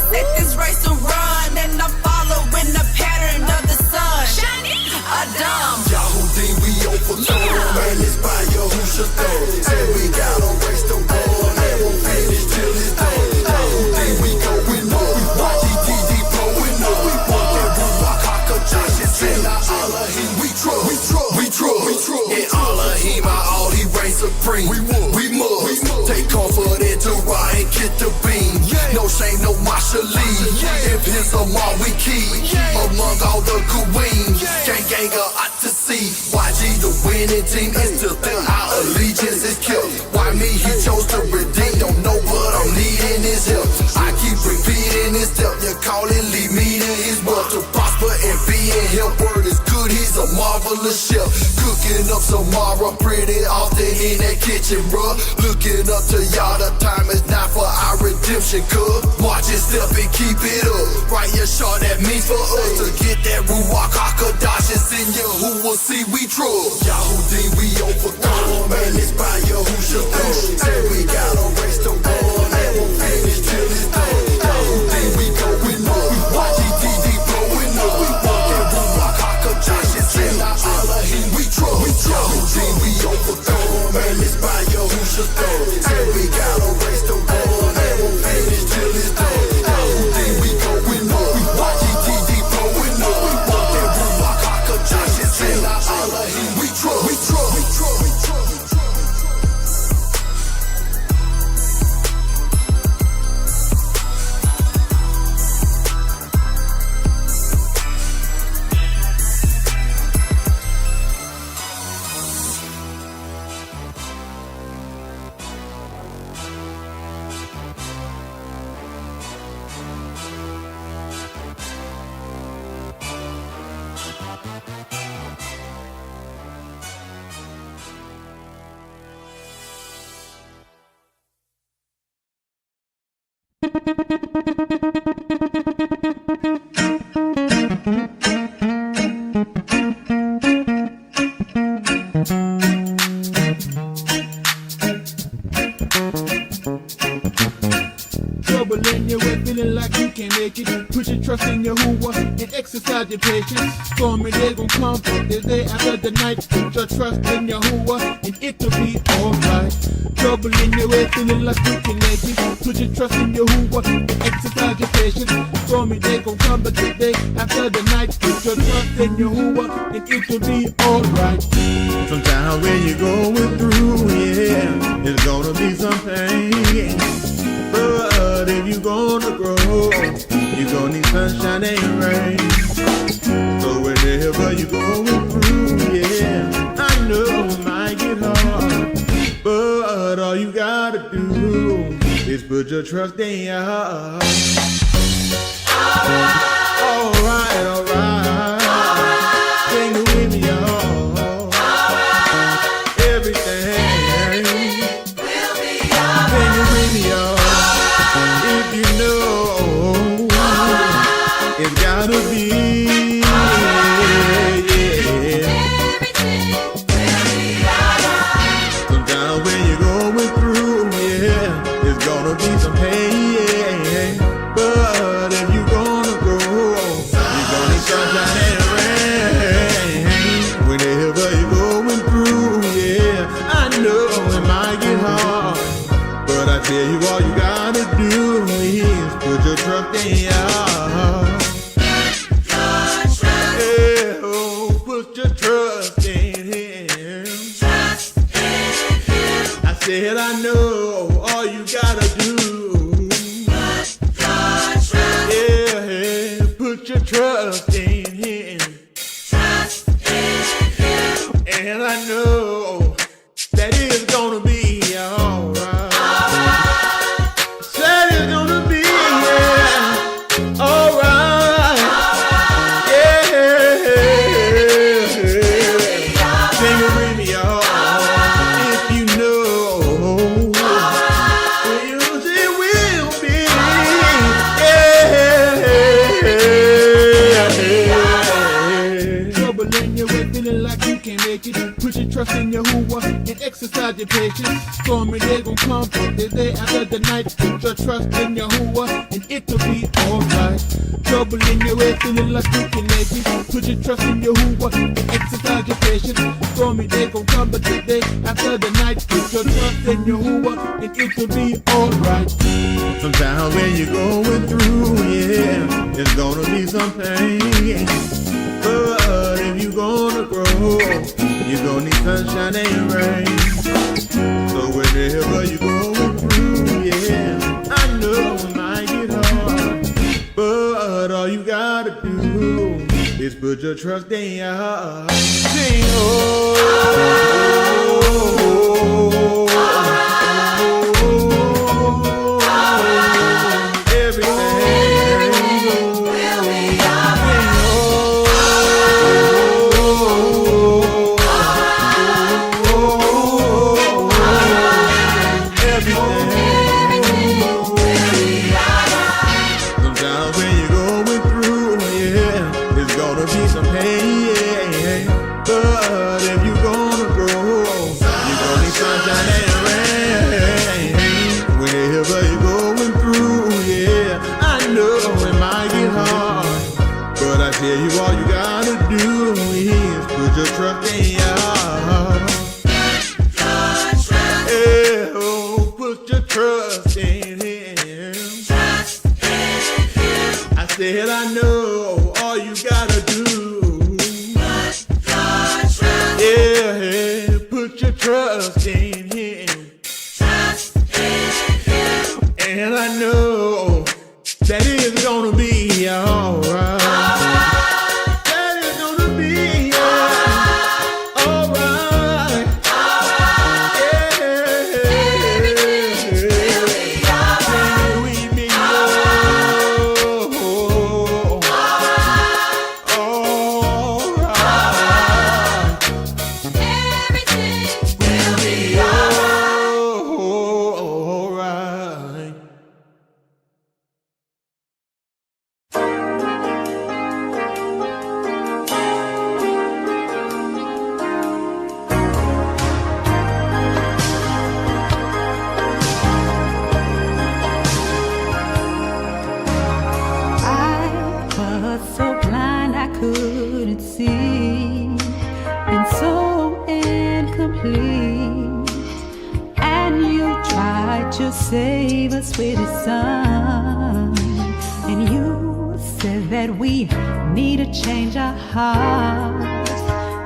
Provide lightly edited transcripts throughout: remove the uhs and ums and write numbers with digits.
set this race to run, and I'm following the pattern of the sun. A dumb Yahoo, we overthrow. Man, it's by your who should throw. Say we got a race to run, and we'll finish till it's done. Yahoo, we going up. We watch ETD blowing up. We want that Ruach HaKodesh. And Elohim, we trust. In Elohim, all he reigns supreme. We must take comfort into Ra and get the beam. No shame, no Mashalee. If his all we keep among all the queens. Gang out to see. YG the winning team is to think our allegiance is killed. Why me? He chose to redeem. Don't know what I'm needing is help. I keep repeating his step. You call it, lead me to his will to prosper and be in help. Word is good. He's a marvelous chef. Cooking up Samara pretty often in that kitchen, bruh. Looking up to y'all, the time is now for our redemption, cuz. Watch it step and keep it up. Right here, short, that means for us to get that Ruach HaKodesh. It's in you, who will see we trust. Yahoo, we overthrow. Man, it's by your who should go. Say we got a race to run, and we'll finish till it's done. Yahoo, we going up. We watch ETD blowing up. We want that Ruach HaKodesh. It's in our Elohim, we trust. Yahoo, we overthrow. Man, it's by your who should go. Say we got a race to run, and we'll finish till it's done. Yahoo, we going up. We watch ETD blowing up. We want that Ruach HaKodesh. It's in our Elohim, we trust. Trouble in your way, feeling like you can't make it. Put your trust in Yahuwah and exercise your patience. Stormy days gon' come, but the day after the night. Put your trust in Yahuwah and it'll be alright. Trouble in your way, feeling like you can't make it. Put your trust in Yahuwah and exercise your patience. Stormy days gon' come, but the day after the night. Put your trust in Yahuwah and it'll be alright. Sometimes when you're going through, yeah, it's gonna be some pain. But if you're gonna grow, you're gonna need sunshine and rain. So whenever you're going through, yeah, I know it might get hard, but all you gotta do is put your trust in God. Alright, alright. Sing it with me, y'all. Everything will be alright. Sing it with me, y'all. If you know it's gotta be, sometimes when you're going through, yeah, it's gonna be some pain, but if you're gonna grow, you're gonna need sunshine and rain. Whenever you're going through, yeah, I know it might get hard, but I tell you all you gotta do is put your trust in God. Yeah, oh, put your trust in Him. I said I know all you gotta do. Yeah, put your trust in Him. And I know that it's gonna be alright. Said it's gonna be, yeah, alright. Yeah. Sing it with me, y'all. If you know, will you sing with exercise your patience. Stormy day gon' come the day after the night. Put your trust in Yahuwah and it'll be alright. Trouble in your way, feeling like you can make it. Put your trust in Yahuwah and exercise your patience. Stormy day gon' come but the day after the night. Put your trust in Yahuwah and it'll be alright. Sometimes when you're going through, yeah, there's gonna be some pain. But if you're gonna grow, you're gonna need sunshine and rain. So whenever you're going through, yeah, I know it might get hard, but all you gotta do is put your trust in Yah. Sing, oh, save us with his son. And you said that we need to change our hearts,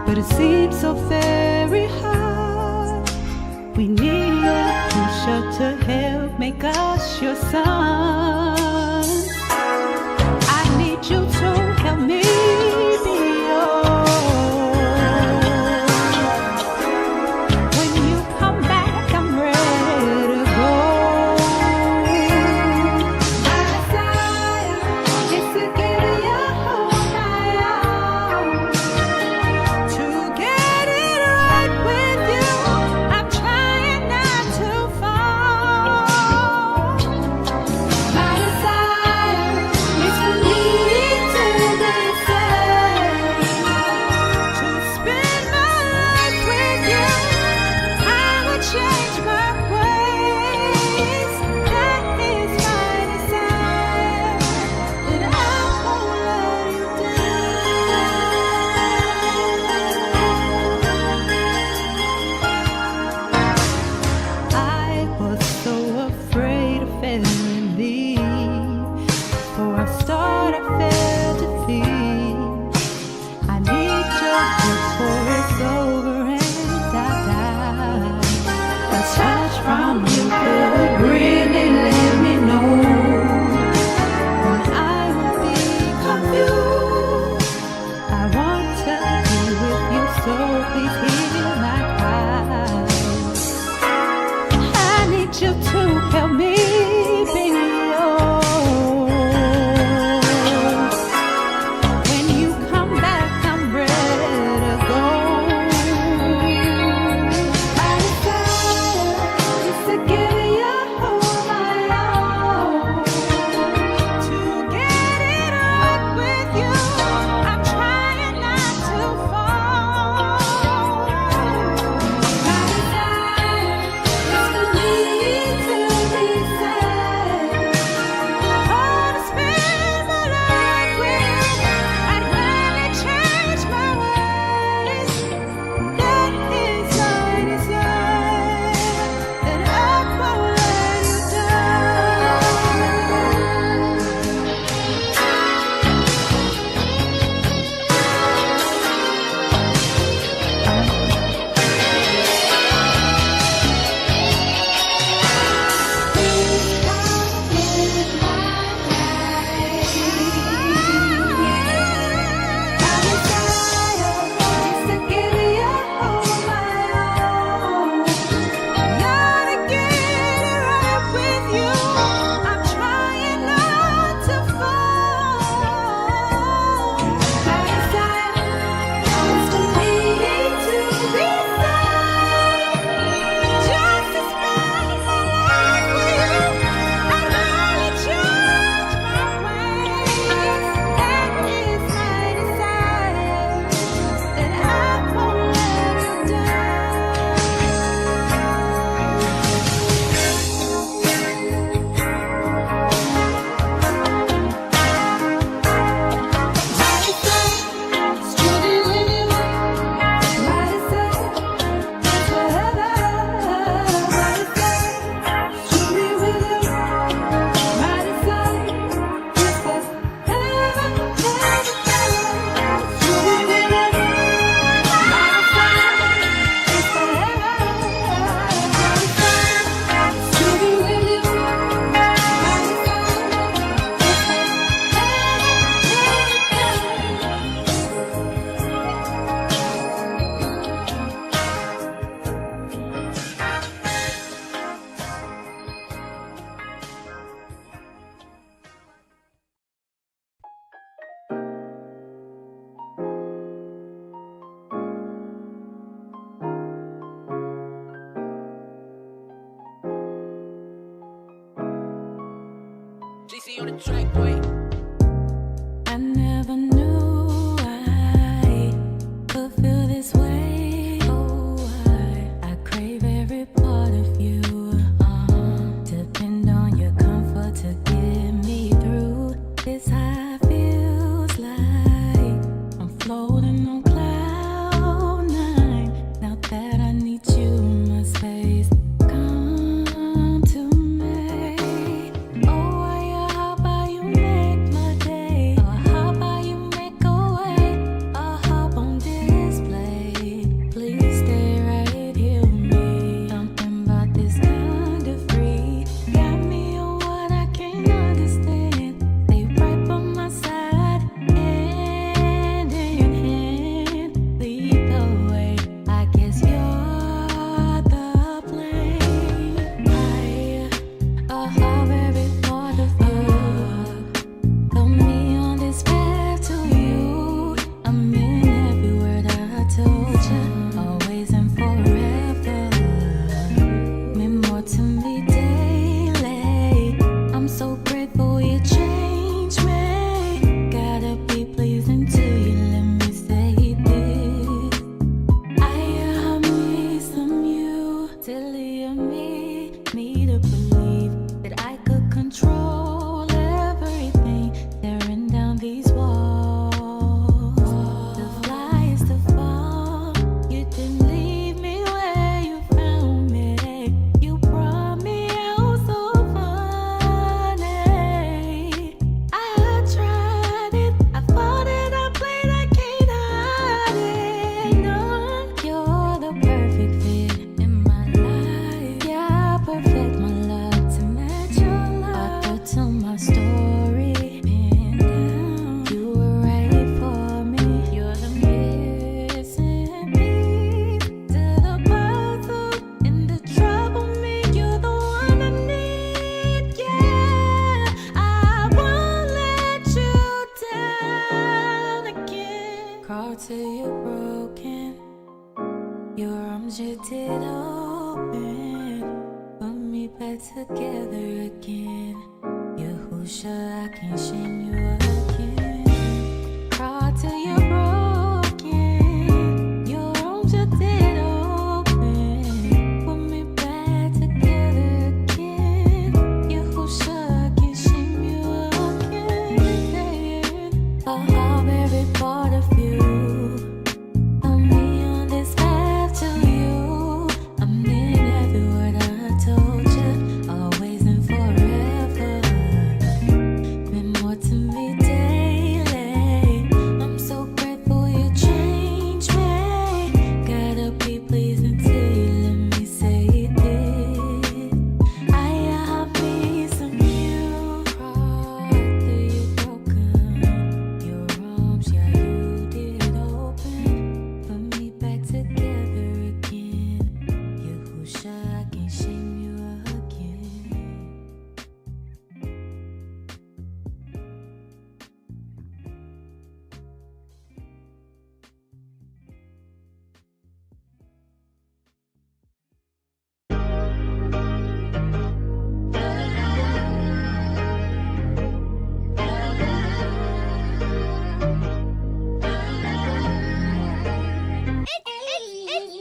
but it seems so very hard. We need a pusher to help make us your son. I need you to help me be yours. Help me be yours. GC on the track, boy. I never knew I could feel this way. Oh, I crave every part of you. Depend on your comfort to get me through. This high feels like I'm floating on cloud nine. Now that I need you in my space, come to me. Oh, yeah, how about you make my day? Or how about you make a way? I'll hop on display. Please stay right here with me. Something about this kind of free got me on what I can't understand. Stay right by my side, hand in hand. Lead the way. I guess you're the plane. I have every part of you. Put me on this path to you. I'm in every word I told you, always and forever. Mean more to me daily. I'm so grateful you changed me. Gotta be pleasing to you, let me say this. I need some you, silly of me to believe that I could control everything, tearing down these walls. The fly is the fall. You didn't leave me where you found me. You brought me out so funny. I tried it, I fought it, I played, I can't hide it. No, you're the perfect fit in my life. Yeah, perfect my love to match your love. Author to my story, pinned down. You were right for me. You're the missing piece to the puzzle. In the trouble, me, you're the one I need. Yeah, I won't let you down again. Crawl till you're broken. Your arms you did open. Put me back together again. You're who sure I can't shame you again. Crawl till you're broken. Your arms you did open. Put me back together again. You're who sure I can't shame you again. I'll have every part of you. Put me on this path to you. I'm in every word I told you, always and forever. Mean more to me daily. I'm so grateful you changed me. Gotta be pleasing to you, let me say this. I have me some you. Crawl till you're broken. Your arms, yeah, you did open. Put me back together again. You who sure I can't shame you again.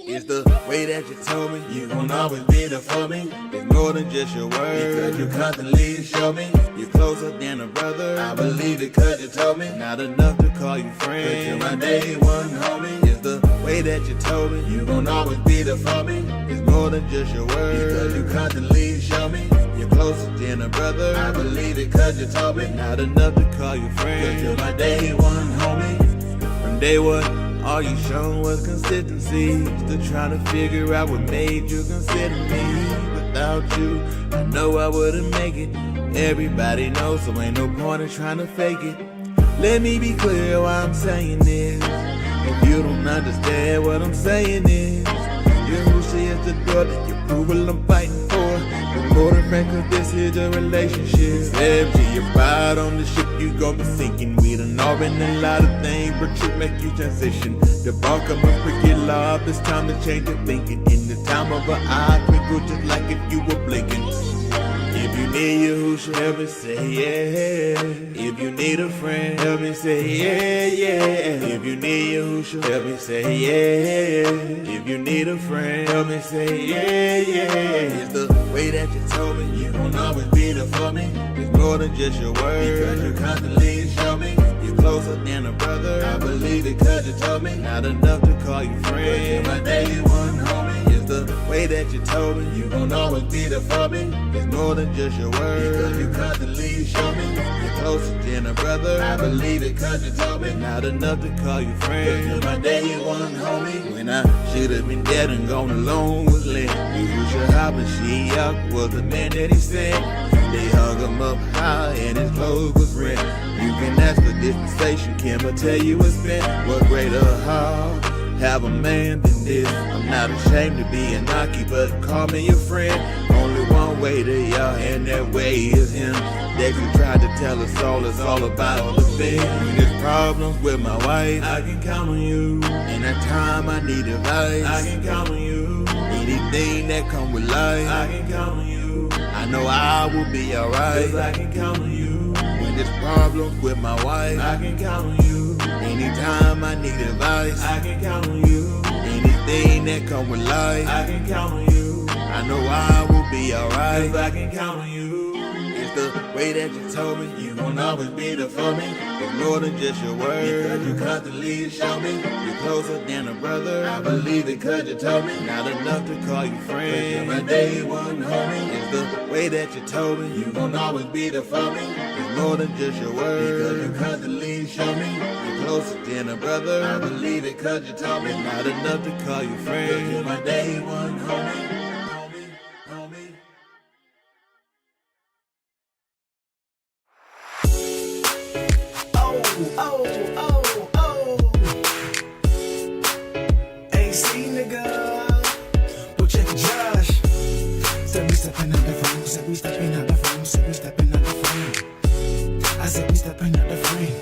It's the way that you told me you gon' always be there for me. It's more than just your words, because you constantly show me you're closer than a brother. I believe it cause you told me not enough to call you friend, but you're my day one homie. It's the way that you told me you gon' always be there for me. It's more than just your words, because you constantly show me you're closer than a brother. I believe it cause you told me not enough to call you friend, but you're my day one homie. From day one, all you shown was consistency. Still trying to figure out what made you consider me. Without you, I know I wouldn't make it. Everybody knows, so ain't no point in trying to fake it. Let me be clear why I'm saying this. If you don't understand what I'm saying is, you're who she is the door, the approval I'm fighting for. But more than frank, cause this is a relationship. FG, you're right on the ship, you gon' be sinking. We done all been a lot of things, but truth make you transition. The bark of a cricket love, it's time to change your thinking. In the time of an eye twinkle, just like if you were blinking. If you need Yahushua, help me say yeah. If you need a friend, help me say yeah, yeah. If you need Yahushua, help me say yeah. If you need a friend, help me say yeah, yeah. It's the way that you told me, you gon' always be there for me. It's more than just your word, because you constantly show me you're closer than a brother. I believe it cause you told me, not enough to call you friend, but my day one homie. The way that you told me, you gon' always be there for me. It's more than just your word, because you constantly show me you're closer than a brother. I believe it cause you told me, not enough to call you friend, you're my day one homie. When I should've been dead and gone alone with Lynn, Yahushua HaMashiach was the man that he sent. They hung him up high and his clothes was rent. You can ask for dispensation, Kim will tell you it's spent. What greater heart have a man than this? I'm not ashamed to be an Aki, but call me your friend. Only one way to Yah, and that way is him. Dexter tried to tell us all it's all about the thing. When there's problems with my wife, I can count on you. And that time I need advice, I can count on you. Anything that come with life, I can count on you. I know I will be alright, 'cause I can count on you. When there's problems with my wife, I can count on you. Anytime I need advice, I can count on you. Anything that come with life, I can count on you. I know I will be alright, 'cause I can count on you. It's the way that you told me, you gon' always be there for me. It's more than just your word, because you constantly show me you're closer than a brother. I believe it cause you told me, not enough to call you friend, you're my day one homie. It's the way that you told me, you gon' always be there for me. It's more than just your word, because you constantly show me you're closer than a brother. I believe it cause you told me, not enough to call you friend, you're my day one homie. AC nigga, go check Josh. Said we stepping out the frame, said we stepping out the frame, said we stepping out the frame. I said we stepping out the frame.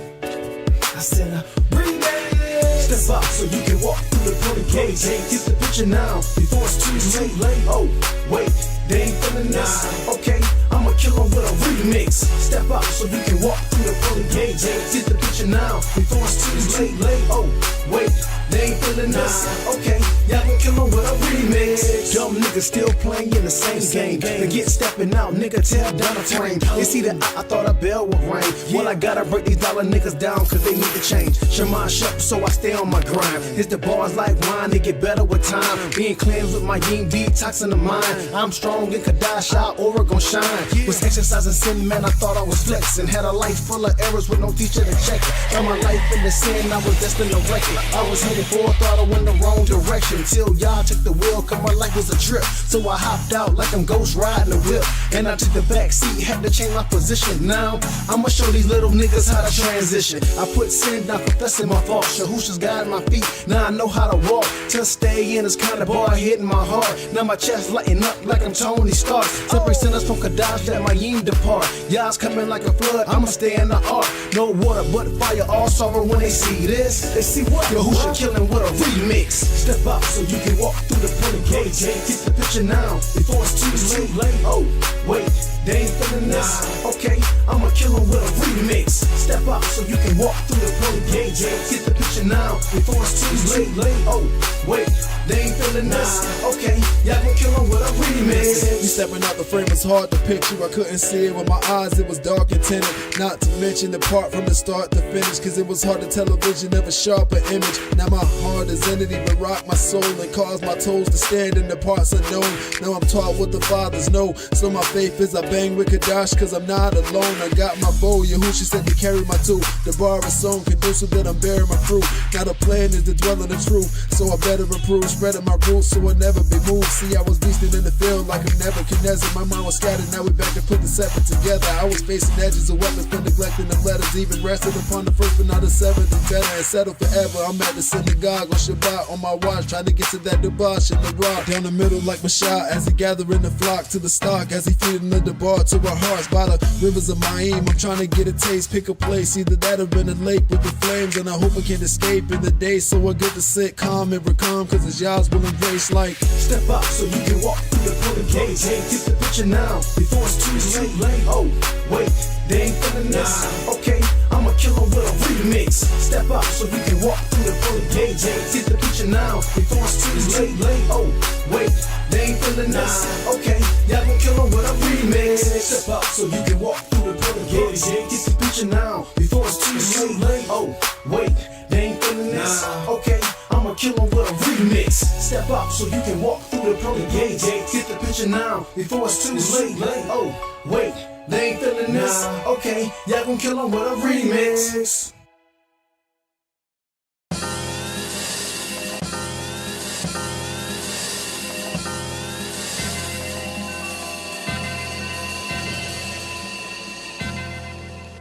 I said breathe it. Step up so you can walk through the pearly gates. Get the picture now before it's too late. Oh wait, they ain't feeling this. Okay, I'ma kill 'em with a remix. Step up so you can walk through the pearly gates. Get the picture now before it's too late. Oh wait, they ain't feeling this. Okay, y'all gon' kill 'em with a remix. Dumb niggas still playing in the same game. They get stepping out, nigga, tear down the frame. They see that I thought a bell would ring. Well, I gotta break these dollar niggas down, cause they need to change. Shema shut, so I stay on my grind. It's the bars like wine, they get better with time. Being cleansed with my yin, detoxing the mind. I'm strong in Kadash, our aura gon' shine. Was exercising sin, man, I thought I was flexing. Had a life full of errors with no teacher to check it. Got my life in the sin, I was destined to wreck it. I was headed for a throttle in the wrong direction. Till y'all took the wheel, cause my life was a trip. So I hopped out like I'm ghost riding a whip. And I took the back seat, had to change my position. Now, I'ma show these little niggas how to transition. I put sin down, confessing my fault. Yahushua's guiding my feet, now I know how to walk. To stay in this kind of bar hitting my heart. Now my chest lighting up like I'm Tony Stark. Separate sinners from Kadash, let my yin depart. Y'all's coming like a flood, I'ma stay in the ark. No water but fire, all sorrow when they see this. They see what? Yahushua killing with a remix. Step up so you can walk through the pearly gates. Get the picture now before it's too late. Oh wait, they ain't feeling this. Okay, I'ma kill 'em with a remix. Step up so you can walk through the pearly gates. Get the picture now before it's too late. Oh wait, they ain't feeling this. Okay, y'all gon' kill 'em with a remix. You stepping out the frame was hard to picture. I couldn't see it with my eyes, it was dark and tinted. Not to mention the part from the start to finish, cause it was hard to tell a vision of a sharper image. Now my heart is entity but rock my soul and cause my toes to stand in the parts unknown. Now I'm taught what the fathers know, so my faith is I bang with Kadash cause I'm not alone. I got my bow, Yahushua said to carry my tool. The bar is so conducive that I'm bearing my fruit. Now the plan is to dwell in the truth, so I better improve, spreading my roots so I'll never be moved. See, I was beasting in the field like I'm Nebuchadnezzar. My mind was scattered, now we back and put the seven together. I was facing edges of weapons, but neglecting the letters. Even rested upon the first but not the seventh. And better and settled forever. I'm at the synagogue on Shabbat on my watch, trying to get to that debauch in the rock. Down the middle like Mashah as he gathering the flock to the stock, as he feeding the bar to our hearts by the rivers of Maim. flame. I'm trying to get a taste, pick a place. Either that or in a lake with the flames. And I hope I can escape in the day. So I get to sit calm and recalm, cause it's y'all's will embrace like. Step up so you can walk through the pearly gates. Get the picture now before it's too late. Oh, wait, they ain't feeling this. Okay, I'ma kill 'em with a remix. Step up so you can walk through the pearly gates. Get the picture now before it's too late. Oh, wait, they ain't feeling this. Okay, y'all gon' kill 'em with a remix. Step up so you can walk through the pearly gates. Get the picture now before it's too late. Oh, wait, they ain't feeling this. Okay, I'ma kill 'em with a remix. Step up so you can walk through the pearly gates. Get the picture now before it's too late. Oh, wait, they ain't feeling this. Okay, y'all gon' kill 'em with a remix.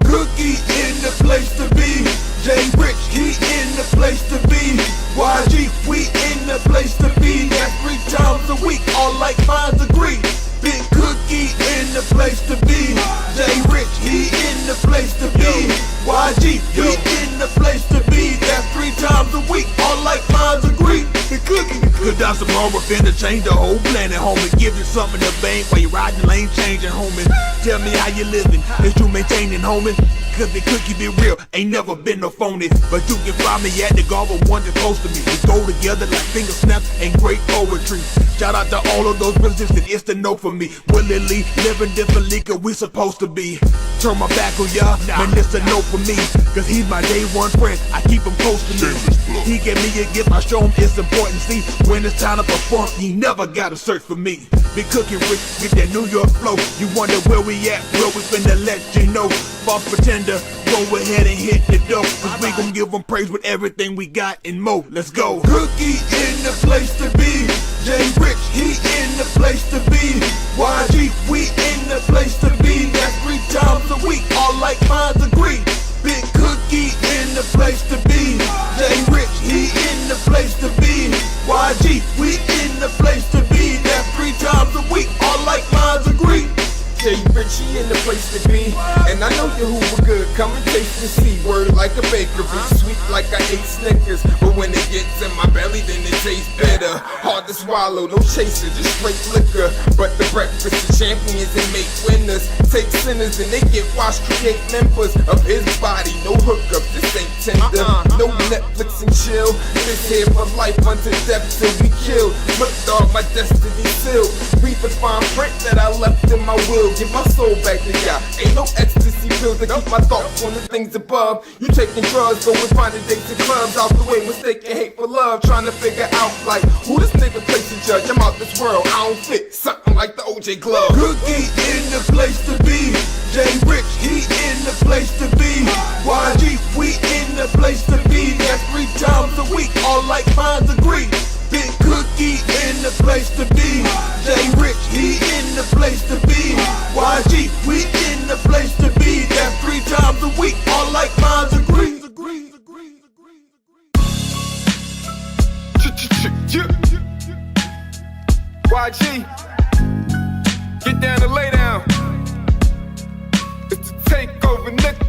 Cookie in the place to be. Jay Rich, he in the place to be. YG, we in the place to be. That's 3 times a week, all like minds agree. Big Cookie in the place to be. Jay Rich, he in the place to be. YG, we in the place to be. That's 3 times a week, all like minds agree. Big Cookie. Good down some more, finna change the whole planet, homie. Give you something to bank while you riding lane changing, homie. Tell me how you living, is you maintaining, homie? Cause the Cookie be real, ain't never been no phony. But you can find me at the Garber one that's close to me. We go together like finger snaps and great poetry. Shout out to all of those brothers that it's the no for me. Willingly, living differently cause we supposed to be. Turn my back on y'all, man, this a no for me. Cause he's my day one friend, I keep him close to me. He gave me a gift, I show him it's important. See, when it's time to perform, he never gotta search for me. Big Cookie Rich with that New York flow. You wonder where we at, well we finna let you know. False pretender, go ahead and hit the dough. Cause we gon' give them praise with everything we got and more. Let's go. Cookie in the place to be. Jay Rich, he in the place to be. YG, we in the place to be. That's 3 times a week, all like minds agree. Big Cookie in the place to be. Jay Rich, he in the place to be. YG, we in the place to be. That's 3 times a week, all like minds agree. Jay Rich, he in the place to be. And I know you who were good, come and taste and see. Word like a bakery, sweet like I ate Snickers. But when it gets in my belly, then it tastes bitter. Hard to swallow, no chaser, just straight liquor. But the breakfast of champions and make winners. Take sinners and they get washed, create members of his body. No hookup, this ain't tender. No Netflix and chill. This here for life unto death till we kill. But dog, my destiny sealed. Read the fine print that I left in my will. Give my soul back to y'all. Ain't no ecstasy pills to keep my thoughts on the things above. You taking drugs, go and find a date to clubs. Out the way, mistaken hate for love. Trying to figure out like who this nigga plays to judge. I'm out this world, I don't fit. Something like the OJ glove. Cookie in the place to be. Jay Rich, he in the place to be. YG, we in the place to be. That's 3 times a week, all like minds agree. Big Cookie in the place to be. Jay Rich, he in the place to be. YG, we in the place to be. That's 3 times a week, all like minds agree. YG, get down and lay down. It's the takeover, nigga.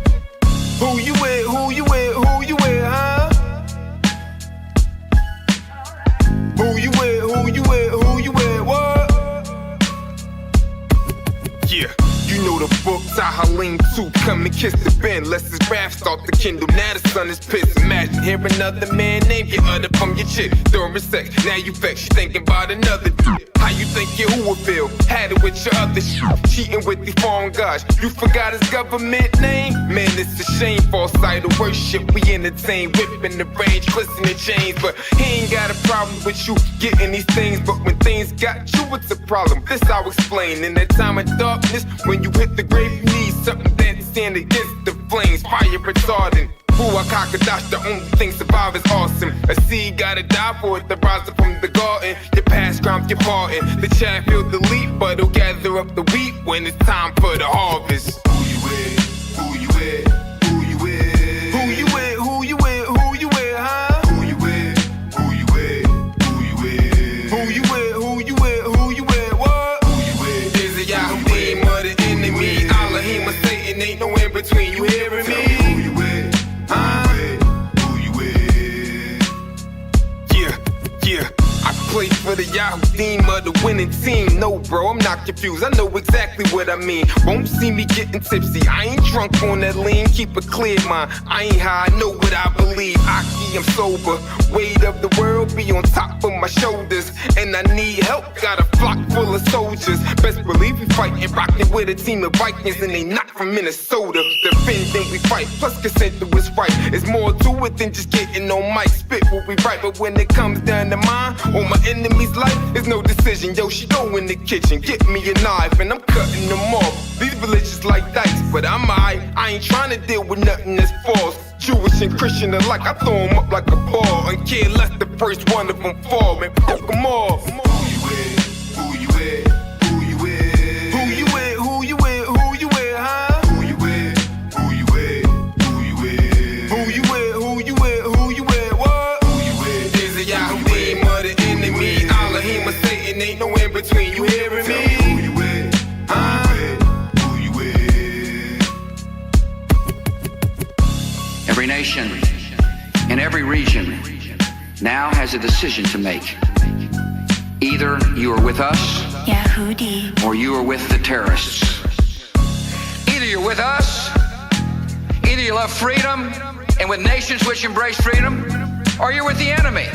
Who you with, who you with, who you with, huh? Who you with, who you with, who you with, what? Yeah. You know the book, Tahaleen 2, come and kiss the bin. Lest his wrath start to kindle, now the sun is pissed. Imagine hearing another man name get uttered from your chick. During sex, now you vex, you thinking about another dude. How you think you who would feel? Had it with your other shit, cheating with the foreign gosh. You forgot his government name? Man, it's a shame, false idol worship. We entertain, whipping the range, twisting the chains. But he ain't got a problem with you getting these things. But when things got you, it's a problem. This I'll explain. In that time of darkness, when you hit the grave, you need something that to stand against the flames. Fire retardant. Ruach, the only thing survive is awesome. A seed gotta die for it to rise up from the garden. Your past crimes, your pardon. The chaff will delete, but it'll gather up the wheat when it's time for the harvest. Who you with? Who you with? Who you with? Who you with? Who you with? Who you with, huh? Who you with? Who you with? Who you with? Who you with? Who you with? Who you with? What? Who you with? Is it Yahoo or the enemy? Elohim or Satan? Ain't no in between, you hearing me? Who you with? Who you with? Yeah. I play for the Yahoo team of the winning team. No, bro, I'm not confused. I know exactly what I mean. Won't see me getting tipsy. I ain't drunk on that lean. Keep a clear mind. I ain't high. I know what I believe. Aki, I'm sober. Weight of the world be on top of my shoulders. And I need help. Got a flock full of soldiers. Best believe we fighting. Rocking with a team of Vikings. And they not from Minnesota. Defending we fight. Plus consent to what's right. It's more to it than just getting on mic. Spit what we write. But when it comes down to mine, on my enemy's life, there's no decision. Yo, she go in the kitchen, get me a knife, and I'm cutting them off. These religions like dice, but I'm alright. I ain't trying to deal with nothing that's false. Jewish and Christian alike, I throw them up like a ball. And care less the first one of them fall, and fuck them off. Who you with? Who you with? Who you with? Who you with? Who you with? Who you with, huh? Who you with? Who you with? Who you with? Who you with? Who you with? Who you with? What? Who you with? Is it Yahoo team or the enemy? Elohim or Satan, ain't no in between, you hearing me? Who you with? Who you with? Every nation in every region now has a decision to make. Either you are with us, Yahudi. or you are with the terrorists. Either you're with us, either you love freedom and with nations which embrace freedom, or you're with the enemy.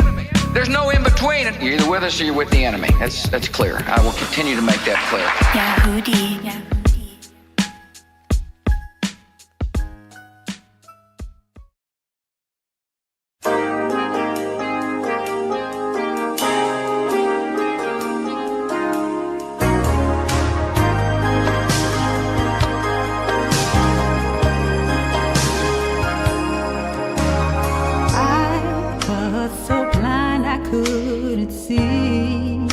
There's no in between. You're either with us or you're with the enemy. That's clear. I will continue to make that clear. Yahudi. Couldn't see,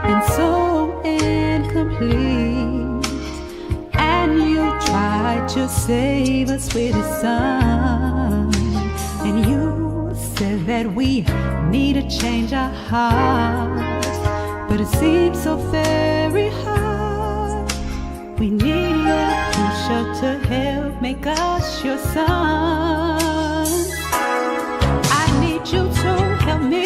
and so incomplete. And you tried to save us with a son, and you said that we need to change our hearts, but it seems so very hard. We need a pusher to help make us your sons. I need you to help me.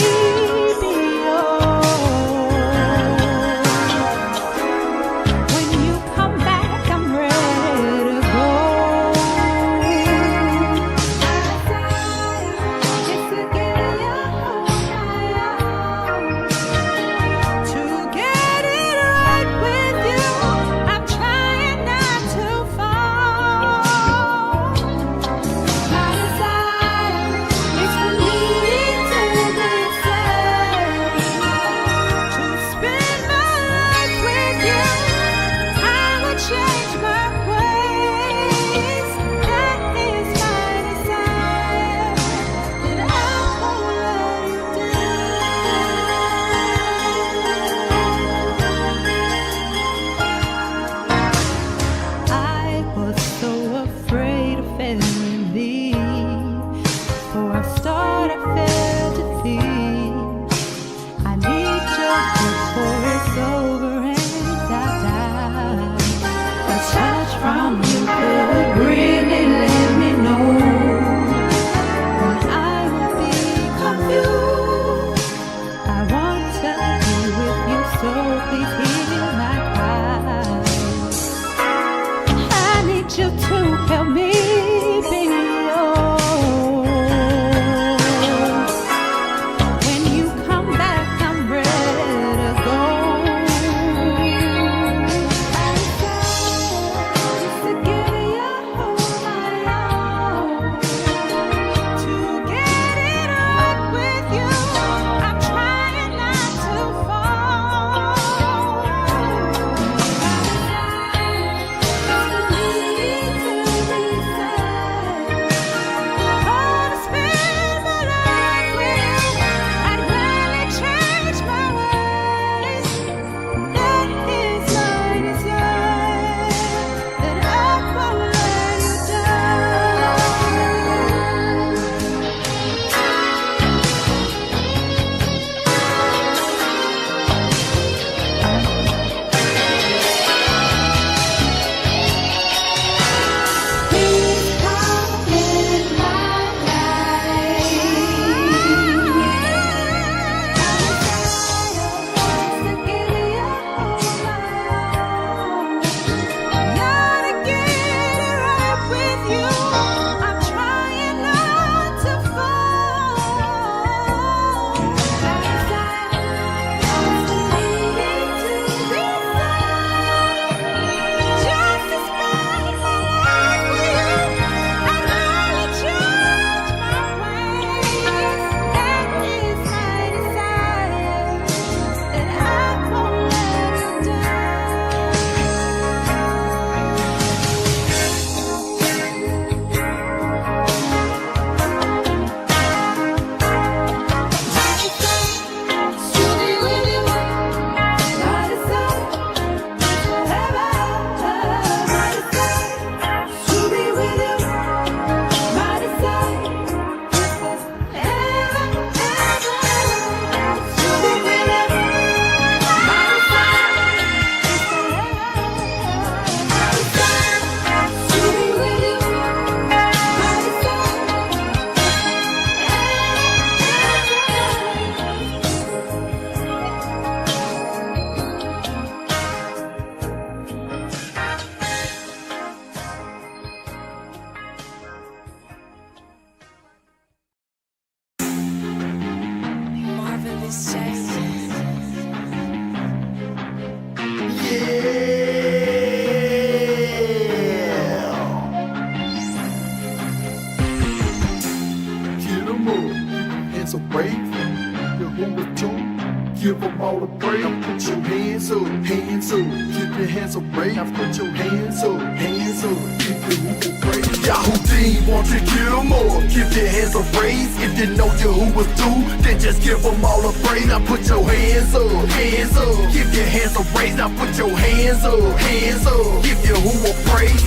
My desire hands of praise. Yahuwah too. Give them all a praise. Now put your hands up, hands up. Keep your hands up, praise. Now put your hands up, hands up. Keep Yahuwah praise. Yahudim, won't you give them all? Give your hands a praise. If you know Yahuwah too, then just give them all a praise. Now put your hands up, hands up. Give your hands a praise. Now put your hands up, hands up. Give Yahuwah praise.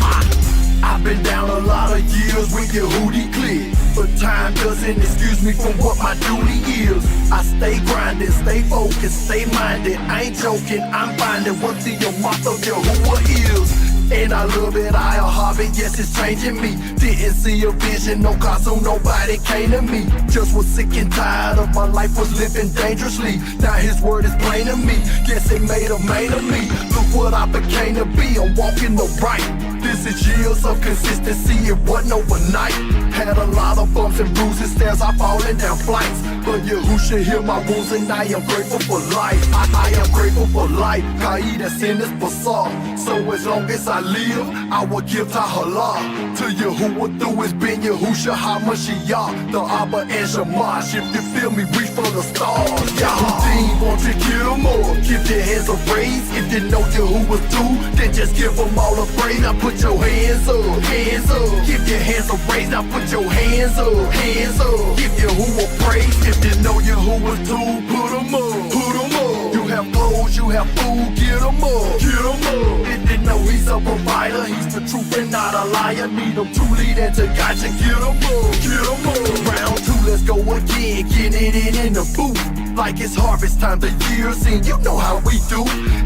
I've been down a lot of years with Yehudi click, but time doesn't excuse me from what my duty is. I stay grinding, stay focused, stay minded. I ain't joking, I'm finding what the mouth of Yahuwah is. And I love it, I a hobby, yes it's changing me. Didn't see a vision, no cause so nobody came to me. Just was sick and tired of my life, was living dangerously. Now his word is plain to me, guess it made a man of me. Look what I became to be, I'm walking the right. This is years of consistency, it wasn't overnight. Had a lot of bumps and bruises, stairs I falling down flights. But Yahushua healed my wounds and I am grateful for life. I am grateful for life, Qaeda sin is bizarre. So as long as I live, I will give Tahallah to Yahuwah through his Ben Yahushua HaMashiach, the Abba and Shamash. If you feel me, reach for the stars. Yahudim, won't you give them more? Give your hands a praise. If you know Yahuwah too, then just give them all a praise. Now put your hands up, hands up. Give your hands a raise. Now put your hands up, hands up. Give Yahuwah praise. If you know Yahuwah too, put them up, put them up. You have clothes, you have food, get them up, get them up. If you know he's a provider, he's the truth and not a liar. Need him to lead and to guide you, get them up, get them up. Round two, let's go again, get it in the booth. Like it's harvest time, the years in, you know how we do.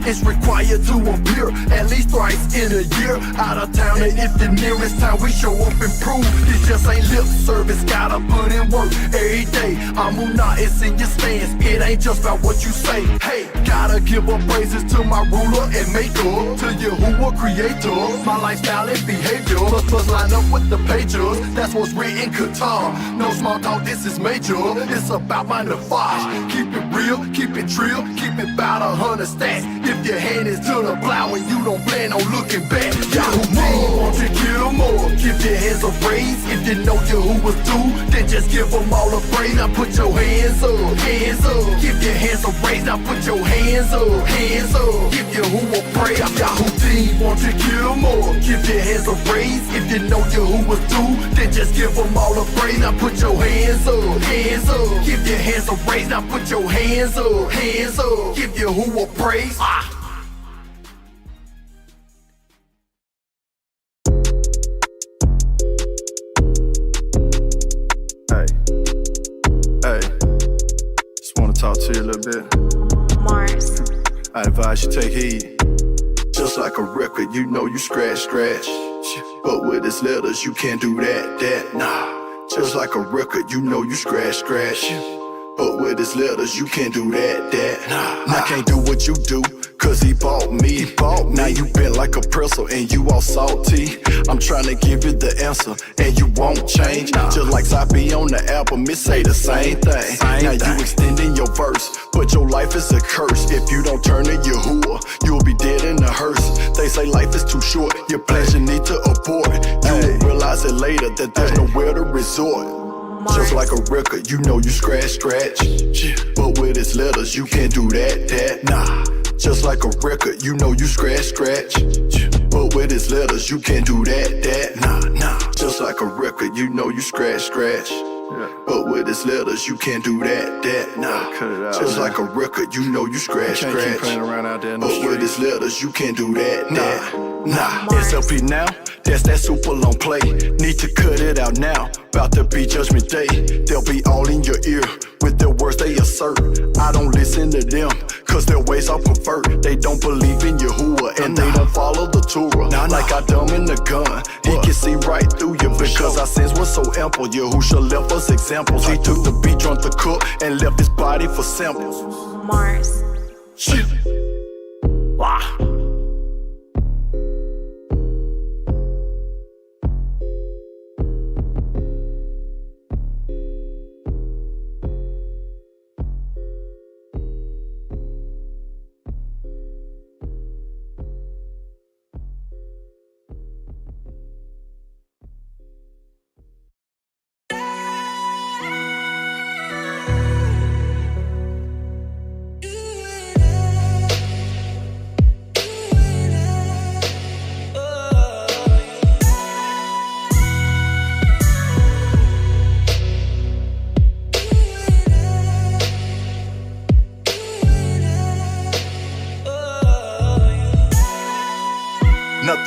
It's required to appear at least thrice in a year. Out of town, and if the nearest time we show up and prove, this just ain't lip service, gotta put in work every day. Amunah, it's in your stance, it ain't just about what you say. Hey, gotta give up praises to my ruler and maker, to Yahuwah creator, my lifestyle and behavior. Plus line up with the pages, that's what's written Qatar. No small talk, this is major, it's about my nafaj. Keep it real, keep it trill, keep it about 100 stacks. If your hand is to the plow and you don't plan on looking back, Yahuwah, won't you give them more? Give your hands a praise. If you know Yahuwah too, then just give them all a praise. Now put your hands up, hands up. Give your hands a raise. Now put your hands up, hands up. Give Yahuwah praise. Yahudim, won't you give them more? Give your hands a praise. If you know Yahuwah too, then just give them all a praise. Now put your hands up, hands up. Give your hands a raise. Now put your hands up, hands up. Give Yahuwah praise. Hey, just wanna talk to you a little bit. Mars. I advise you take heed. Just like a record, you know you scratch. But with his letters, you can't do that, nah. Just like a record, you know you scratch. But with his letters, you can't do that, nah. I can't do what you do, cause he bought me. Now you bent like a pretzel and you all salty. I'm trying to give you the answer and you won't change. Just like Sabi on the album, it say the same thing. Now you extending your verse, but your life is a curse. If you don't turn to Yahuwah, you'll be dead in a hearse. They say life is too short, your plans you need to abort. You will realize it later that there's nowhere to resort. Just like a record, you know you scratch. But with his letters, you can't do that, nah. Just like a record, you know you scratch. But with his letters, you can't do that, nah. Just like a record, you know you scratch. But with his letters, you can't do that, nah. Just like a record, you know you scratch. But with his letters, you can't do that, nah. SLP now, that's that super long play. Need to cut it out now. About to be Judgment Day. They'll be all in your ear with their words they assert. I don't listen to them, cause their ways are pervert. They don't believe in Yahuwah and they don't follow the Torah. Like I dumb in the gun, he can see right through you. Because our sins were so ample, Yahushua left us examples. He took the beat, drunk the cook, and left his body for samples. Mars. Wow.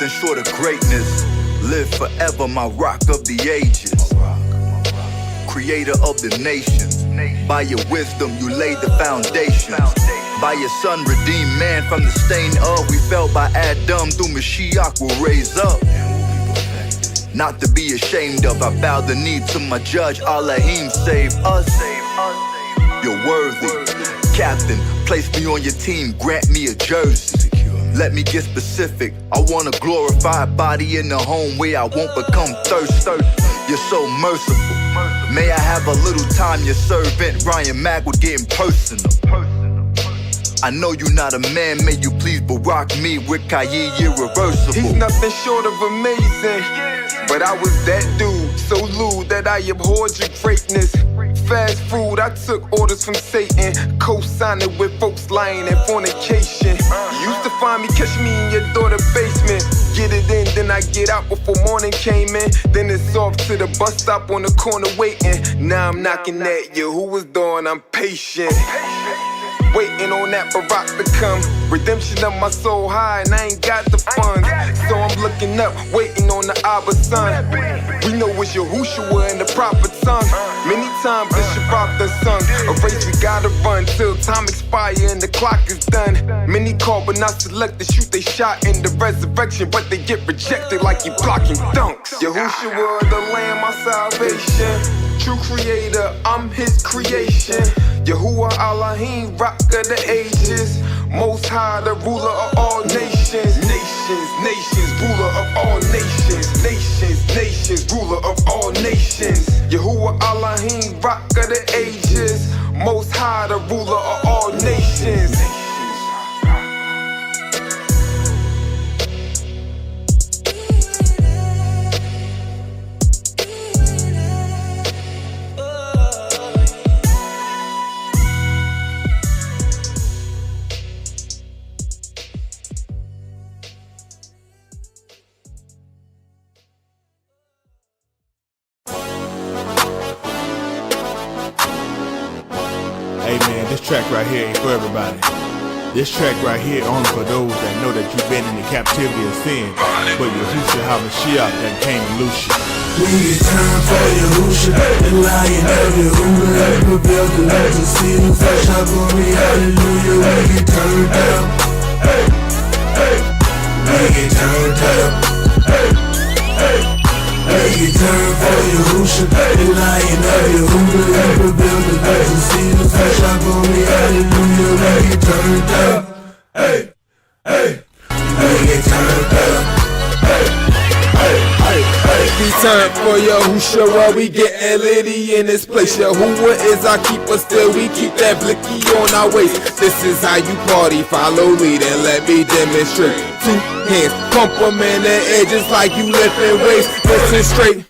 nothing short of greatness. Live forever, my rock of the ages. Creator of the nations. By your wisdom, you laid the foundations. By your son, redeemed man from the stain of we fell by Adam. Through Mashiach will raise up. Not to be ashamed of, I bow the knee to my judge. Elohim, save us. You're worthy. Captain, place me on your team, grant me a jersey. Let me get specific. I want a glorified body in the home where I won't become thirsty. You're so merciful. May I have a little time, your servant Ryan Mack would get impersonal. I know you're not a man, may you please barack me with Kayi irreversible. He's nothing short of amazing, but I was that dude, so lewd that I abhorred your greatness. Fast food, I took orders from Satan, co-signing with folks lying and fornication. You used to find me, catch me in your daughter's basement. Get it in, then I get out before morning came in. Then it's off to the bus stop on the corner waiting. Now I'm knocking at you, who was doing? I'm patient. Waiting on that Barack to come. Redemption of my soul high and I ain't got the funds. So I'm looking up, waiting on the Abba son. We know it's Yahushua and the prophet tongue. Many times it's Shabbat the sung. A race we gotta run till time expire and the clock is done. Many call but not selected, shoot they shot in the resurrection, but they get rejected like you blocking dunks. Yahushua the Lamb, my salvation. True creator, I'm his creation. Yahuwah Elohim, rock of the ages. Most high, the ruler of all nations. Nations, nations, ruler of all nations. Nations, nations, ruler of all nations. Yahuwah Elohim, rock of the ages. Most high, the ruler of all nations. Hey man, this track right here ain't for everybody. This track right here only for those that know that you've been in the captivity of sin, but Yahushua HaMashiach that came to loose you. We get time for Yahushua, the lion of Yahuwah. We prevail the legend, see the flesh, our glory, hallelujah. We get turned down. We get turned down. We get turned for Yahushua, the lion of Yahuwah. We prevail the legend, see the flesh, our glory, hallelujah. We get turned down. We get turned down. Be time for Yahushua while we gettin' litty in this place. Yahuwah is our keeper, still we keep that blicky on our waist. This is how you party, follow lead and let me demonstrate. 2 hands, pump 'em in the edges like you lifting weights. Listen straight.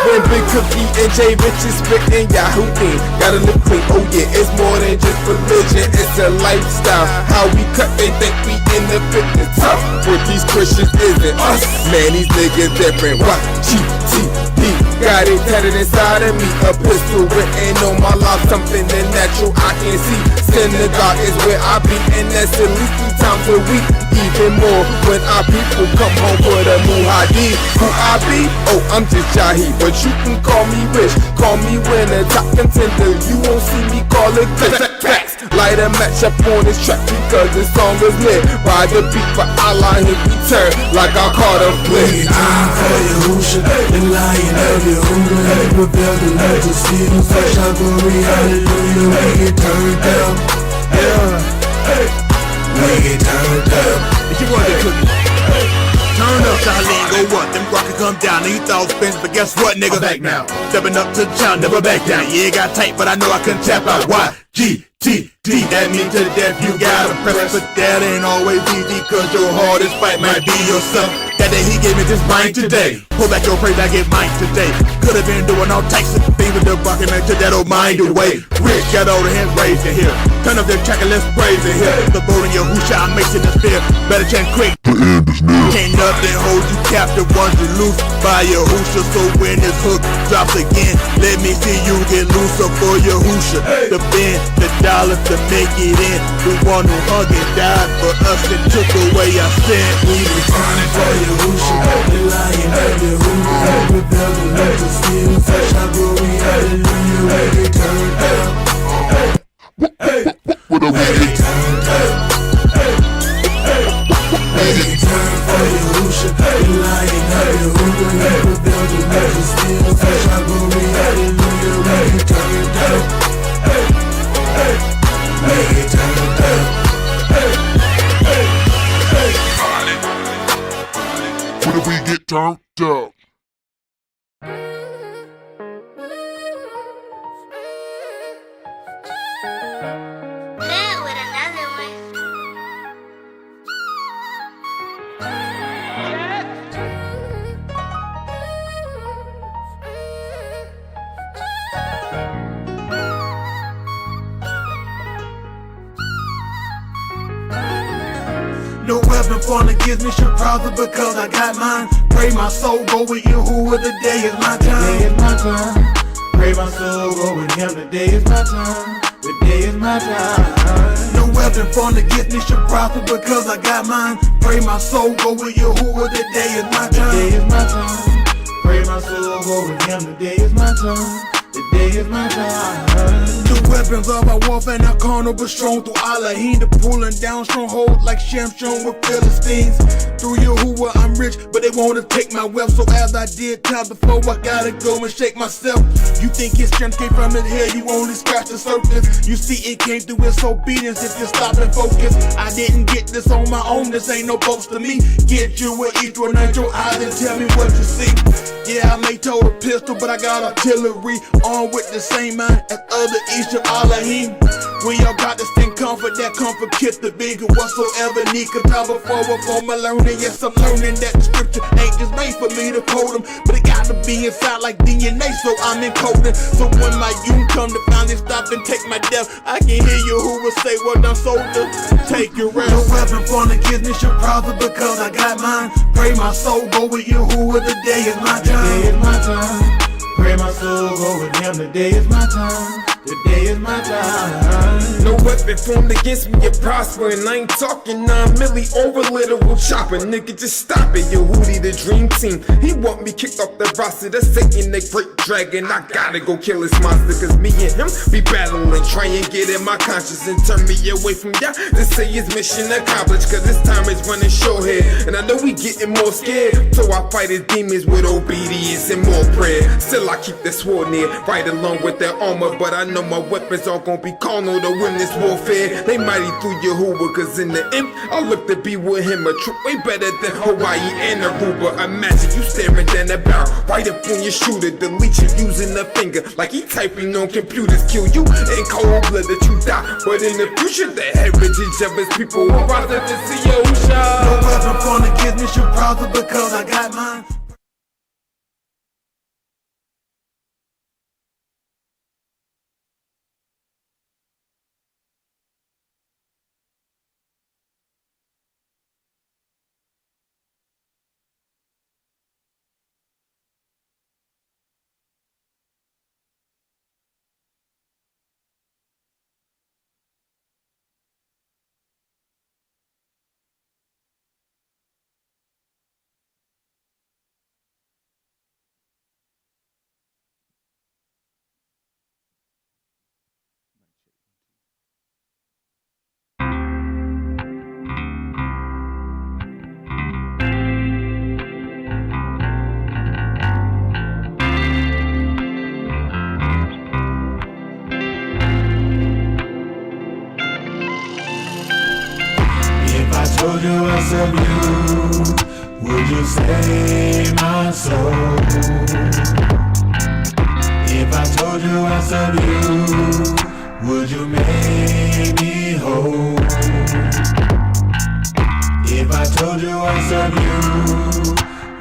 When Big Cookie and J Rich is spittin' Yahoo thing, gotta look clean. Oh yeah, it's more than just religion, it's a lifestyle. How we cut, they think we in the fitness tough. But these Christians isn't us. Man, these niggas different. Why? GTP got it tatted inside of me. A pistol written on my life, something natural I can see. Synagogue is where I be, and that's at least 3 times a week. Even more when our people come home for the Muhadi. Who I be? Oh, I'm just Jahi, but you can call me rich, call me winner, top contender. You won't see me call it facts. Light a match up on this track because this song is lit. Ride the beat for Allah, hit return like I caught a flip. We get time for Yahushua, the lion of Yahuwah. We prevail the legend, see the flesh, our glory, hallelujah. We get turned down. We get turned down. If you want to cook it, turn up, Charlene, go what? Them rockets come down, and you thought spins, but guess what, nigga? I'm back now. Stepping up to the challenge, never back down. Yeah, it got tight, but I know I couldn't tap out. Why? GTD, that means to the death you gotta press. But that ain't always easy, cause your hardest fight might be yourself. That day he gave me this mind today. Pull back your praise, I get mine today. Could've been doing all types of things with the bucket, man, took that old mind away. Rich, got all the hands raised in here. Turn up their track and let's praise in here. The boat in Yahushua, I'm making the fear. Better chant quick. Can't nothing hold you captive once you loose by Yahushua. So when this hook drops again, let me see you get loose up for Yahushua. The bend, the dollars to make it in. The one who hung and died for us and took away our sin. We be turning for you who should be lying, baby, who rebel to let the still fresh. I glory, hallelujah, we get turned down. Hey, we get turned down. Baby, turn for you who should be lying, baby, who rebel to let the still fresh. I glory, hallelujah, we get turned down. We get turned down. What if we get turned up? No weapon formed against me should prosper because I got mine. Pray my soul go with you, who the day is my time. Today is my time. Pray my soul go with him. Today is my time. Today is my time. No weapon formed against me should prosper because I got mine. Pray my soul go with you, who the day is my time. Today is my time. Pray my soul go with him. Today is my time. Today is my time. The weapons of our warfare not carnal but strong through Elohim, to pulling down strongholds like Shamshon with Philistines. Through Yahuwah I'm rich, but they wanna take my wealth. So as I did time before, I gotta go and shake myself. You think his strength came from his head, you only scratch the surface. You see it came through his obedience if you stop and focus. I didn't get this on my own, this ain't no boast to me. Get you with each one of your eyes and tell me what you see. Yeah, I may total pistol, but I got artillery, armed with the same mind as other Isha Elohim. We all got this thing comfort, that comfort kit the bigger whatsoever need. Cause time forward for my learning, yes I'm learning that the scripture ain't just made for me to quote them, but it gotta be inside like DNA, so I'm encoding. So when my youth come to finally stop and take my death, I can hear you who will say, well done soldier, take your rest. No weapon formed against me should prosper because I got mine. Pray my soul go with you, who the day is my time. Today is my time. Pray my soul go with him. Today is my time. Today is my time. No weapon formed against me, you prosper. And I ain't talking 9 milli over literal chopper. Nigga, just stop it. Yehudi, the dream team. He want me kicked off the roster. That's Satan, the great dragon. I gotta go kill this monster. Cause me and him be battling. Try and get in my conscience and turn me away from y'all. To say his mission accomplished. Cause this time is running short head. And I know we getting more scared. So I fight his demons with obedience and more prayer. Still I keep the sword near, right along with their armor. But I know my weapons are gonna be carnal to win this warfare. They mighty through Yahuwah, cause in the imp I look to be with him. A trip way better than Hawaii and Aruba. Imagine you staring down the barrel, right up on your shooter. Delete you using a finger, like he typing on computers. Kill you in cold blood that you die. But in the future, the heritage of his people will rise up to see Yahusha. No weapon formed against me should prosper because I got mine. Told you I serve you, would you save my soul? If I told you I serve you, would you make me whole? If I told you I serve you,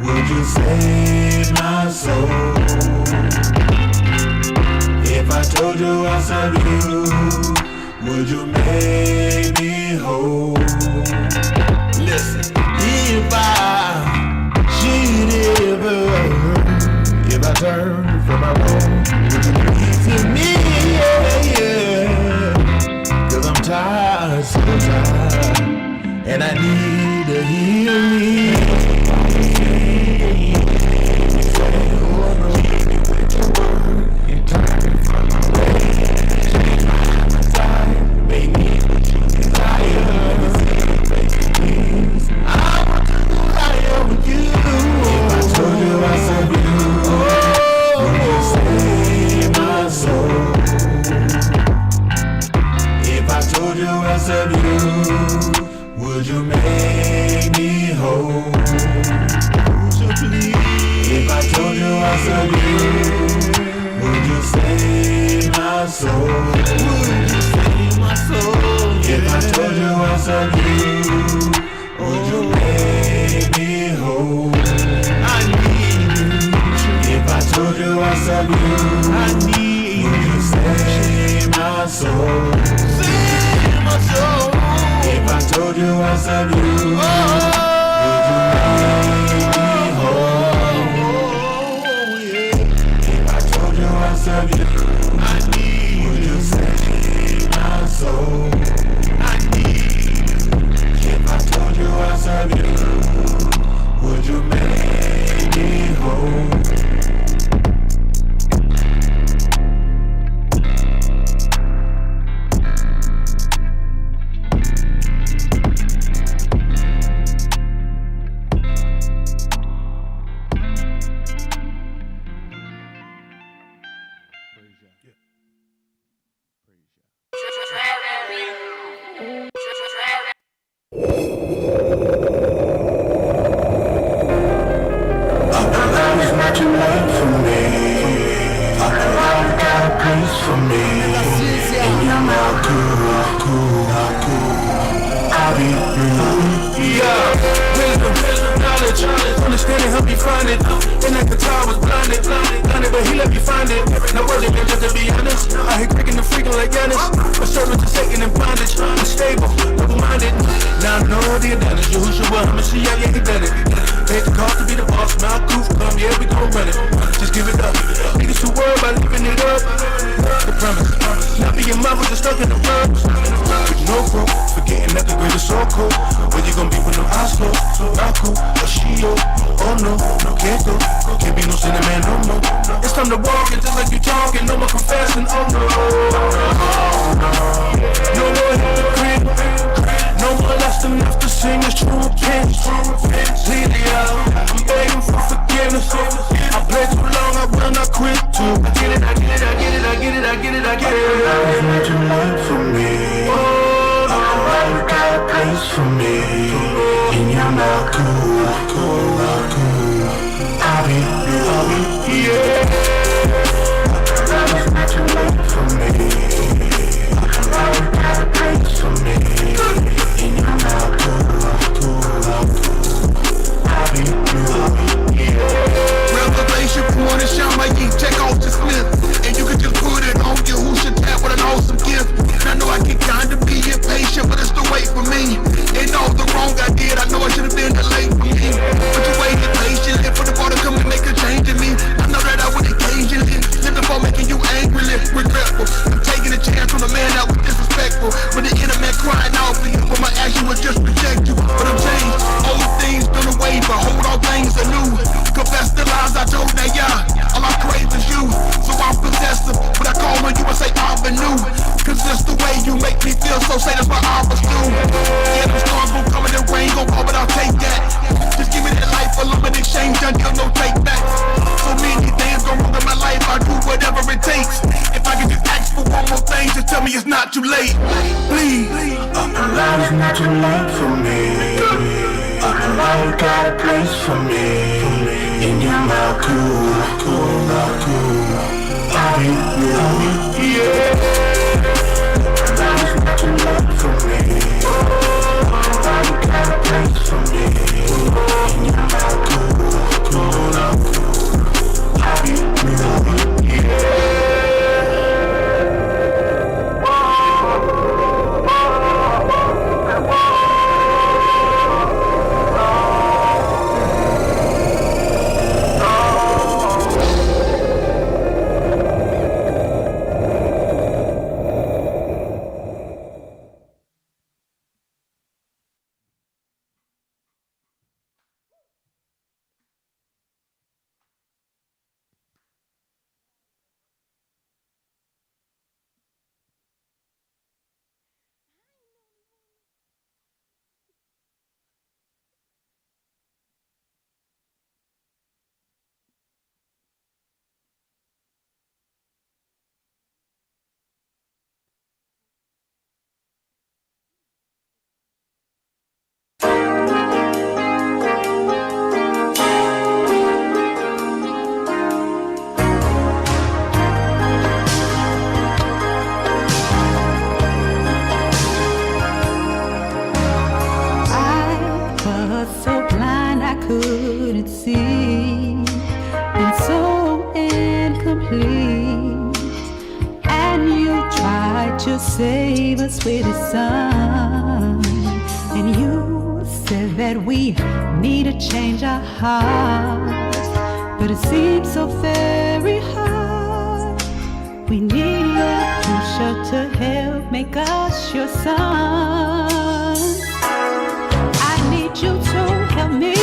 would you save my soul? If I told you I serve you, would you make me whole? Listen, if I should ever, if I turn from my wrong, would you please hear me? Cause I'm tired, so tired, and I need a healing. told you I serve you, I need you. Save my soul. Save my soul. If I told you I serve you, would you make me whole? Yeah. If I told you I serve you, I need you. Would you save my soul? I need you. If I told you I serve you, would you make me whole? Understanding help me find it. And at the time I was blinded, but he let me find it. No words man, just to be honest. I hate cracking the freaking like Giannis. My servant to Satan in bondage. Unstable, double-minded. Now I know the advantage. Yahushua, I'ma see how you done it. Paid the cost to be the boss. Now Koof come, yeah, we gon' run it. Just give it up. Niggas too worried about living it up. The promise. Not being mother, just stuck in the rug. With no growth, forgetting that the greatest soul cool. Where you gon' be with no Oslo, Raku, or Shio? Oh no, no can't go. Can't be no sinner man, no more. It's time to walk and just like you talking, no more confessing. Oh no, no more hypocrite. No more less than enough to sing as true repentance. Lead it out, I'm begging for forgiveness. I played too long, I will not quit too. I get it, I get it, I get it, I get it, I get it, I get it. It's not too late for me. You got a place for me. And you're not cool. I'll be, yeah. It's not too late for me. You got a place for me. And you're not cool. I'll be, yeah. Revelation, pour the shine like you check off the slip. And you can just put it on you. Who should tap with an awesome gift? And I know I can kinda be impatient, but it's the wait for me. And all the wrong I did, I know I should've been delayed for me. But you waited patiently for the ball to come and make a change in me. I know that I would occasionally living for making you angrily regretful. I'm taking a chance on a man that was disrespectful. But the inner man crying out for you, but my action was just reject you. But I'm changed, old things done away, but hold all things anew. Confess the lies I told, now yeah, all I crave is you. So I'm possessive, but I call on you and say Avenue. Cause it's the way you make me feel, so say that's what I was do. Yeah, the storms gon' come and the rain gon' fall, but I'll take that. Just give me that life alone in exchange until no take back. So many things go wrong in my life, I do whatever it takes. If I can just ask for one more thing, just tell me it's not too late. Please. It's not too late for me. You got a place for me. And you're not cool. I'll be, yeah. It's not too late for me. You got a place for me. And you're not cool. I'll be, yeah. save us with his son. And you said that we need to change our hearts, but it seems so very hard. We need a pusher to help make us your sons. I need you to help me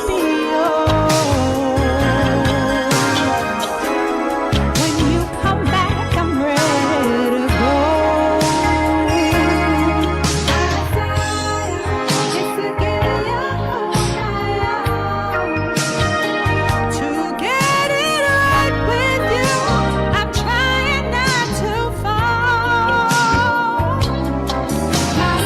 be yours. When you come back, I'm ready to go. It's to give you to get it right with you. I'm trying not to fall. My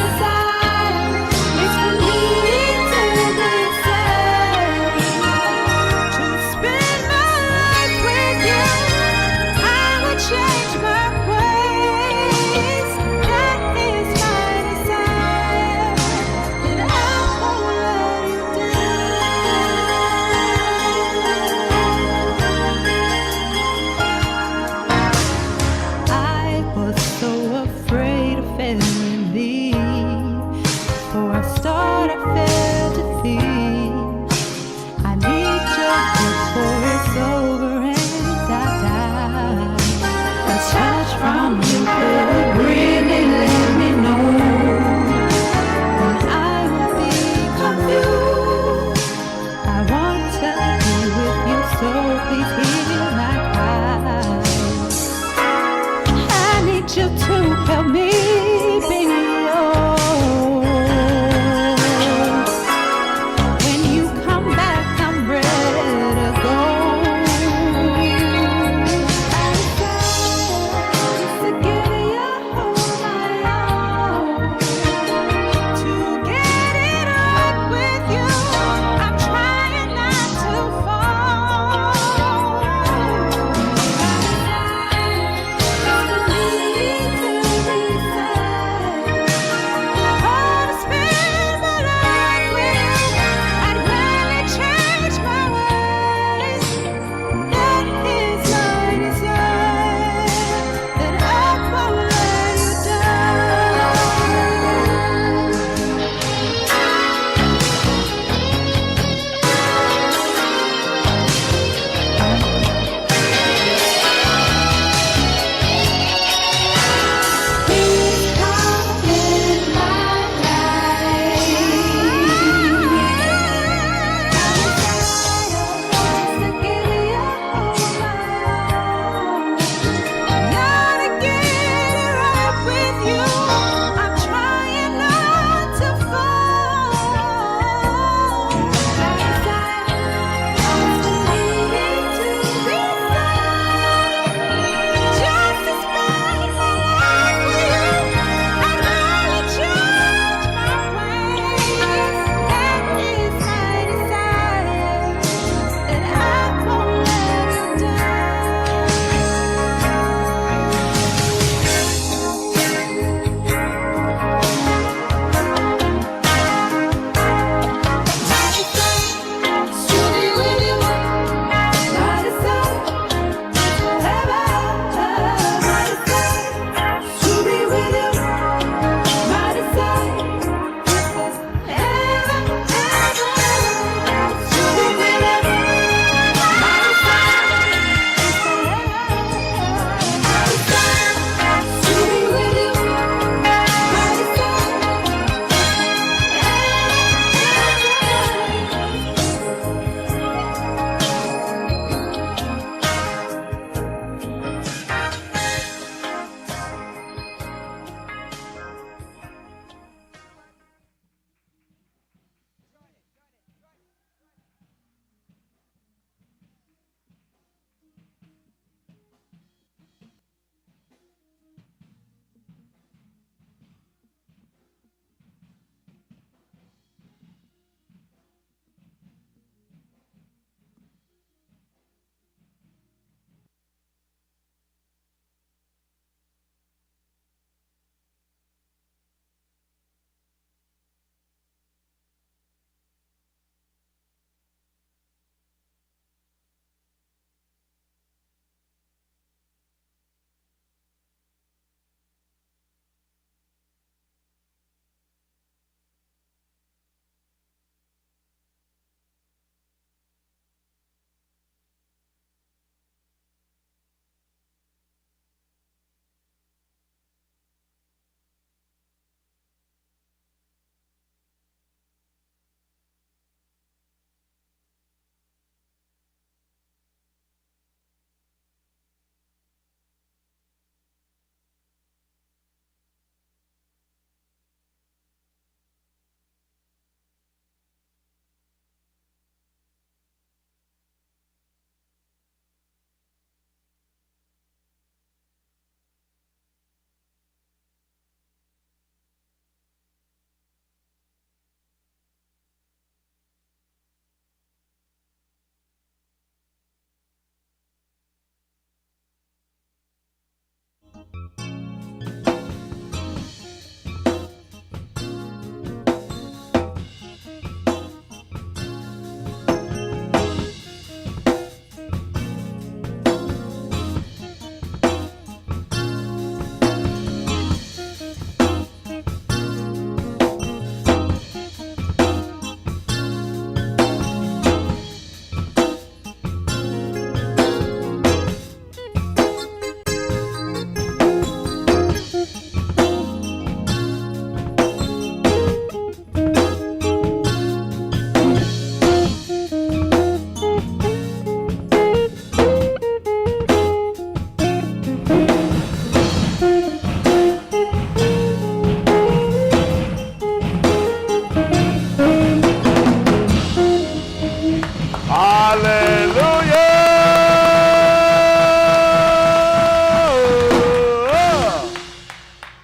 Hallelujah!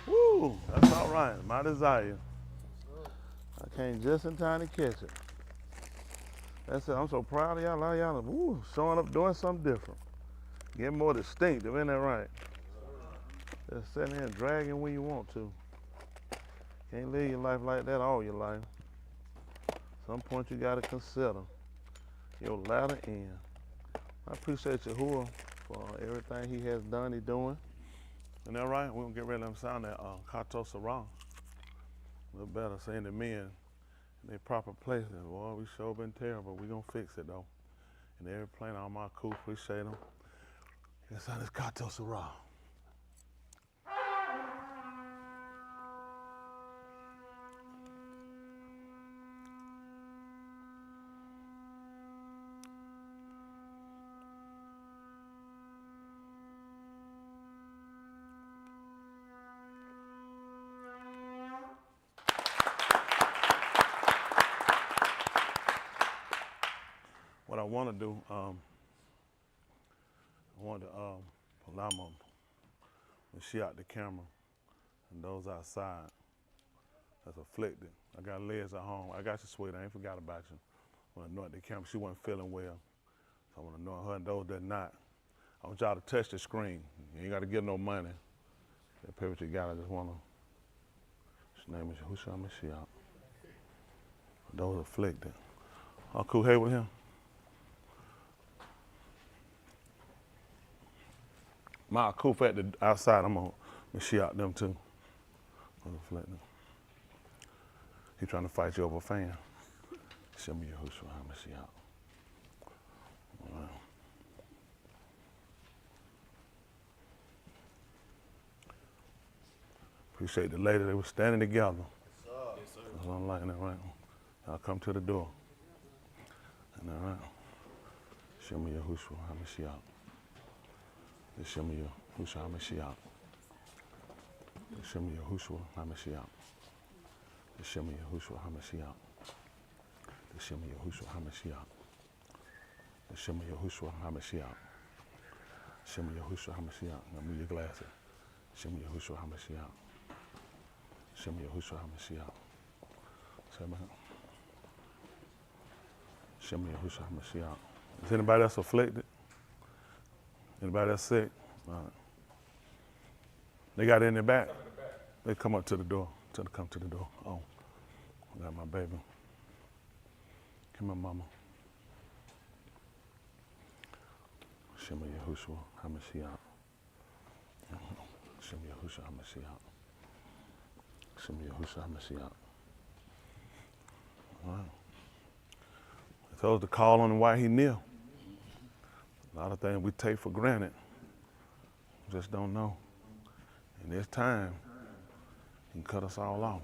Woo, that's all right. My desire. I came just in time to catch it. That's it. I'm so proud of y'all. A lot of y'all woo, showing up doing something different. Getting more distinctive, isn't that right? Just sitting here and dragging when you want to. Can't live your life like that all your life. Some point you gotta consider your latter end. I appreciate Yahuwah for everything he has done, he doing. Isn't that right? We're gonna get ready to sound that Kato Sarah. A little better saying the men in their proper places. Boy, we sure been terrible. We gonna fix it though. And every plane on my crew, appreciate them. Let's sound this Kato Sarah. What I want to do, I want to allow my she out the camera and those outside that's afflicted. I got Liz at home. I got you, sweet. I ain't forgot about you. I want to anoint the camera. She wasn't feeling well, so I want to anoint her and those that not. I want y'all to touch the screen. You ain't got to get no money. That paper you got, I just want to. His name is Yahushua Mashiach. Those afflicted. All cool here with him? My Kuf at the outside, I'm gonna Mashiach them too. He trying to fight you over a fan. Show me Yahushua Mashiach. All right. Appreciate the lady, they were standing together. Yes, sir. That's what I'm liking that, right? I'll come to the door. And all right. Show me Yahushua Mashiach. Show me Yahushua HaMashiach. Show me Yahushua HaMashiach. Show me Yahushua HaMashiach. Show me Yahushua HaMashiach. Show me Yahushua HaMashiach. Show me Yahushua HaMashiach. Now move your glasses. Show me Yahushua HaMashiach. Show me Yahushua HaMashiach. Show me Yahushua HaMashiach. Is anybody else afflicted? Anybody else sick? All right. They got it in their back. They come up to the door. Tell them to come to the door. Oh, I got my baby. Come here, mama. Shema Yahushua HaMashiach. Shema Yahushua HaMashiach. Shema Yahushua HaMashiach. All right. He told us to call on him while he near. A lot of things we take for granted, just don't know. And this time, he can cut us all off.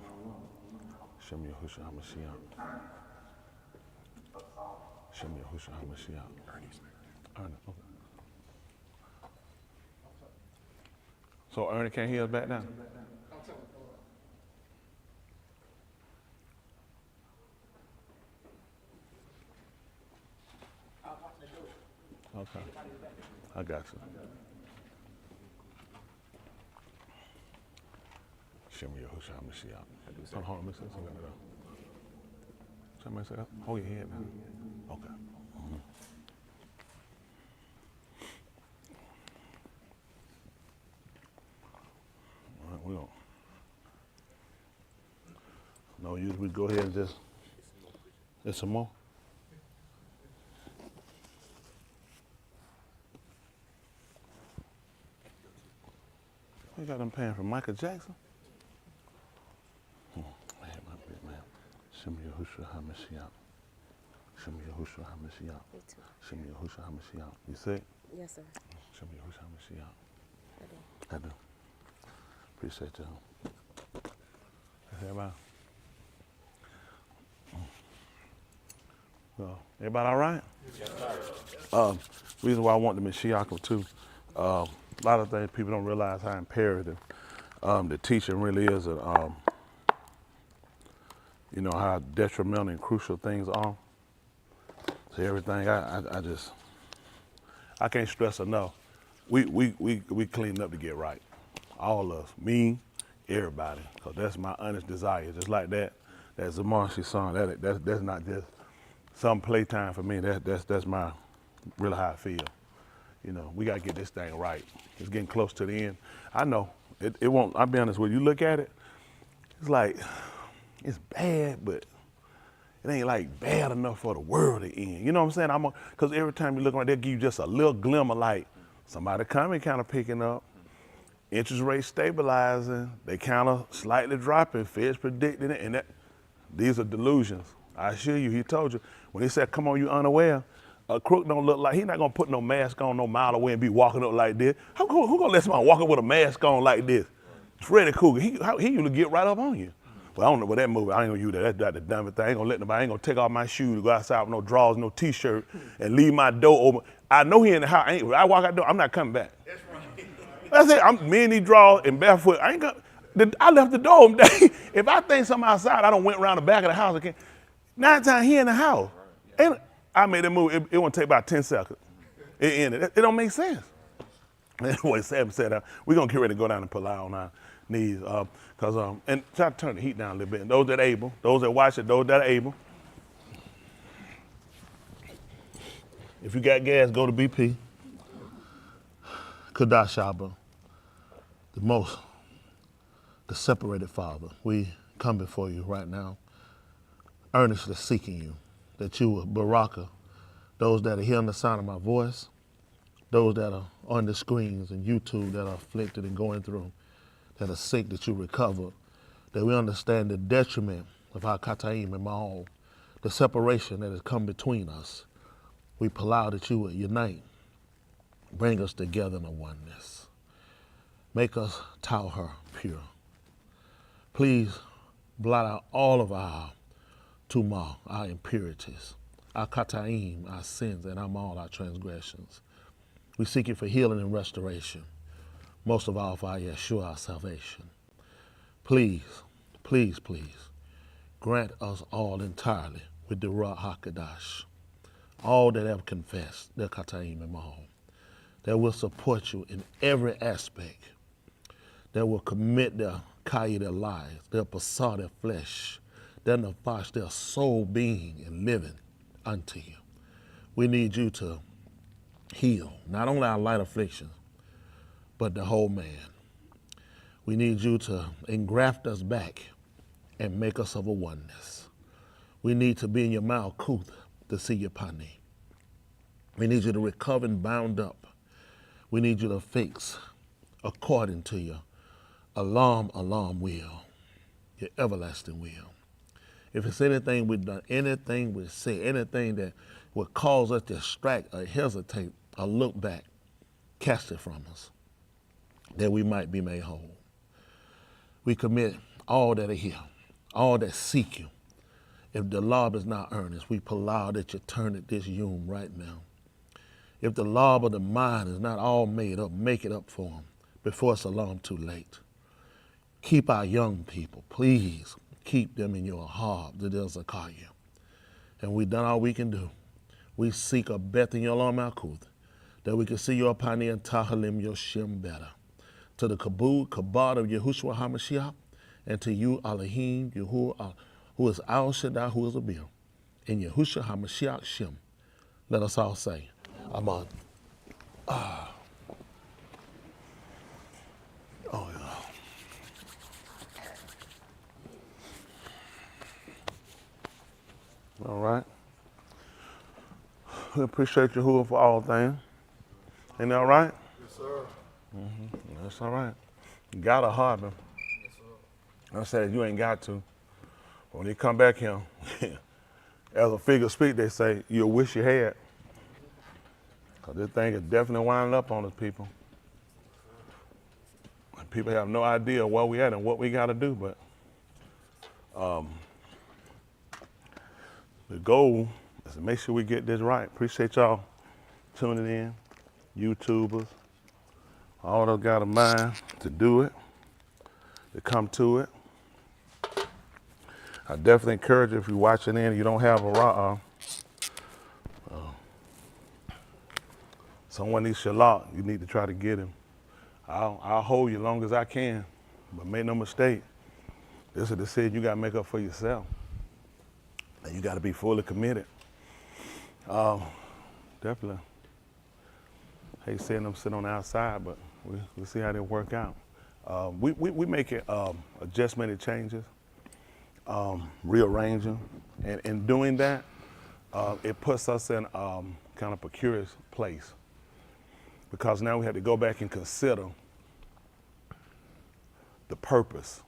Shem Yahushua HaMashiach. Shem Yahushua HaMashiach. Ernie, okay. So Ernie can't hear us back down? Okay, I got you. Shem Yahushua HaMashiach. Hold on, let me say something. Somebody say, hold your head down. Okay. Mm-hmm. Oh, we go ahead and just, there's some more? We got them paying for Michael Jackson? Man, my big man. Shimmy Yahushua HaMashiach. Shimmy Yahushua HaMashiach. Shimmy Yahushua HaMashiach. You sick? Yes, sir. Shimmy Yahushua HaMashiach. I do. I do. Appreciate you. That's everybody. Well, everybody all right? Yes, sir. Reason why I want the Mashiach too. A lot of things people don't realize how imperative the teaching really is, and you know how detrimental and crucial things are. So everything, I can't stress enough. We clean up to get right, all of us, me, everybody, because that's my honest desire. Just like that Zamarshi song, that's not just some playtime for me. That's my really how I feel. You know, we gotta get this thing right. It's getting close to the end. I know it won't. I'll be honest with you. You look at it, it's like it's bad, but it ain't like bad enough for the world to end. You know what I'm saying? Because every time you look around, they'll give you just a little glimmer, like somebody coming, kind of picking up, interest rates stabilizing, they kind of slightly dropping. Feds predicting it, and these are delusions. I assure you, he told you when he said, "Come on, you unaware." A crook don't look like, he not gonna put no mask on no mile away and be walking up like this. Who gonna let somebody walk up with a mask on like this? Freddy Krueger, he usually get right up on you. Well, I don't know what that movie, I ain't gonna use that. That's the dumbest thing. I ain't gonna take off my shoes, go outside with no drawers, no t-shirt, and leave my door open. I know he in the house. I walk out the door, I'm not coming back. That's right. That's it. Me in these drawers and barefoot. I left the door open. If I think something outside, I don't went around the back of the house again. 9 times he in the house. And I made that movie, it won't take about 10 seconds. It ended. It don't make sense. Anyway, Sam said, we're gonna get ready to go down and pull out on our knees. And try to turn the heat down a little bit. And those that are able, those that watch it, those that are able. If you got gas, go to BP. Kadash Abba, the separated Father. We come before you right now, earnestly seeking you, that you will baraka those that are hearing the sound of my voice, those that are on the screens and YouTube that are afflicted and going through, that are sick, that you recover, that we understand the detriment of our kataim and ma'al, the separation that has come between us. We allow that you would unite, bring us together in a oneness. Make us tauher pure. Please blot out all of our tumah, our impurities, our kataim, our sins, and our transgressions. We seek you for healing and restoration, most of all for our Yeshua, our salvation. Please, please, please, grant us all entirely with the Ruach HaKadosh, all that have confessed their kataim and mahal, that will support you in every aspect, that will commit their kaya, their lives, their pasah, their flesh, their nafash, their soul being and living unto you. We need you to heal not only our light afflictions, but the whole man. We need you to engraft us back and make us of a oneness. We need to be in your malkuth to see your pani. We need you to recover and bound up. We need you to fix according to your alarm will, your everlasting will. If it's anything we've done, anything we say, anything that would cause us to distract or hesitate or look back, cast it from us, that we might be made whole. We commit all that are here, all that seek you. If the lob is not earnest, we allow that you turn it this yum right now. If the lob of the mind is not all made up, make it up for them before it's a long too late. Keep our young people, please. Keep them in your heart, the Zakaya. And we've done all we can do. We seek a Beth in your Lord Malkuth, that we can see your Pani and Tahalim, your Shem better. To the Kabul, Kabad of Yahushua HaMashiach, and to you, Elohim, Yahuwah, who is Al Shaddai, who is Abir. In Yahushua HaMashiach Shem, let us all say, Amen. Oh, yeah. We appreciate Yahuwah for all things. Ain't that all right? Yes, sir. That's all right. You gotta harbor. Yes, sir. I said you ain't got to. When you come back here, as a figure of speech, they say you'll wish you had. Cause this thing is definitely winding up on us, people. And people have no idea where we at and what we gotta do, but the goal is to make sure we get this right. Appreciate y'all tuning in, YouTubers, all those got a mind to do it, to come to it. I definitely encourage you if you're watching in and you don't have a someone needs Shalak, you need to try to get him. I'll hold you as long as I can, but make no mistake, this is a decision you gotta make up for yourself. And you gotta be fully committed. Definitely. Hate seeing them sit on the outside, but we'll see how they work out. We making adjustment changes, rearranging, and in doing that, it puts us in kind of a curious place because now we have to go back and consider the purpose.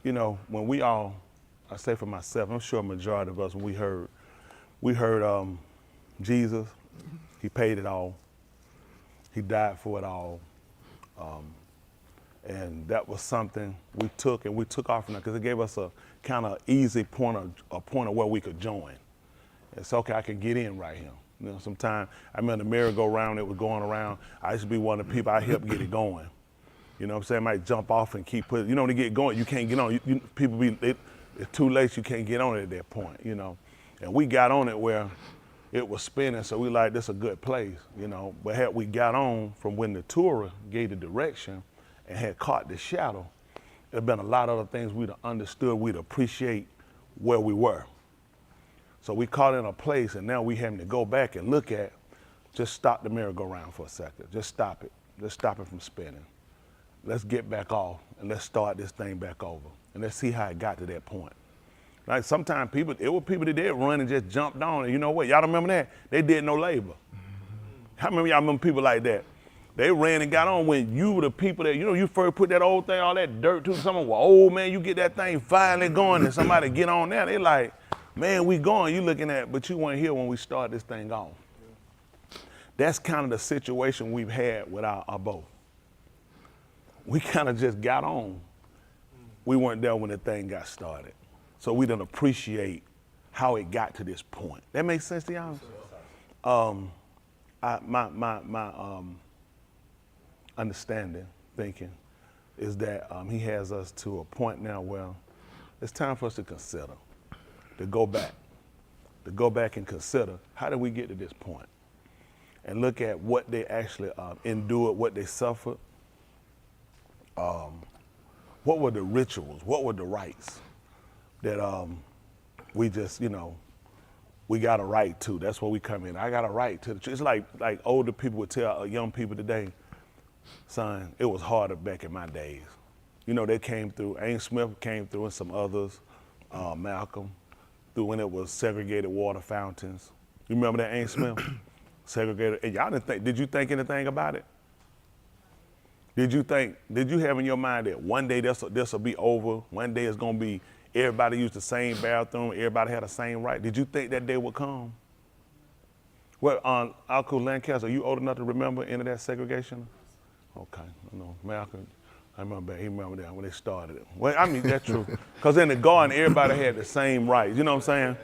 You know, when we all, I say for myself, I'm sure a majority of us, when we heard Jesus, he paid it all. He died for it all. And that was something we took off from that because it gave us a kind of easy point of where we could join. It's okay, I can get in right here. You know, sometimes I remember the merry-go-round that was going around. I used to be one of the people, I helped get it going. You know what I'm saying? I might jump off and keep putting, you know, to get going, you can't get on. People it's too late, you can't get on it at that point, you know. And we got on it where it was spinning, so we like, this is a good place, you know. But had we got on from when the tourer gave the direction and had caught the shadow, there'd been a lot of other things we'd have understood, we'd appreciate where we were. So we caught in a place, and now we having to go back and look at, just stop the merry-go-round for a second. Just stop it. Just stop it from spinning. Let's get back off, and let's start this thing back over. And let's see how it got to that point. Like sometimes it were people that did run and just jumped on, and you know what? Y'all remember that? They did no labor. How many of y'all remember people like that? They ran and got on when you were the people that, you know, you first put that old thing, all that dirt to someone, well, oh man, you get that thing finally going, and somebody get on there, they like, man, we going, you looking at, but you weren't here when we started this thing off. That's kind of the situation we've had with our boat. We kind of just got on. We weren't there when the thing got started. So we didn't appreciate how it got to this point. That makes sense to y'all? My understanding, thinking, is that he has us to a point now where it's time for us to consider, to go back and consider, how did we get to this point? And look at what they actually endured, what they suffered. What were the rituals? What were the rites that we just, you know, we got a right to? That's where we come in. I got a right to the truth. It's like older people would tell young people today, son, it was harder back in my days. You know, they came through, Aim Smith came through and some others, Malcolm, through when it was segregated water fountains. You remember that, Aim Smith? Segregated, and y'all did you think anything about it? Did you have in your mind that one day this will be over, one day it's gonna be everybody used the same bathroom, everybody had the same right? Did you think that day would come? Well, Uncle Lancaster, are you old enough to remember any of that segregation? Okay, no, Malcolm, I remember that, he remember that when they started it. Well, I mean, that's true. Because in the garden, everybody had the same rights, you know what I'm saying?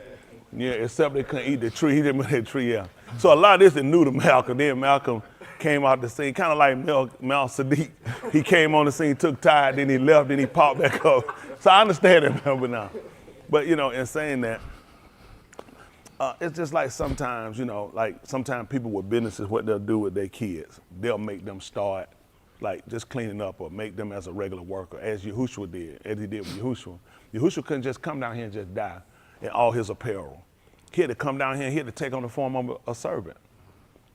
Yeah, except they couldn't eat the tree, he didn't eat that tree, yeah. So a lot of this is new to Malcolm, then Malcolm came out the scene, kind of like Mel Sadiq. He came on the scene, took tide, then he left, then he popped back up. So I understand it now. But, you know, in saying that, it's just like sometimes, you know, like sometimes people with businesses, what they'll do with their kids, they'll make them start like just cleaning up or make them as a regular worker, as Yahushua did, as he did with Yahushua. Yahushua couldn't just come down here and just die in all his apparel. He had to come down here and he had to take on the form of a servant.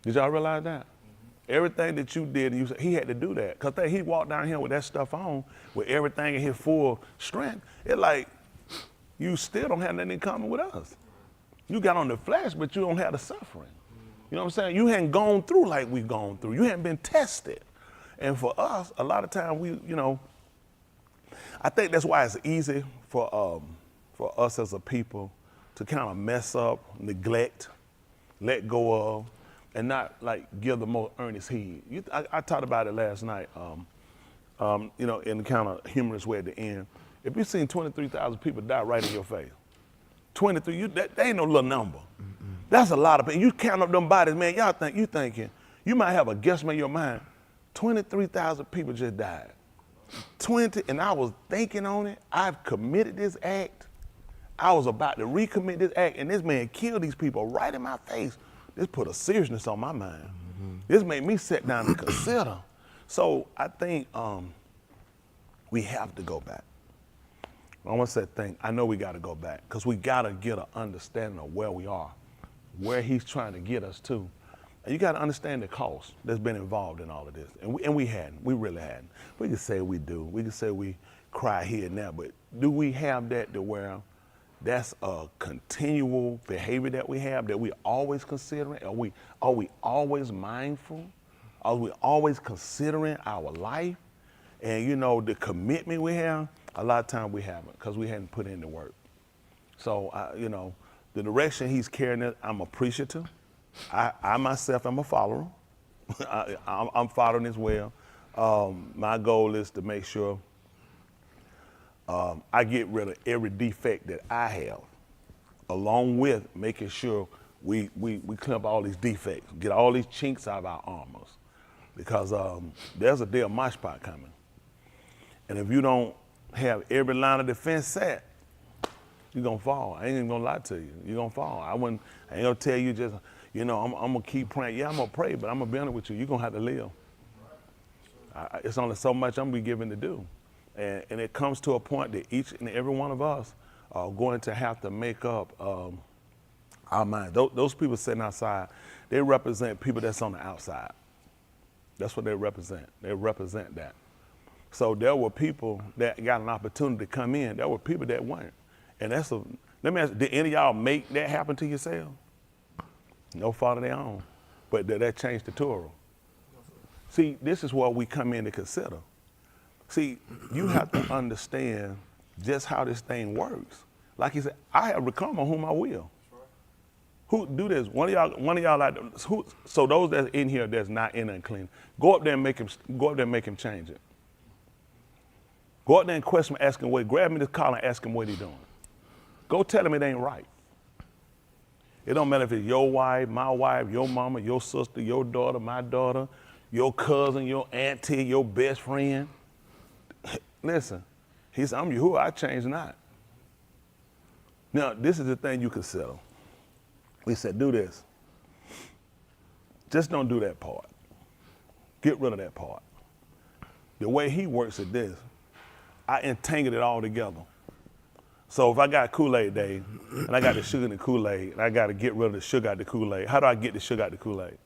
Did y'all realize that? Everything that you did, he had to do that. Because he walked down here with that stuff on, with everything in his full strength. It's like, you still don't have nothing in common with us. You got on the flesh, but you don't have the suffering. You know what I'm saying? You hadn't gone through like we've gone through. You hadn't been tested. And for us, a lot of times I think that's why it's easy for us as a people to kind of mess up, neglect, let go of, and not like give the most earnest heed. I talked about it last night, in kind of humorous way at the end. If you've seen 23,000 people die right in your face, 23, that ain't no little number. That's a lot of people. You count up them bodies, man, you thinking, you might have a guesstimate in your mind, 23,000 people just died. 20, and I was thinking on it, I've committed this act. I was about to recommit this act, and this man killed these people right in my face. This put a seriousness on my mind. This made me sit down and consider. So I think we have to go back. I want to say I know we got to go back, because we got to get an understanding of where we are, where he's trying to get us to. And you got to understand the cost that's been involved in all of this. And we hadn't. We really hadn't. We could say we do. We could say we cry here and there, but do we have that to where that's a continual behavior that we have, that we always considering? Are we always mindful? Are we always considering our life? And the commitment we have, a lot of times we haven't, because we hadn't put in the work. So, the direction he's carrying it, I'm appreciative. I myself am a follower. I'm following as well. My goal is to make sure I get rid of every defect that I have, along with making sure we clean up all these defects, get all these chinks out of our armors, because there's a day of mosh pot coming. And if you don't have every line of defense set, you're gonna fall. I ain't even gonna lie to you. You're gonna fall. I ain't gonna tell you just, I'm gonna keep praying. Yeah, I'm gonna pray, but I'm gonna be honest with you. You're gonna have to live. It's only so much I'm gonna be given to do. And it comes to a point that each and every one of us are going to have to make up our mind. Those people sitting outside, they represent people that's on the outside. That's what they represent. They represent that. So there were people that got an opportunity to come in. There were people that weren't. And let me ask, did any of y'all make that happen to yourself? No fault of their own. But did that change the Torah? See, this is what we come in to consider. See, you have to understand just how this thing works. Like he said, I have become on whom I will. Who do this? One of y'all so those that's in here that's not in unclean, go up there and make him change it. Go out there and question him, ask him grab me this collar and ask him what he's doing. Go tell him it ain't right. It don't matter if it's your wife, my wife, your mama, your sister, your daughter, my daughter, your cousin, your auntie, your best friend. Listen, he said, I'm Yahuwah, I change not. Now, this is the thing you consider. We said, do this. Just don't do that part. Get rid of that part. The way he works at this, I entangled it all together. So if I got Kool-Aid Day, and I got the sugar in the Kool-Aid, and I got to get rid of the sugar out of the Kool-Aid, how do I get the sugar out of the Kool-Aid?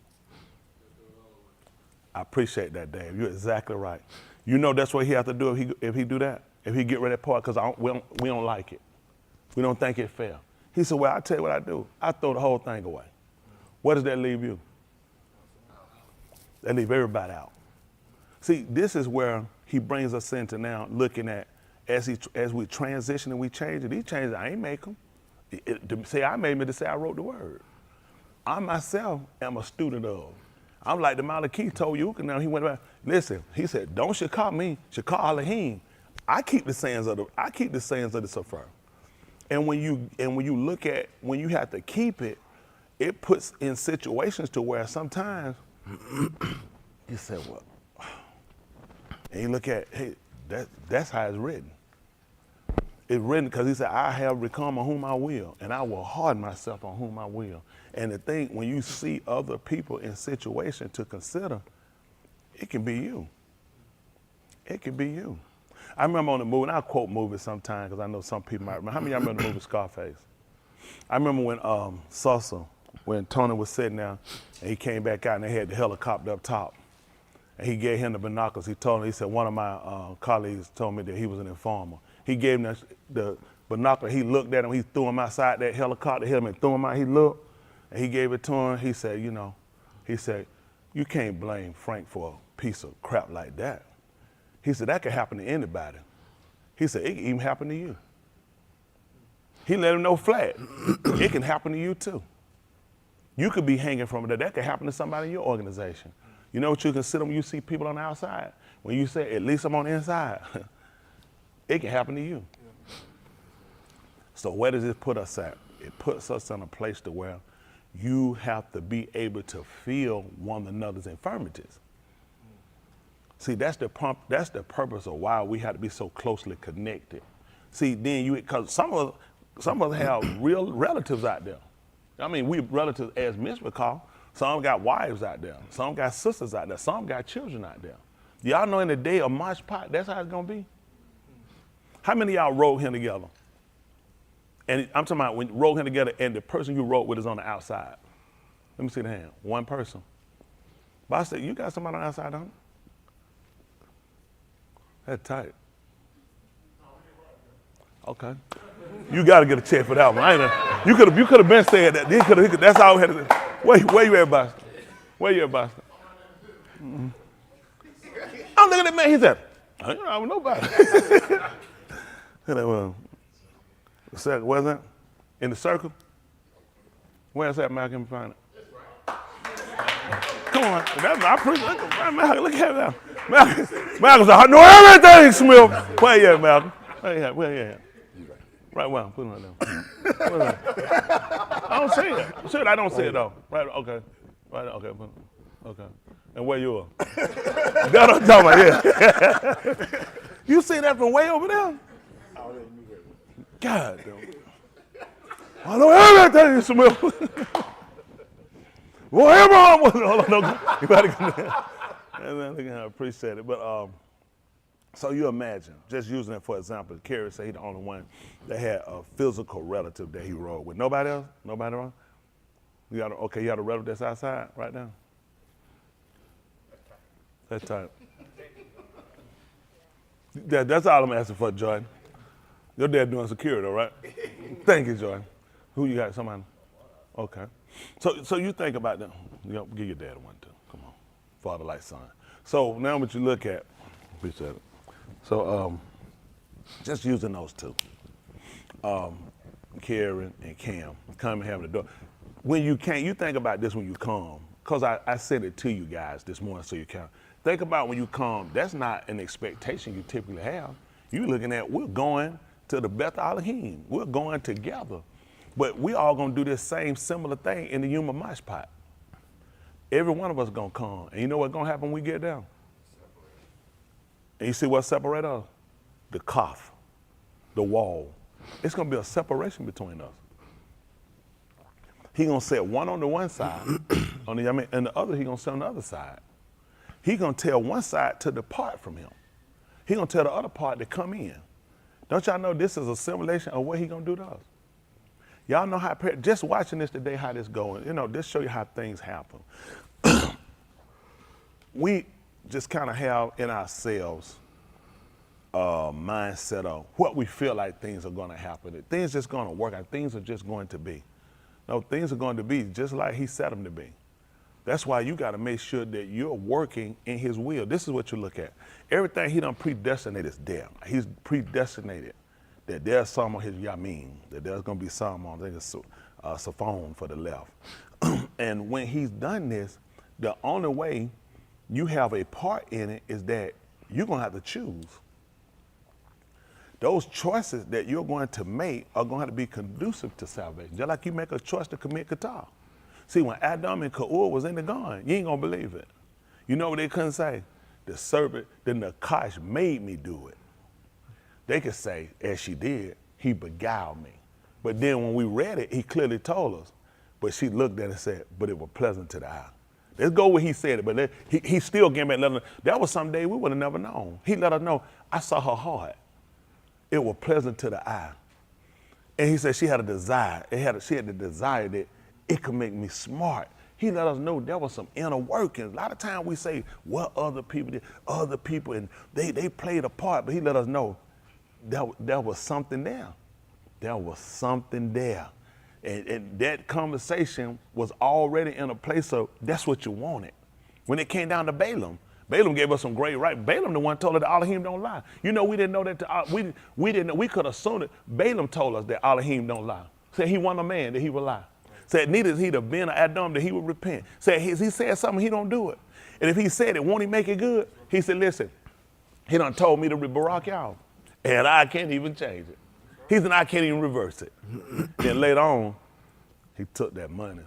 I appreciate that, Dave. You're exactly right. That's what he has to do if he do that, if he get rid of that part, because we don't like it. We don't think it's fair. He said, well, I'll tell you what I do. I throw the whole thing away. What does that leave you? That leave everybody out. See, this is where he brings us into now looking at, as we transition and we change it, these changes, I ain't make them. To say I made me, to say I wrote the word. I myself am a student of. I'm like the Malachi told you, now he went back. Listen, he said, don't shakar me, shakar Elohim. I keep the sayings of the Sefer. And when you look at, when you have to keep it, it puts in situations to where sometimes you say, well, and you look at, hey, that's how it's written. It's written because he said, I have become on whom I will, and I will harden myself on whom I will. And the thing, when you see other people in situations to consider, it can be you. It can be you. I remember on the movie, and I'll quote movies sometimes because I know some people might remember. How many of y'all remember the movie Scarface? I remember when Sosa, when Tony was sitting there, and he came back out and they had the helicopter up top. And he gave him the binoculars. He told him, he said, one of my colleagues told me that he was an informer. He gave him the binocular. He looked at him. He threw him outside that helicopter helmet, threw him out. He looked. And he gave it to him. He said, you can't blame Frank for a piece of crap like that. He said, that could happen to anybody. He said, it can even happen to you. He let him know flat. It can happen to you too. You could be hanging from it. That could happen to somebody in your organization. You know what you can sit on when you see people on the outside? When you say, at least I'm on the inside, it can happen to you. So where does it put us at? It puts us in a place to where you have to be able to feel one another's infirmities. See, that's the purpose of why we have to be so closely connected. See, then because some of us have real relatives out there. I mean, we relatives as Miss recall. Some got wives out there. Some got sisters out there. Some got children out there. Y'all know in the day of Mosh Pot, that's how it's gonna be. How many of y'all rode him together? And I'm talking about when you rode him together and the person you rode with is on the outside. Let me see the hand. One person. But I said, you got somebody on the outside, don't you? That's tight. Okay. You got to get a check for that one. You could have been saying that. That's all we had to do. Where you at, Boston? Where you at, Boston? Mm-hmm. I'm looking at that man. He said, I don't know nobody. Where's that? In the circle? Where's that, Malcolm? Find it. Come on. I appreciate it. Malcolm, look at that. Malcolm said, I know everything, Smith. Where you at, Malcolm? Where you at? Right, well, put it right there. I don't say it. Shit, I don't say it though. Right, okay. Right, okay. Okay. And where you are? That's what I'm talking about, yeah. You see that from way over there? God damn. I know everything, Smith. Whatever I was. Hold on, you better get there. I appreciate it. But so you imagine, just using it for example, Kerry said he's the only one that had a physical relative that he rode with. Nobody else? Nobody else? You got a relative that's outside right now? That's tight. That's all I'm asking for, Jordan. Your dad doing security, right? Thank you, Jordan. Who you got? Somebody? Okay. So you think about that. Give your dad one too. Come on. Father like son. So now what you look at, appreciate it. So just using those two. Karen and Cam, come and have the door. When you can't, you think about this when you come, because I said it to you guys this morning so you can. Think about when you come, that's not an expectation you typically have. You're looking at, we're going to the Beth Elohim. We're going together. But we all gonna do this same similar thing in the human mosh pot. Every one of us gonna come. And you know what's gonna happen when we get down? And you see what separates us? The cough, the wall. It's gonna be a separation between us. He gonna set one on the one side, and the other he gonna set on the other side. He gonna tell one side to depart from him. He gonna tell the other part to come in. Don't y'all know this is a simulation of what he gonna do to us? Y'all know how, just watching this today, how this going, this show you how things happen. We just kind of have in ourselves a mindset of what we feel like things are gonna happen. Things just gonna work out, things are just going to be. No, things are going to be just like he set them to be. That's why you gotta make sure that you're working in his will. This is what you look at. Everything he done predestinated is there. He's predestinated that there's some on his yamin, that there's gonna be some on, I think it's Saphon for the left. And when he's done this, the only way you have a part in it is that you're gonna have to choose. Those choices that you're going to make are going to have to be conducive to salvation. Just like you make a choice to commit qatar. See, when Adam and Ka'ur was in the garden, you ain't gonna believe it. You know what they couldn't say? The serpent, the Nakash made me do it. They could say, as she did, he beguiled me. But then when we read it, he clearly told us. But she looked at it and said, but it was pleasant to the eye. Let's go where he said it, but he still came back and let us know. That was some day we would have never known. He let us know, I saw her heart. It was pleasant to the eye. And he said she had a desire. She had the desire that it could make me smart. He let us know there was some inner workings. A lot of times we say, what other people did, and they played a part, but he let us know there was something there. There was something there And that conversation was already in a place of that's what you wanted. When it came down to Balaam, Balaam gave us some great right. Balaam the one told us that Elohim don't lie. You know, we didn't know that. We didn't know. We could assume it. Balaam told us that Elohim don't lie. Said he wasn't a man that he would lie. Said neither is he the Ben or Adam that he would repent. Said he said something, he don't do it. And if he said it, won't he make it good? He said, listen, he done told me to Barak y'all, and I can't even change it. He said, I can't even reverse it. Then later on, he took that money.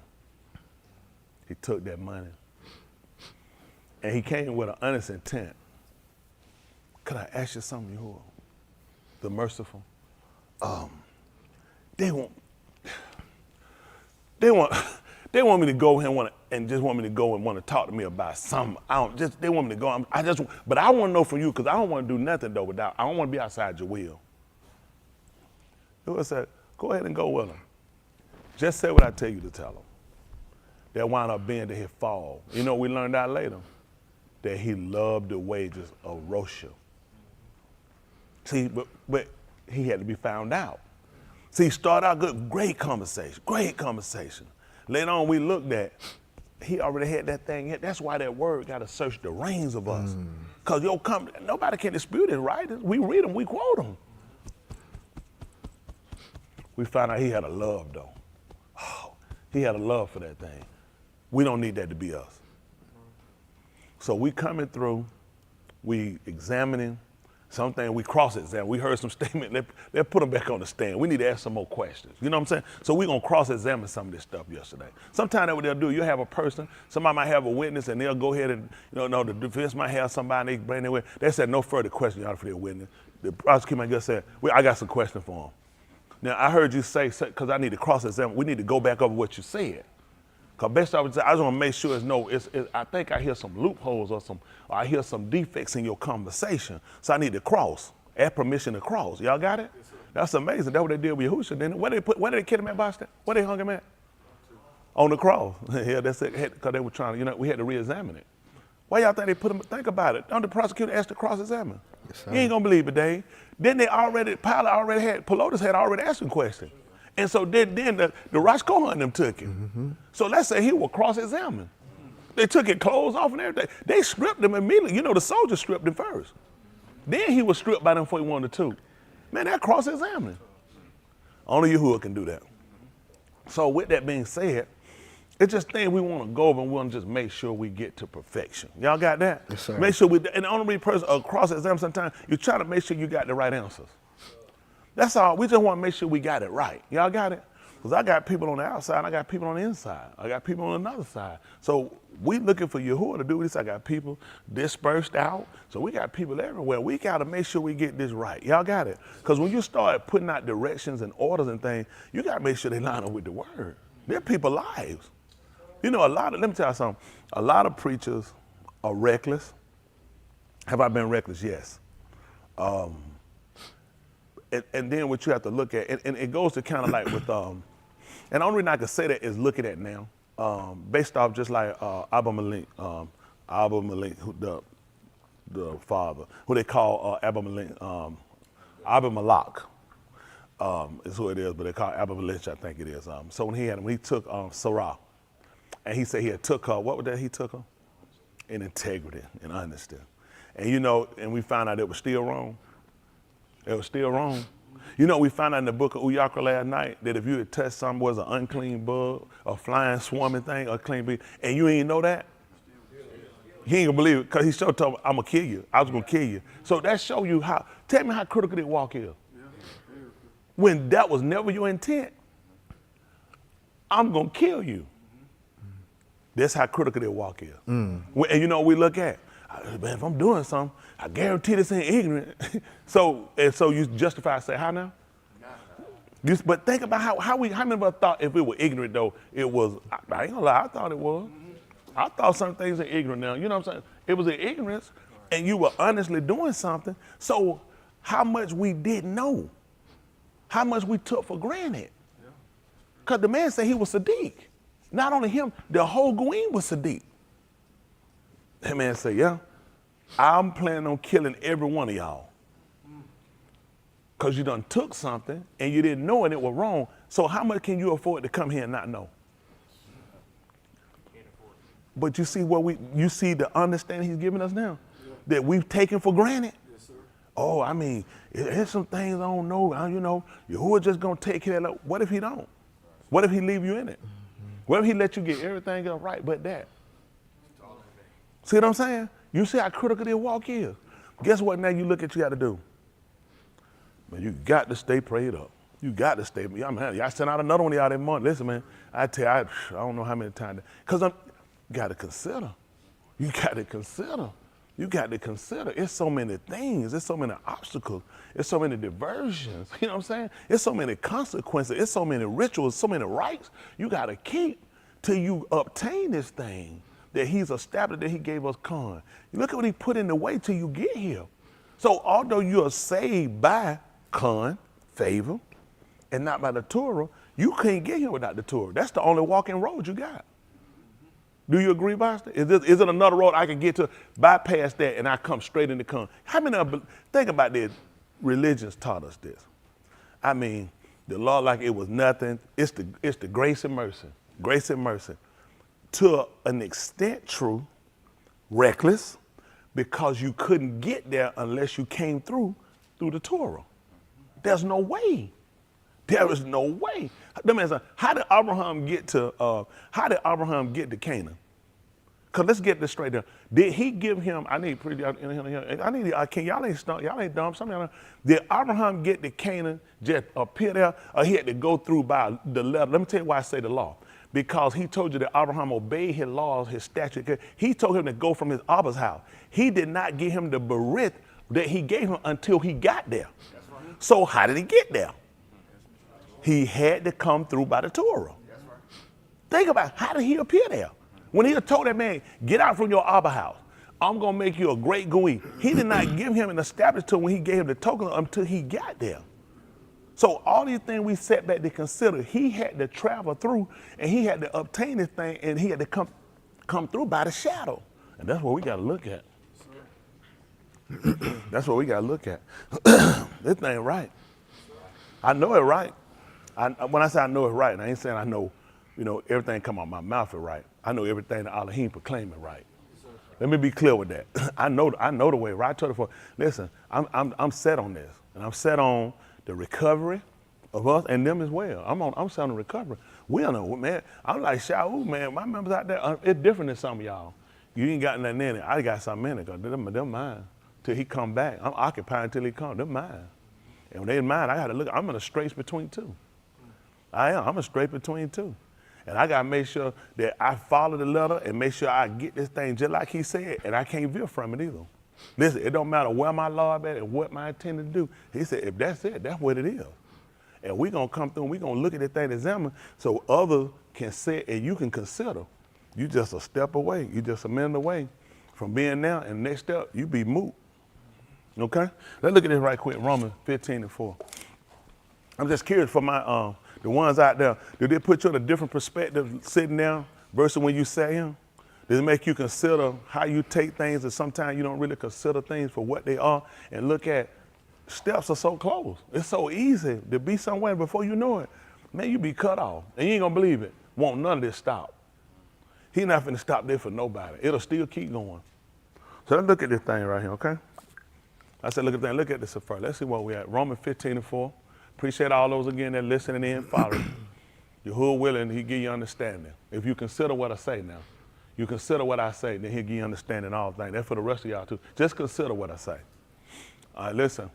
He took that money. And he came with an honest intent. Could I ask you something, Yahuwah? The merciful. They want me to go here and just want me to go and want to talk to me about something. They want me to go. But I want to know from you because I don't want to do nothing though I don't want to be outside your will. Yahuwah said, go ahead and go with him. Just say what I tell you to tell him. That wound up being that he fall. You know, we learned out later that he loved the wages of Rosha. See, but he had to be found out. See, started out good, great conversation. Later on, we looked at, he already had that thing. That's why that word got to search the reins of us. Because nobody can dispute it, right? We read them, we quote them. We found out he had a love, though. Oh, he had a love for that thing. We don't need that to be us. So we coming through, we examining something, we cross-examine. We heard some statement, let's put them back on the stand. We need to ask some more questions. You know what I'm saying? So we're going to cross-examine some of this stuff yesterday. Sometimes that's what they'll do. You'll have a person, somebody might have a witness, and they'll go ahead and, the defense might have somebody, they bring their witness. They said no further question for their witness. The prosecutor might just say, I got some questions for him. Now, I heard you say, because I need to cross-examine, we need to go back over what you said. Because best I would say, I just want to make sure I think I hear some loopholes or I hear some defects in your conversation. So I need to cross, ask permission to cross. Y'all got it? Yes, that's amazing. That's what they did with Yahushua, didn't it? Where did they kill him at, Boston? Where they hung him at? On the cross. Yeah, that's it. Because they were trying to, we had to re-examine it. Why y'all think they put him, think about it. Don't the prosecutor ask to cross-examine? Yes, you ain't going to believe it, Dave. Then Pilatus had already asked him questions. And so then the Rosh Kohan them took him. Mm-hmm. So let's say he was cross-examined. They took his clothes off and everything. They stripped him immediately. The soldiers stripped him first. Then he was stripped by them before he wanted to. Man, that cross-examining. Only Yahuwah can do that. So with that being said, it's just things we want to go over and we want to just make sure we get to perfection. Y'all got that? Yes, sir. Make sure and the only person cross-examine sometimes, you try to make sure you got the right answers. That's all. We just want to make sure we got it right. Y'all got it? Because I got people on the outside, I got people on the inside. I got people on another side. So we looking for Yahuwah to do this. I got people dispersed out. So we got people everywhere. We got to make sure we get this right. Y'all got it? Because when you start putting out directions and orders and things, you got to make sure they line up with the word. They're people's lives. Let me tell you something. A lot of preachers are reckless. Have I been reckless? Yes. And then what you have to look at, and it goes to kind of like with, and the only reason I can say that is looking at now, based off just like Abba Malik, who the father, who they call Abba Malik, Abba Malak, is who it is, but they call Abba Malik, I think it is. So when he took Sarah, and he said he had took her, what was that he took her? In integrity and honesty. And and we found out it was still wrong. It was still wrong. We found out in the book of Uyakra last night that if you had touched something was an unclean bug, a flying swarming thing, a clean bee, and you ain't know that, he ain't gonna believe it because he told me, I'm gonna kill you. I was gonna kill you. So that show you tell me how critical that walk is. When that was never your intent, I'm gonna kill you. That's how critical that walk is. And we look at, man, if I'm doing something, I guarantee this ain't ignorant. so you justify, say, how now? But think about how many of us thought if it were ignorant though, it was, I ain't gonna lie, I thought it was. I thought some things are ignorant now. You know what I'm saying? It was an ignorance and you were honestly doing something. So how much we didn't know, how much we took for granted. Because the man said he was Sadiq. Not only him, the whole Goyim was Sadiq. That man said, yeah, I'm planning on killing every one of y'all. Because you done took something and you didn't know and it was wrong. So how much can you afford to come here and not know? But you see you see the understanding he's giving us now that we've taken for granted. Yes, sir. Oh, I mean, there's some things I don't know. You know, Yahuwah just gonna take care of that. What if he don't? What if he leave you in it? What if he let you get everything else right but that? See what I'm saying? You see how critical their walk is. Guess what? Now you look at what you got to do. Man, you got to stay prayed up. You got to stay. I mean, y'all sent out another one y'all that month. Listen, man, I tell you, I don't know how many times. Because you got to consider. You got to consider. You got to consider. It's so many things. It's so many obstacles. It's so many diversions. You know what I'm saying? It's so many consequences. It's so many rituals, so many rights you got to keep till you obtain this thing that he's established, that he gave us con. You look at what he put in the way till you get here. So although you are saved by con, favor, and not by the Torah, you can't get here without the Torah. That's the only walking road you got. Do you agree, Pastor? Is it another road I can get to, bypass that, and I come straight into con? How many think about this? Religions taught us this. I mean, the law like it was nothing. It's the grace and mercy. Grace and mercy. To an extent true, reckless, because you couldn't get there unless you came through the Torah. There's no way. There is no way. How did Abraham get to Canaan? Because let's get this straight down. Did he give him, y'all ain't dumb, some of y'all, did Abraham get to Canaan, just appear there, or he had to go through by the letter? Let me tell you why I say the law. Because he told you that Abraham obeyed his laws, his statutes. He told him to go from his Abba's house. He did not give him the berith that he gave him until he got there. Right. So how did he get there? He had to come through by the Torah. Right. Think about how did he appear there? When he told that man, get out from your Abba house. I'm going to make you a great goy. He did not give him an established till when he gave him the token until he got there. So all these things we set back to consider, he had to travel through and he had to obtain this thing and he had to come through by the shadow. And that's what we got to look at. That's what we got to look at. This thing right. I know it right. When I say I know it right, I ain't saying I know, everything come out my mouth is right. I know everything that Elohim proclaiming right. Let me be clear with that. I know the way right. Listen, I'm set on this, and I'm set on the recovery of us and them as well. I'm set on the recovery. We don't know, man. I'm like Shaul, man. My members out there, it's different than some of y'all. You ain't got nothing in it. I got something in it, because them mine. Till he come back. I'm occupying until he come. Them mine. And when they mine, I got to look. I'm in a straits between two. I am. I'm a straight between two. And I got to make sure that I follow the letter and make sure I get this thing just like he said, and I can't veer from it either. Listen, it don't matter where my Lord at and what my intend to do. He said, if that's it, that's what it is. And we're going to come through and we're going to look at that thing and examine so others can say and you can consider. You just a step away. You just a minute away from being now, and next step, you be moot. Okay? Let's look at this right quick, Romans 15:4. I'm just curious for my the ones out there, did they put you in a different perspective sitting down versus when you sat here? Does it make you consider how you take things, and sometimes you don't really consider things for what they are and look at steps are so close. It's so easy to be somewhere before you know it. Man, you be cut off, and you ain't gonna believe it. Won't none of this stop. He's not finna stop there for nobody. It'll still keep going. So let's look at this thing right here, okay? I said, look at this first. Let's see where we at. Romans 15:4. Appreciate all those again that listening in, following. Yahuwah willing, he give you understanding. If you consider what I say now, you consider what I say, then he'll give you understanding all things. That's for the rest of y'all too. Just consider what I say. All right, listen.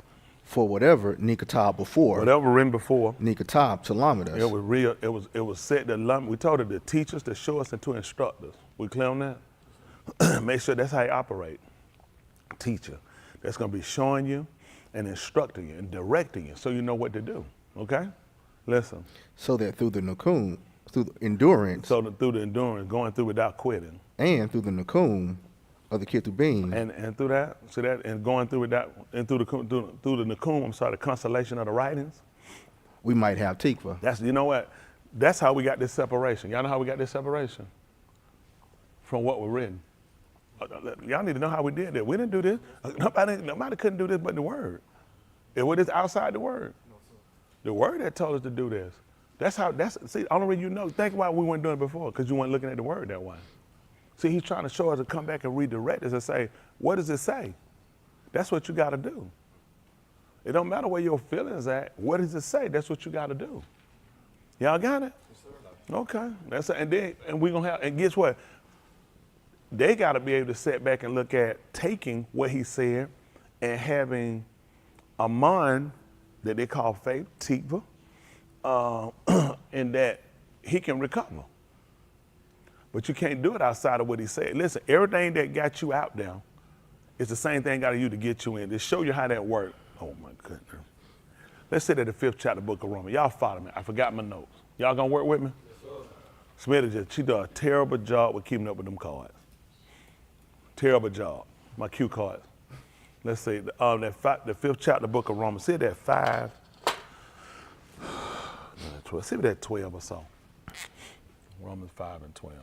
For whatever Nikatab before. Whatever written before. Nikatab to Lamidas. It was real. It was set to we told it to teach us, to show us, and to instruct us. We clear on that? Make sure that's how you operate. Teacher. That's going to be showing you and instructing you and directing you so you know what to do. Okay? Listen. So that through the Nakum, through the endurance. So that through the endurance, going through without quitting. And through the Nakum of the Ketubim. And through that, so that, and going through without, and through the Nakum, the consolation of the writings. We might have Tikva. You know what? That's how we got this separation. Y'all know how we got this separation? From what was written. Y'all need to know how we did that. We didn't do this. Nobody couldn't do this but the word. It was outside the word. The word that told us to do this. See, the only reason you know, think why we weren't doing it before, because you weren't looking at the word that way. See, he's trying to show us to come back and redirect us and say, what does it say? That's what you got to do. It don't matter where your feelings at. What does it say? That's what you got to do. Y'all got it? Yes, sir. Okay. That's it. And we're gonna have. And guess what? They got to be able to sit back and look at taking what he said and having a mind that they call faith, tikva, and that he can recover. But you can't do it outside of what he said. Listen, everything that got you out there is the same thing got you to get you in. To show you how that worked. Oh my goodness. Let's sit at the 5th chapter, book of Romans. Y'all follow me. I forgot my notes. Y'all gonna work with me? Yes, sir. She does a terrible job with keeping up with them cards. Terrible job. My cue cards. Let's see, the 5th chapter, book of Romans. See that 5, 12. See that 12 or so. Romans 5 and 12.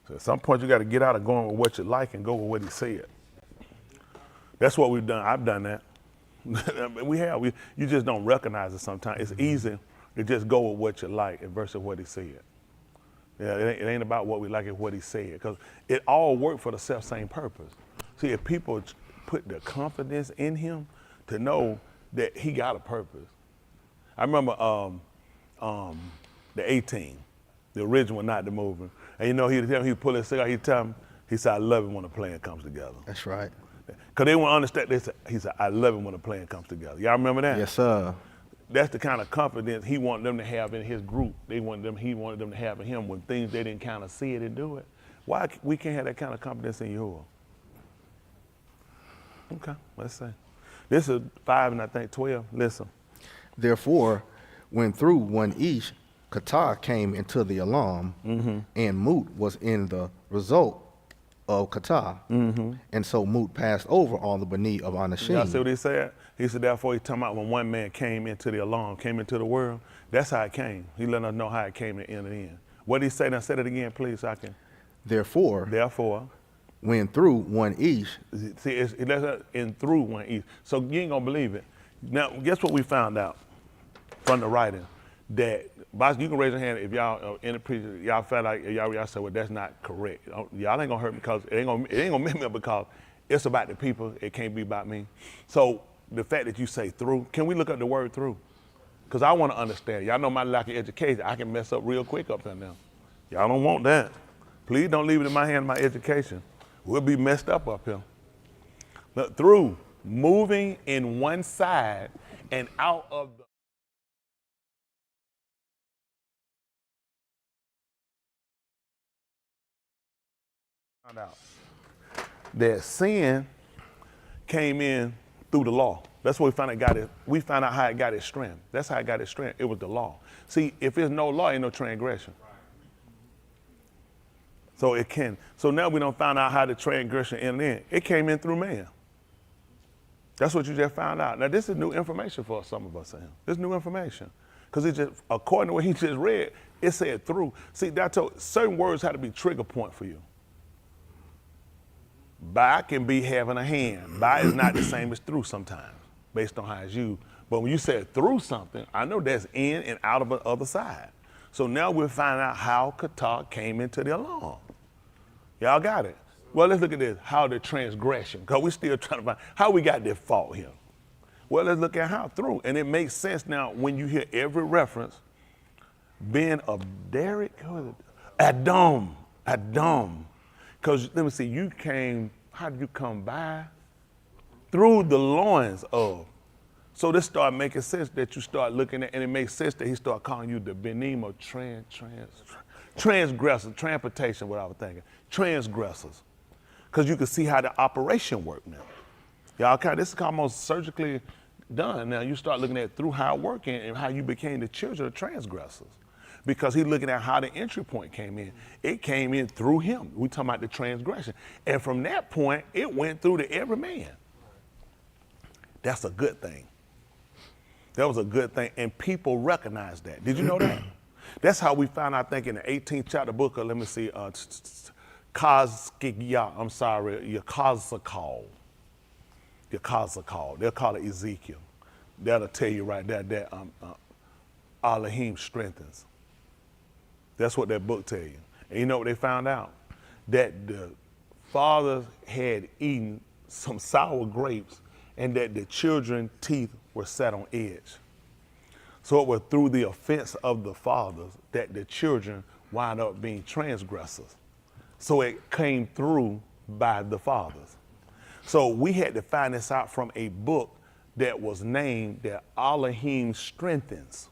So at some point you got to get out of going with what you like and go with what he said. That's what we've done. I've done that. We have. You just don't recognize it sometimes. It's easy to just go with what you like versus what he said. Yeah, it ain't about what we like, it's what he said. Because it all worked for the self-same purpose. See, if people put their confidence in him to know that he got a purpose. I remember the 18, the original, not the movie. And you know, he'd pull his cigar, he'd tell him, he said, I love it when a plan comes together. That's right. Because they won't understand, he said, I love it when a plan comes together. Y'all remember that? Yes, sir. That's the kind of confidence he wanted them to have in his group. He wanted them to have in him when things they didn't kind of see it and do it. Why we can't have that kind of confidence in Yahuwah? Okay, let's see. This is 5 and I think 12. Listen. Therefore, when through one each, Qatar came into the alarm, and Moot was in the result of Qatar. And so Moot passed over all the Bani of Anashim. Y'all see what he said? He said, therefore, he's talking about when one man came into the alarm, came into the world. That's how it came. He let us know how it came to end and end. What did he say? Now, say it again, please, so I can. Therefore, when through one each. See, it's in through one each. So you ain't going to believe it. Now, guess what we found out from the writing? That, boss, you can raise your hand if y'all in the preacher, y'all felt like, y'all said, well, that's not correct. Y'all ain't going to hurt me because it ain't going to make me up because it's about the people. It can't be about me. So, the fact that you say through, can we look up the word through? Because I want to understand. Y'all know my lack of education. I can mess up real quick up there now. Y'all don't want that. Please don't leave it in my hand, my education. We'll be messed up here. Look, through, moving in one side and out of the. Found out that sin came in through the law. That's what we found out how it got its strength. That's how it got its strength. It was the law. See, if there's no law, ain't no transgression. So it can. So now we don't find out how the transgression entered in. It came in through man. That's what you just found out. Now this is new information for some of us. This is new information. Because it just, according to what he just read, it said through. See, certain words had to be trigger point for you. By can be having a hand. By is not the same as through sometimes, based on how it's used. But when you said through something, I know that's in and out of the other side. So now we're finding out how Qatar came into the alarm. Y'all got it? Well, let's look at this, how the transgression, because we're still trying to find how we got this fault here. Well, let's look at how through. And it makes sense now when you hear every reference, being of Derek, Adam. Because let me see, how did you come by? Through the loins of. So this started making sense that you start looking at, and it makes sense that he started calling you the benim of transgressors, transportation, what I was thinking, transgressors. Because you can see how the operation worked now. Y'all, this is almost surgically done. Now you start looking at through how it worked and how you became the children of transgressors. Because he's looking at how the entry point came in. It came in through him. We're talking about the transgression. And from that point, it went through to every man. That's a good thing. That was a good thing. And people recognize that. Did you know that? That's how we found out, I think, in the 18th chapter book of, let me see, Kazkiyah, I'm sorry, Yakazakal. your cause are called. They'll call it Ezekiel. That'll tell you right there that Elohim strengthens. That's what that book tell you. And you know what they found out? That the fathers had eaten some sour grapes and that the children's teeth were set on edge. So it was through the offense of the fathers that the children wound up being transgressors. So it came through by the fathers. So we had to find this out from a book that was named that Elohim strengthens.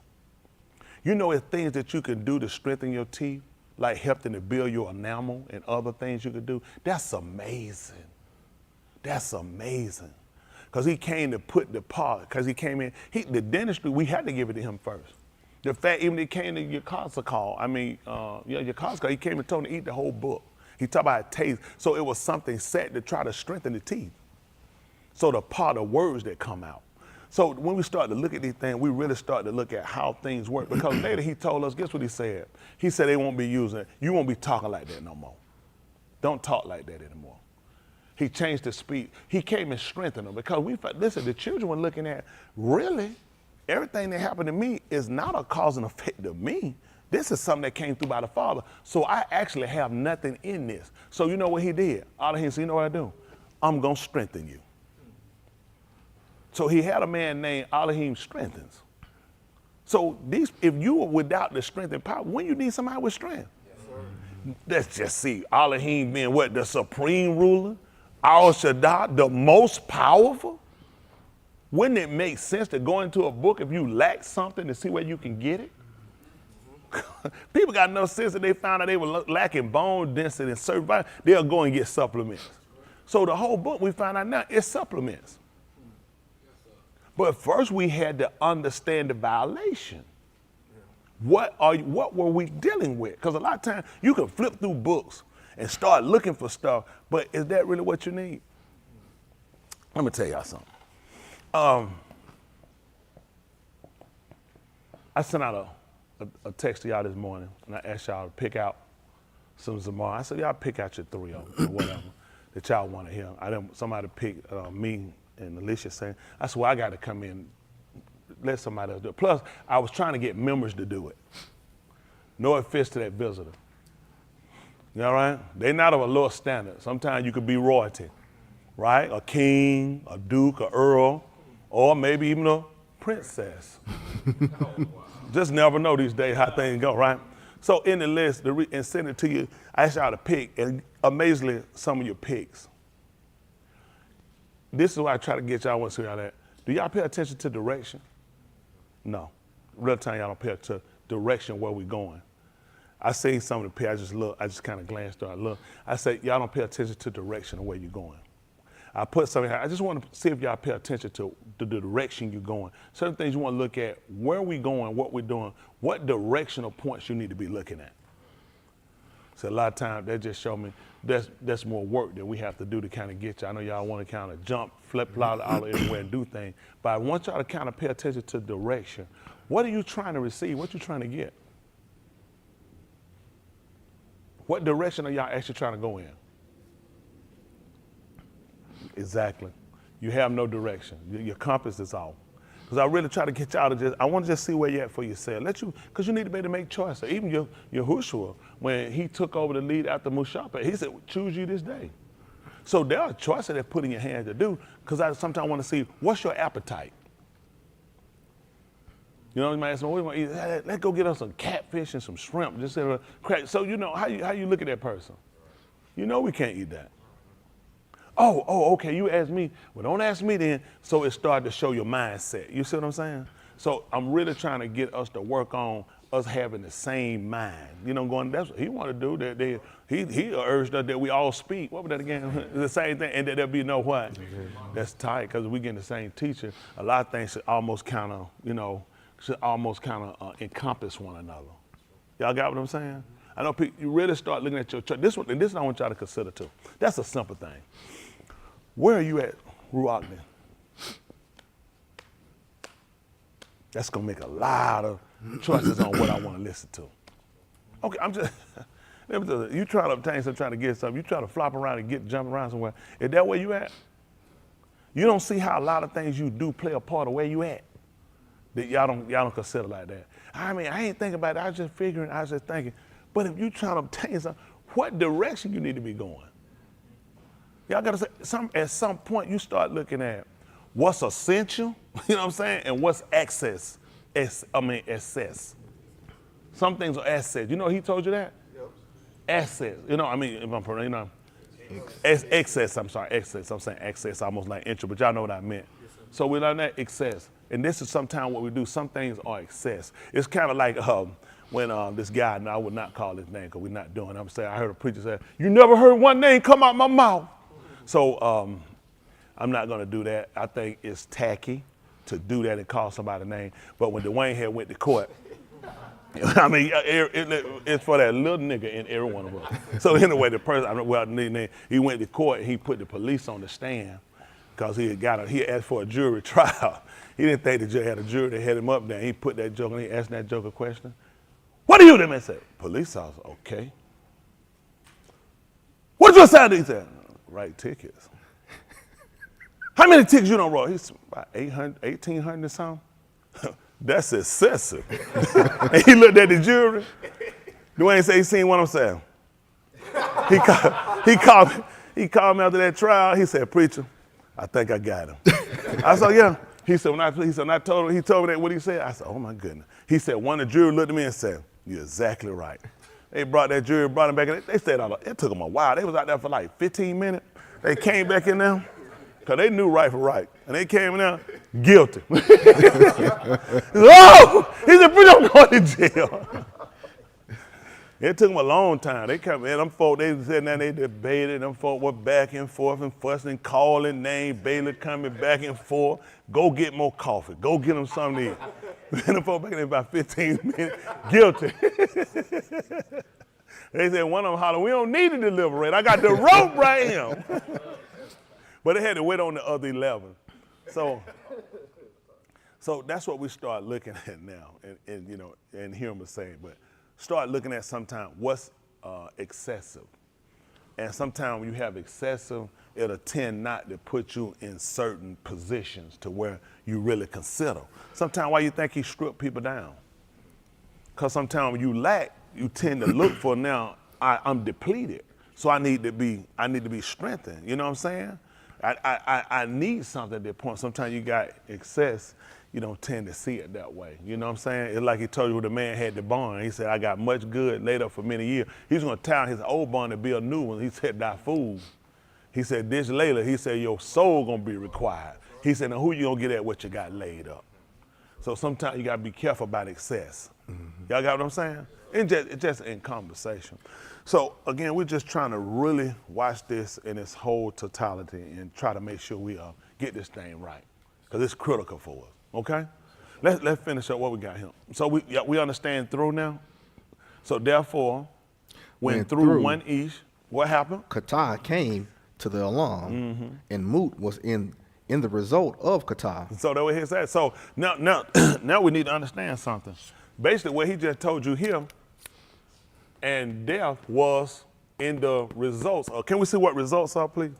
You know, it's things that you can do to strengthen your teeth, like helping to build your enamel and other things you could do. That's amazing. That's amazing. Because he came to put the part, because he came in, the dentistry, we had to give it to him first. The fact, even it came to your call, your call, he came and told him to eat the whole book. He talked about taste. So it was something set to try to strengthen the teeth. So the part of words that come out. So when we start to look at these things, we really start to look at how things work. Because later he told us, guess what he said? He said they won't be you won't be talking like that no more. Don't talk like that anymore. He changed the speech. He came and strengthened them because listen, the children were looking at, really, everything that happened to me is not a cause and effect of me. This is something that came through by the Father. So I actually have nothing in this. So you know what he did? Elohim said, you know what I do? I'm going to strengthen you. So he had a man named Elohim strengthens. So if you were without the strength and power, when you need somebody with strength? Yes, let's just see Elohim being what? The supreme ruler? Al Shaddai, the most powerful? Wouldn't it make sense to go into a book if you lack something to see where you can get it? People got no sense that they found out they were lacking bone density and certain vitamins. They'll go and get supplements. So the whole book we found out now is supplements. But first we had to understand the violation. What were we dealing with? Because a lot of times you can flip through books and start looking for stuff, but is that really what you need? Let me tell y'all something. I sent out a text to y'all this morning, and I asked y'all to pick out some Zamar. I said, y'all pick out your 3 of them or whatever that y'all want to hear. Somebody picked me and Alicia saying, I said, well, I got to come in, let somebody else do it. Plus, I was trying to get members to do it. No offense to that visitor. You know, right? They're not of a lower standard. Sometimes you could be royalty, right? A king, a duke, a earl, or maybe even a princess. Just never know these days how things go, right? So in the list, and send it to you, I asked y'all to pick, and amazingly, some of your picks. This is why I try to get y'all, I want to see y'all at. Do y'all pay attention to direction? No. Real time, y'all don't pay attention to direction where we're going. I see some of the picks, I just kind of glanced through, I look. I say, y'all don't pay attention to direction of where you're going. I put something here. I just want to see if y'all pay attention to the direction you're going. Certain things you want to look at, where we going, what we're doing, what directional points you need to be looking at. So a lot of times that just show me that's more work that we have to do to kind of get you. I know y'all want to kind of jump, flip, flop out everywhere and do things, but I want y'all to kind of pay attention to direction. What are you trying to receive? What you trying to get? What direction are y'all actually trying to go in? Exactly. You have no direction. Your compass is off. Because I really try to get y'all to I want to just see where you're at for yourself. Because you need to be able to make choices. Even Yahushua, when he took over the lead after Mushapa, he said, choose you this day. So there are choices that put in your hands to do, because I sometimes want to see, what's your appetite? You know, you might ask me, what do you want to eat? Let's go get us some catfish and some shrimp. Just crack. So you know, how you look at that person? You know we can't eat that. Oh, okay, you asked me. Well, don't ask me then. So it started to show your mindset. You see what I'm saying? So I'm really trying to get us to work on us having the same mind. You know, that's what he want to do. That he urged us that we all speak. What was that again? The same thing, and that there'll be no what? That's tight, because we getting the same teacher. A lot of things should almost kind of, encompass one another. Y'all got what I'm saying? I know people, you really start looking at your church. This I want y'all to consider too. That's a simple thing. Where are you at, Ruach? That's gonna make a lot of choices on what I want to listen to. Okay, I'm just, you try to obtain something, trying to get something, you try to flop around and jump around somewhere. Is that where you at? You don't see how a lot of things you do play a part of where you at. That y'all don't consider like that. I mean, I ain't thinking about it. I was just figuring, I was just thinking. But if you trying to obtain something, what direction you need to be going? Y'all gotta say, at some point you start looking at what's essential, you know what I'm saying, and what's excess. Excess. Some things are excess. You know he told you that? Yep. Excess. You know, I mean, if I'm, you know, excess, I'm sorry, excess. I'm saying excess, almost like intro, but y'all know what I meant. Yes, so we learn that excess. And this is sometimes what we do. Some things are excess. It's kind of like when this guy, and I would not call his name because we're not doing it. I'm saying, I heard a preacher say, you never heard one name come out my mouth. So I'm not going to do that. I think it's tacky to do that and call somebody a name. But when Dwayne had went to court, I mean, it's for that little nigga in every one of us. So anyway, the person, he went to court and he put the police on the stand because he asked for a jury trial. He didn't think the judge had a jury. They had him up there. He put that joke and he asked that joke a question. What are you? The man said, police officer. Okay. What did you say? He said, write tickets. How many tickets you done wrote? He said, about 800, 1,800 or something. That's excessive. And he looked at the jury. Dwayne said he seen what I'm saying. He called me after that trial. He said, preacher, I think I got him. I said, yeah. He said, when I told him, he told me that what he said. I said, oh my goodness. He said, one of the jury looked at me and said, you're exactly right. They brought that jury, brought him back in. They said, it took them a while. They was out there for like 15 minutes. They came back in there. Because they knew right from right. And they came in there, guilty. Oh! He said, preacher, I'm going to jail. It took them a long time. They come in, them folk, they sitting there, they debated. Them folk were back and forth and fussing, calling names. Bailey coming back and forth. Go get more coffee. Go get them something to eat. And them folk back in there about 15 minutes, guilty. They said, one of them hollered, we don't need to deliberate. I got the rope right here. But they had to wait on the other 11. So that's what we start looking at now, and you know, and hear them saying, but start looking at sometimes what's excessive. And sometimes when you have excessive, it'll tend not to put you in certain positions to where you really consider. Sometimes why you think he stripped people down? Because sometimes when you lack, you tend to look for now, I'm depleted. So I need to be strengthened. You know what I'm saying? I need something at that point. Sometimes you got excess, you don't tend to see it that way. You know what I'm saying? It's like he told you the man had the barn. He said, I got much good laid up for many years. He's going to tear his old barn to build a new one. He said, that fool. He said, this later, he said, your soul going to be required. He said, now who you going to get at what you got laid up? So sometimes you got to be careful about excess. Mm-hmm. Y'all got what I'm saying? It's just in conversation. So again, we're just trying to really watch this in its whole totality and try to make sure we get this thing right, because it's critical for us. Okay, let's finish up what we got here. So we understand through now. So therefore, when through one each, what happened? Qatar came to the alarm, and Moot was in the result of Qatar. So that's what he said. So now we need to understand something. Basically, what he just told you here, and death was in the results. Can we see what results are, please?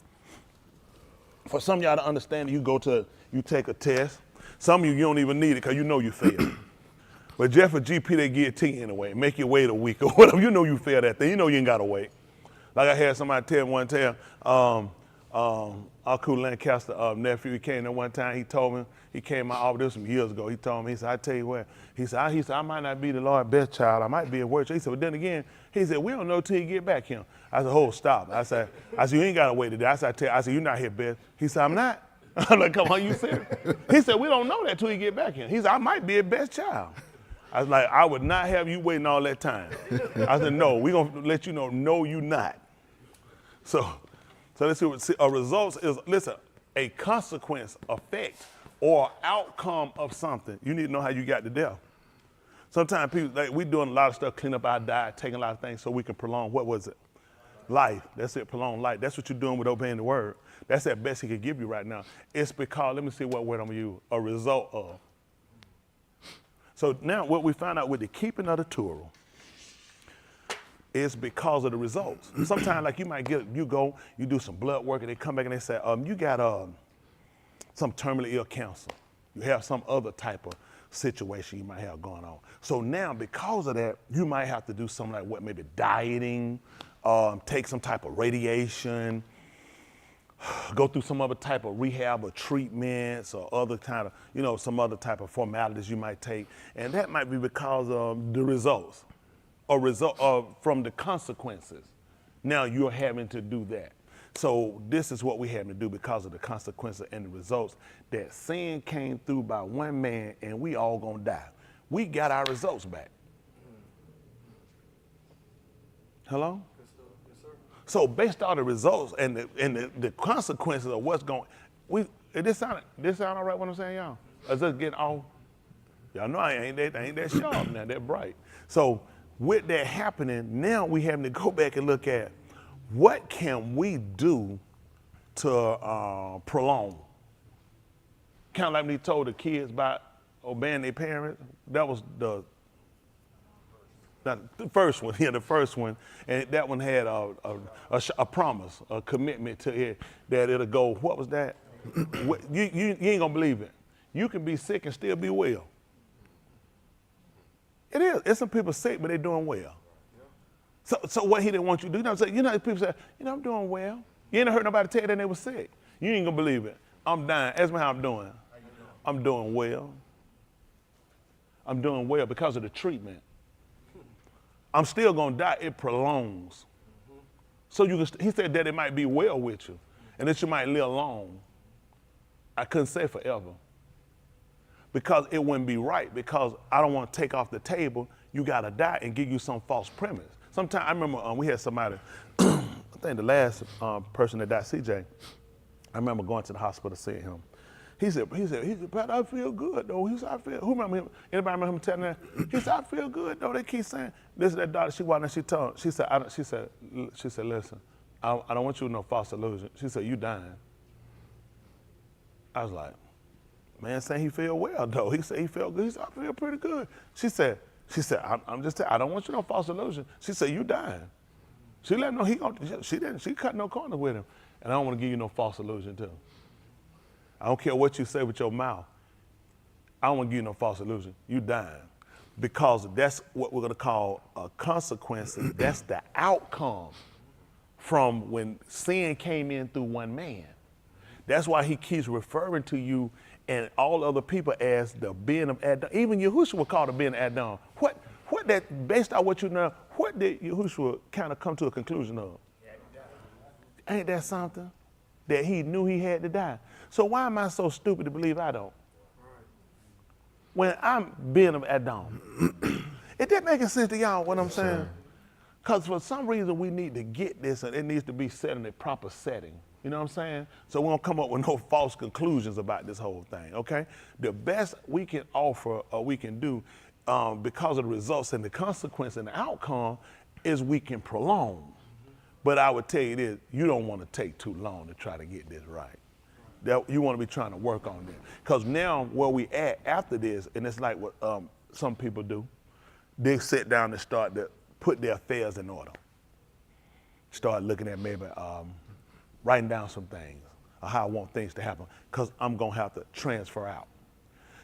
For some of y'all to understand, you take a test. Some of you don't even need it because you know you failed. But just for GP, they give it to you anyway. Make you wait a week or whatever. You know you failed that thing. You know you ain't got to wait. Like I had somebody tell me one time, Uncle Lancaster nephew, he came there one time, he told me, he came to my office, this was some years ago, he told me, he said, I tell you what, he said, I might not be the Lord's best child, I might be a worse. He said, but then again, he said, we don't know till you get back here. I said, hold, stop. I said, you ain't got to wait today. I said, you're not here best. He said, I'm not. I'm like, come on, you serious? He said, we don't know that till you get back here. He said, I might be a best child. I was like, I would not have you waiting all that time. I said, no, we're going to let you know, no, you not. So let's see what a result is. Listen, a consequence, effect, or outcome of something. You need to know how you got to death. Sometimes people, we doing a lot of stuff, clean up our diet, taking a lot of things so we can prolong, what was it? Life. That's it, prolong life. That's what you're doing with obeying the word. That's the best he could give you right now. It's because, let me see what word I'm going to use, a result of. So now what we find out with the keeping of the Torah is because of the results. Sometimes like you might you do some blood work and they come back and they say, you got some terminally ill cancer. You have some other type of situation you might have going on. So now, because of that, you might have to do something like what, maybe dieting, take some type of radiation, go through some other type of rehab or treatments or other kind of, you know, some other type of formalities you might take. And that might be because of the results or from the consequences. Now you're having to do that. So this is what we have to do because of the consequences and the results, that sin came through by one man and we all gonna die. We got our results back. Hello? So based on the results and the consequences of what's going, this sound all right what I'm saying, y'all? Is this getting off? Y'all know I ain't that sharp now, that bright. So with that happening, now we having to go back and look at what can we do to prolong? Kind of like when he told the kids about obeying their parents. That was the first one, the first one. And that one had a promise, a commitment to it, that it'll go, what was that? You ain't gonna believe it. You can be sick and still be well. It is. It's some people sick, but they're doing well. So what he didn't want you to do, people say, I'm doing well. You ain't heard nobody tell you that they were sick. You ain't gonna believe it. I'm dying. Ask me how I'm doing. I'm doing well. I'm doing well because of the treatment. I'm still gonna die. It prolongs. So he said that it might be well with you and that you might live long. I couldn't say forever because it wouldn't be right, because I don't want to take off the table. You gotta die and give you some false premise. Sometimes I remember we had somebody, I think the last person that died, CJ, I remember going to the hospital seeing him. He said, "Pat, I feel good though." He said, who remember him? Anybody remember him telling that? He said, "I feel good though." They keep saying, this is that doctor, she walked in, she said, "Listen, I don't want you to know false illusion." She said, "You dying." I was like, man, saying he feel well though. He said he felt good. He said, "I feel pretty good." She said, I'm just telling you, I don't want you to know false illusion. She said, "You dying." She let him know she cut no corners with him. And I don't want to give you no false illusion too. I don't care what you say with your mouth. I don't want to give you no false illusion. You dying. Because that's what we're going to call a consequence. That's the outcome from when sin came in through one man. That's why he keeps referring to you and all other people as the being of Adam. Even Yahushua called the being of Adam. What that, based on what you know, what did Yahushua kind of come to a conclusion of? Ain't that something? That he knew he had to die. So why am I so stupid to believe I don't? When I'm being of Adam. Is that making sense to y'all what I'm saying? Because for some reason we need to get this and it needs to be set in a proper setting. You know what I'm saying? So we don't come up with no false conclusions about this whole thing, okay? The best we can offer or we can do because of the results and the consequence and the outcome is we can prolong. But I would tell you this, you don't want to take too long to try to get this right. You want to be trying to work on this. Because now where we at after this, and it's like what some people do, they sit down and start to put their affairs in order. Start looking at maybe writing down some things or how I want things to happen, because I'm going to have to transfer out.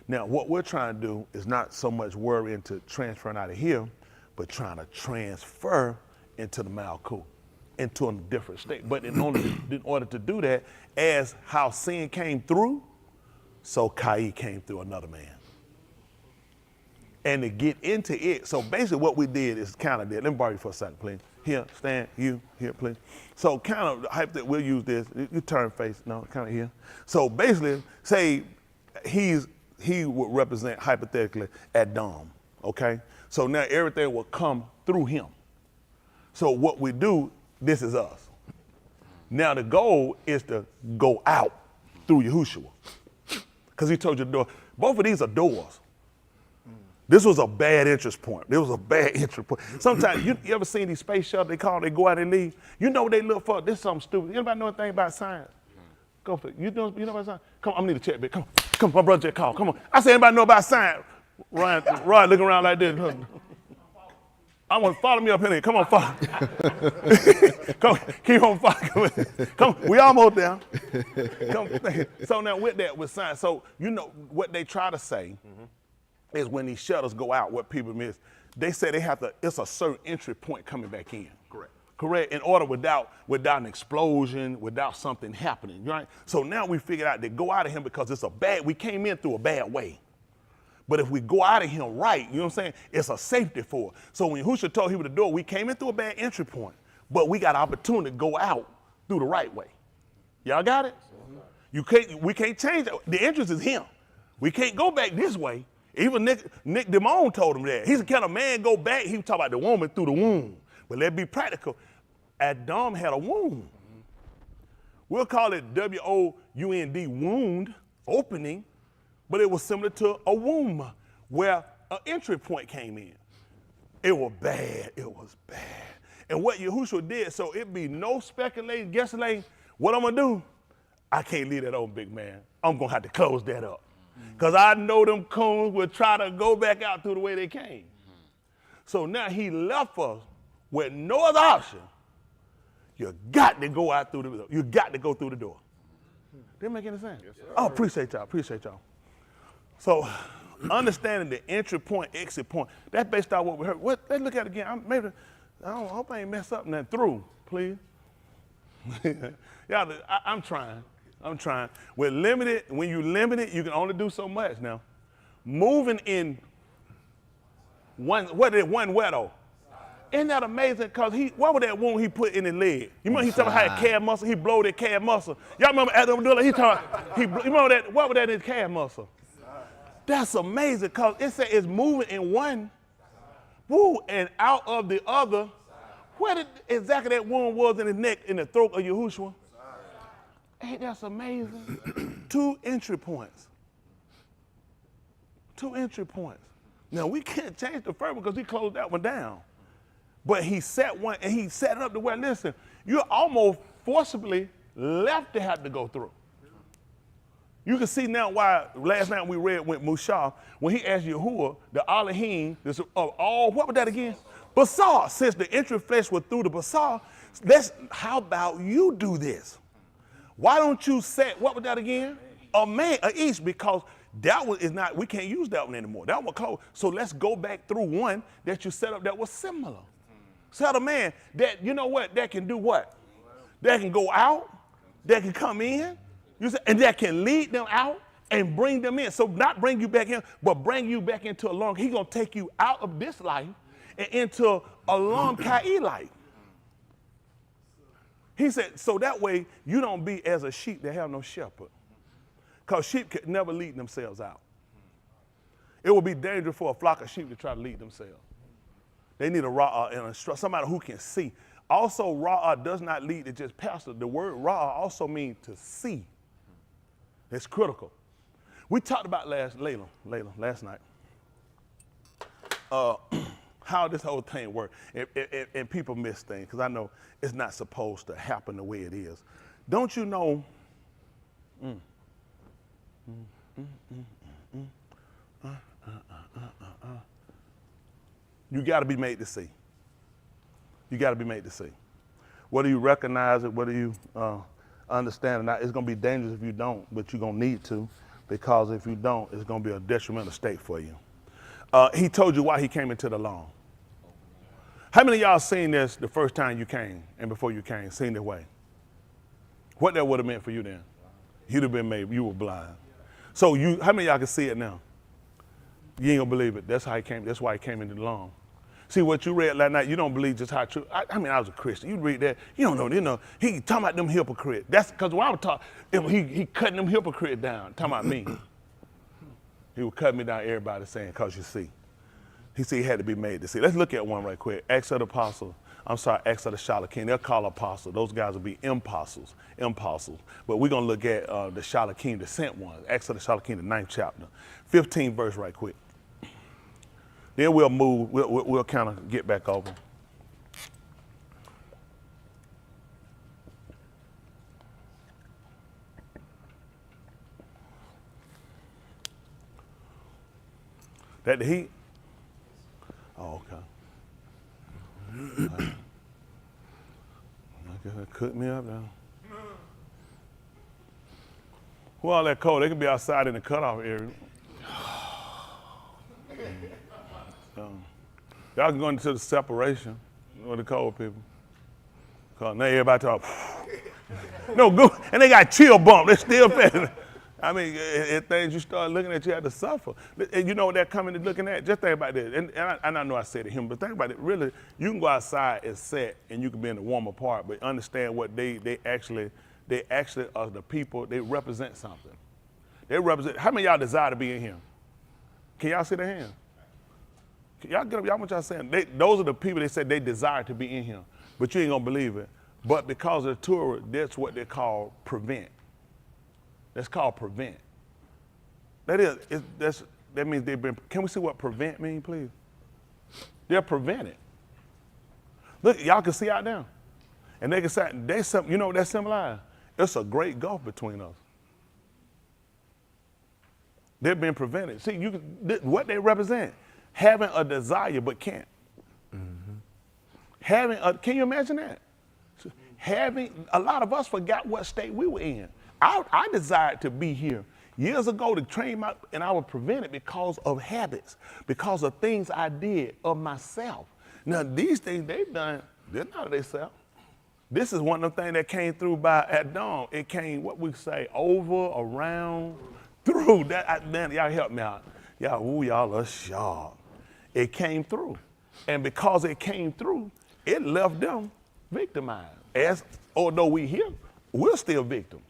Now, what we're trying to do is not so much worry into transferring out of here, but trying to transfer into the Malkut, into a different state. But in order to do that, as how sin came through, so Kai came through another man. And to get into it, so basically what we did is kind of did, let me borrow you for a second, please. Here, stand, you, here, please. So kind of hype that we'll use this, you turn face, no, kind of here. So basically, say he would represent hypothetically Adam, okay? So now everything will come through him. So what we do, this is us. Now the goal is to go out through Yahushua. Because he told you the door. Both of these are doors. This was a bad entrance point. There was a bad entrance point. Sometimes, you ever seen these space shuttles, they go out and leave? You know what they look for? This is something stupid. Anybody know anything about science? Go for it. You know about science? Come on, I need a check, babe. Come on, my brother just called. Come on. I said, anybody know about science? Ryan looking around like this. I want to follow me up in here. Come on, follow. Come, keep on following. Come, we almost there. Come, so now with that, with science, so you know what they try to say is when these shuttles go out, what people miss, they say they have to, it's a certain entry point coming back in. Correct, in order without an explosion, without something happening, right? So now we figured out to go out of him because it's we came in through a bad way. But if we go out of him right, you know what I'm saying? It's a safety for us. So when Yahushua told him the door, we came in through a bad entry point, but we got opportunity to go out through the right way. Y'all got it? We can't change it. The entrance is him. We can't go back this way. Even Nick Damone told him that. He said, can a man go back? He was talking about the woman through the womb. But let's be practical. Adam had a wound. We'll call it W-O-U-N-D, wound, opening, but it was similar to a womb where an entry point came in. It was bad. And what Yahushua did, so it be no speculating, guessing, what I'm going to do, I can't leave that open, big man. I'm going to have to close that up. Because I know them coons will try to go back out through the way they came. So now he left us with no other option. You got to go out through the door. You got to go through the door. Didn't make any sense? Yes, oh, appreciate y'all. So understanding the entry point, exit point, that's based on what we heard. Let's look at it again. I hope I ain't mess up nothing through, please. Y'all, I'm trying. We're limited. When you limited, you can only do so much now. Moving in one where though? Isn't that amazing? Because what was that wound he put in his leg? You remember he talking about how calf muscle, he blowed that calf muscle. Y'all remember Adam Abdullah, you remember that, what was that in his calf muscle? That's amazing because it said it's moving in one, and out of the other. Where did exactly that wound was in his neck, in the throat of Yahushua? Ain't that amazing? 2 entry points. 2 entry points. Now we can't change the first one because he closed that one down. But he set one, and he set it up to where, listen, you're almost forcibly left to have to go through. You can see now why last night we read with Mushah, when he asked Yahuwah, the Elohim, what was that again? Basar, since the entry flesh was through the Basar, how about you do this? Why don't you set, what was that again? A man, each, because that one is not, we can't use that one anymore. That one closed. So let's go back through one that you set up that was similar. Set a man that, you know what, that can do what? That can go out, that can come in, and that can lead them out and bring them in. So not bring you back in, but bring you back into a long, he's going to take you out of this life and into a long Kai life. He said, so that way you don't be as a sheep that have no shepherd. Because sheep could never lead themselves out. It would be dangerous for a flock of sheep to try to lead themselves. They need a ra'ah and somebody who can see. Also, ra'ah does not lead to just pastor. The word ra'ah also means to see. It's critical. We talked about last night how this whole thing works. And people miss things because I know it's not supposed to happen the way it is. Don't you know? You got to be made to see. You got to be made to see. Whether you recognize it, whether you understand it, not, it's going to be dangerous if you don't, but you're going to need to, because if you don't, it's going to be a detrimental state for you. He told you why he came into the law. How many of y'all seen this the first time you came and before you came, seen the way? What that would have meant for you then? You'd have been made, you were blind. So how many of y'all can see it now? You ain't gonna believe it. That's how he came. That's why he came into the law. See what you read last night. You don't believe just how true. I mean, I was a Christian. You read that. You don't know. You know. He talking about them hypocrites. That's because when I was talking, he cutting them hypocrites down. Talking about me. He would cut me down. Everybody saying, "Cause you see." He said he had to be made to see. Let's look at one right quick. Acts of the Apostles. Acts of the Shalakim. They'll call apostles. Those guys will be impostles. But we're gonna look at the Shalakim, the sent ones. Acts of the Shalakim, the 9th chapter, 15th verse, right quick. Then we'll move, we'll kind of get back over. That the heat? Oh, okay. Gonna cook me up now. Who all that cold? They could be outside in the cutoff area. Y'all can go into the separation with the cold people. Cause now everybody talk. No, go, and they got chill bump. They still feeling. I mean, it things you start looking at, you have to suffer. And you know what they're coming and looking at? Just think about this. And I know I said to him, but think about it. Really, you can go outside and set, and you can be in the warmer part, but understand what they actually are the people. They represent something. They represent. How many of y'all desire to be in here? Can y'all see their hands? Can y'all get up? Y'all what y'all saying? Those are the people they said they desire to be in here, but you ain't gonna believe it. But because of the Torah, that's what they call prevent. That's called prevent. That means they've been. Can we see what prevent means, please? They're prevented. Look, y'all can see out there, and they can say you know what that symbolizes? It's a great gulf between us. They've been prevented. See, what they represent: having a desire but can't. Mm-hmm. Can you imagine that? A lot of us forgot what state we were in. I desired to be here years ago to train and I was prevented because of habits, because of things I did of myself. Now these things they've done, they're not of themselves. This is one of them things that came through at dawn. It came, what we say, over, around, through. Man, y'all help me out. Y'all are sharp. It came through. And because it came through, it left them victimized. Although we here, we're still victims.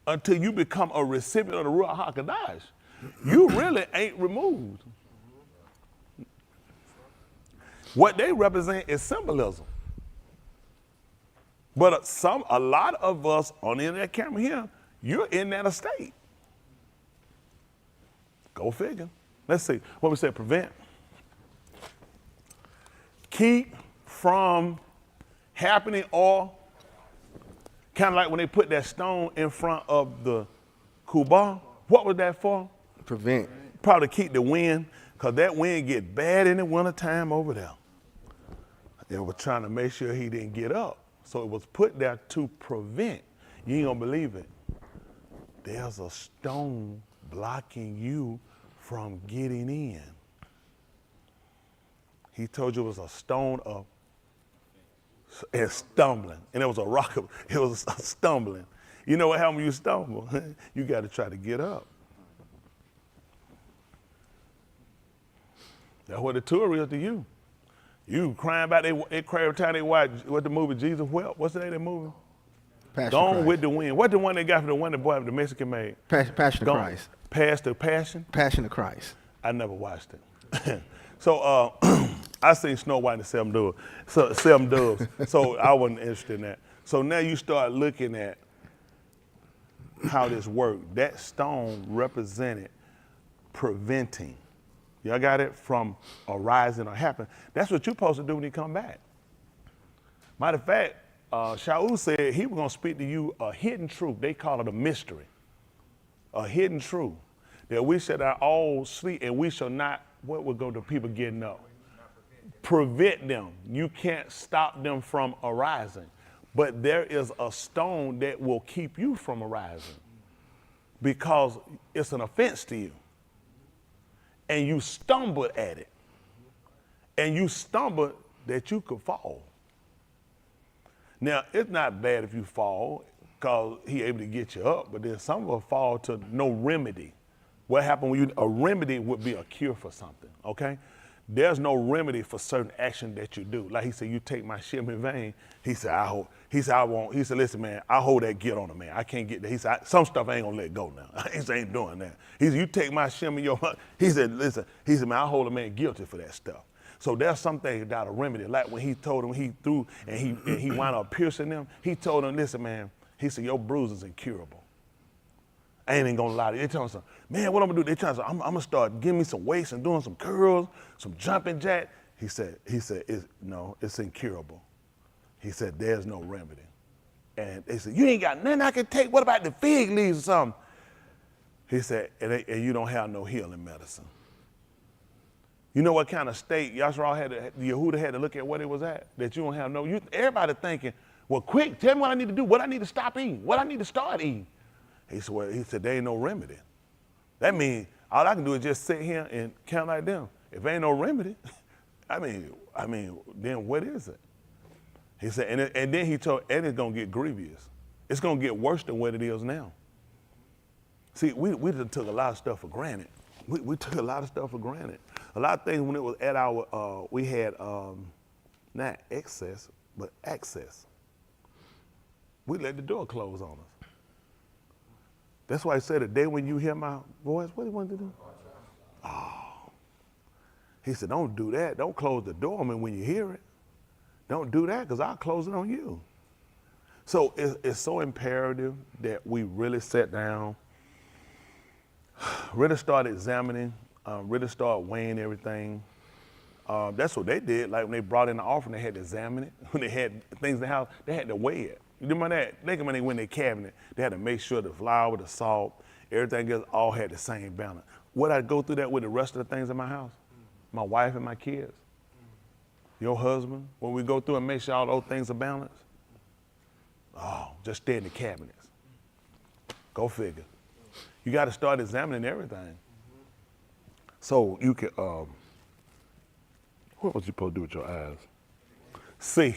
Until you become a recipient of the Ruach HaKodesh, you really ain't removed. What they represent is symbolism. But a lot of us on the internet camera here, you're in that estate. Go figure. Let's see. What we said, prevent. Keep from happening, or kind of like when they put that stone in front of the Kuba. What was that for? Prevent. Probably keep the wind, because that wind get bad in the wintertime over there. They were trying to make sure he didn't get up. So it was put there to prevent. You ain't gonna believe it. There's a stone blocking you from getting in. He told you it was a stone of and stumbling. And it was a rock, it was a stumbling. You know what happens when you stumble? You got to try to get up. That's what the Torah is to you. You crying about they cry every time they watch what the movie Jesus Wept. What's the name of that movie? Passion Gone Christ. with the Wind. What the one they got for the one that boy the Mexican made? Passion of Christ. Past the Passion? Passion of Christ. I never watched it. So I seen Snow White and the Seven Doves. So I wasn't interested in that. So now you start looking at how this worked. That stone represented preventing. Y'all got it? From arising or happening. That's what you're supposed to do when you come back. Matter of fact, Shaul said he was going to speak to you a hidden truth. They call it a mystery. A hidden truth. That we shall not all sleep and we shall not, what would go to people getting up? Prevent them. You can't stop them from arising. But there is a stone that will keep you from arising because it's an offense to you. And you stumbled at it. And you stumbled that you could fall. Now, it's not bad if you fall because he able to get you up, but then some of us fall to no remedy. What happened when a remedy would be a cure for something, okay? There's no remedy for certain action that you do. Like he said, you take my shit in vain. He said, I hold. He said, I won't. He said, listen, man, I hold that guilt on it, man. I can't get that. He said, some stuff I ain't gonna let go now. He said, I ain't doing that. He said, you take my shim in your, he said, listen, he said, man, I hold a man guilty for that stuff. So there's some things without a remedy. Like when he told him he threw and he wound up piercing them, he told him, listen, man, he said, your bruise is incurable. I ain't even gonna lie to you. They telling me something, man, what I'm gonna do? They trying to say, I'm gonna start giving me some weights and doing some curls, some jumping jack. He said, it's incurable. He said, there's no remedy. And they said, you ain't got nothing I can take. What about the fig leaves or something? He said, and you don't have no healing medicine. You know what kind of state Yashar Yehuda had to look at what it was at? That you don't have everybody thinking, Well, quick, tell me what I need to do, what I need to stop eating, what I need to start eating. He said, well, there ain't no remedy. That means all I can do is just sit here and count like them. If ain't no remedy, I mean, then what is it? He said, and then he told, and it's gonna get grievous. It's gonna get worse than what it is now. See, we just took a lot of stuff for granted. We took a lot of stuff for granted. A lot of things when it was at our, we had not excess, but access. We let the door close on us. That's why I said the day when you hear my voice, what do you want to do? Oh. He said, don't do that. Don't close the door on me when you hear it. Don't do that because I'll close it on you. So it's so imperative that we really sit down, really start examining, really start weighing everything. That's what they did. Like when they brought in the offering, they had to examine it. When they had things in the house, they had to weigh it. You remember that? When they went in their cabinet, they had to make sure the flour, the salt, everything else all had the same balance. Would I go through that with the rest of the things in my house? My wife and my kids? Your husband? When we go through and make sure all those things are balanced? Oh, just stay in the cabinets. Go figure. You got to start examining everything. So you can, what was you supposed to do with your eyes? See.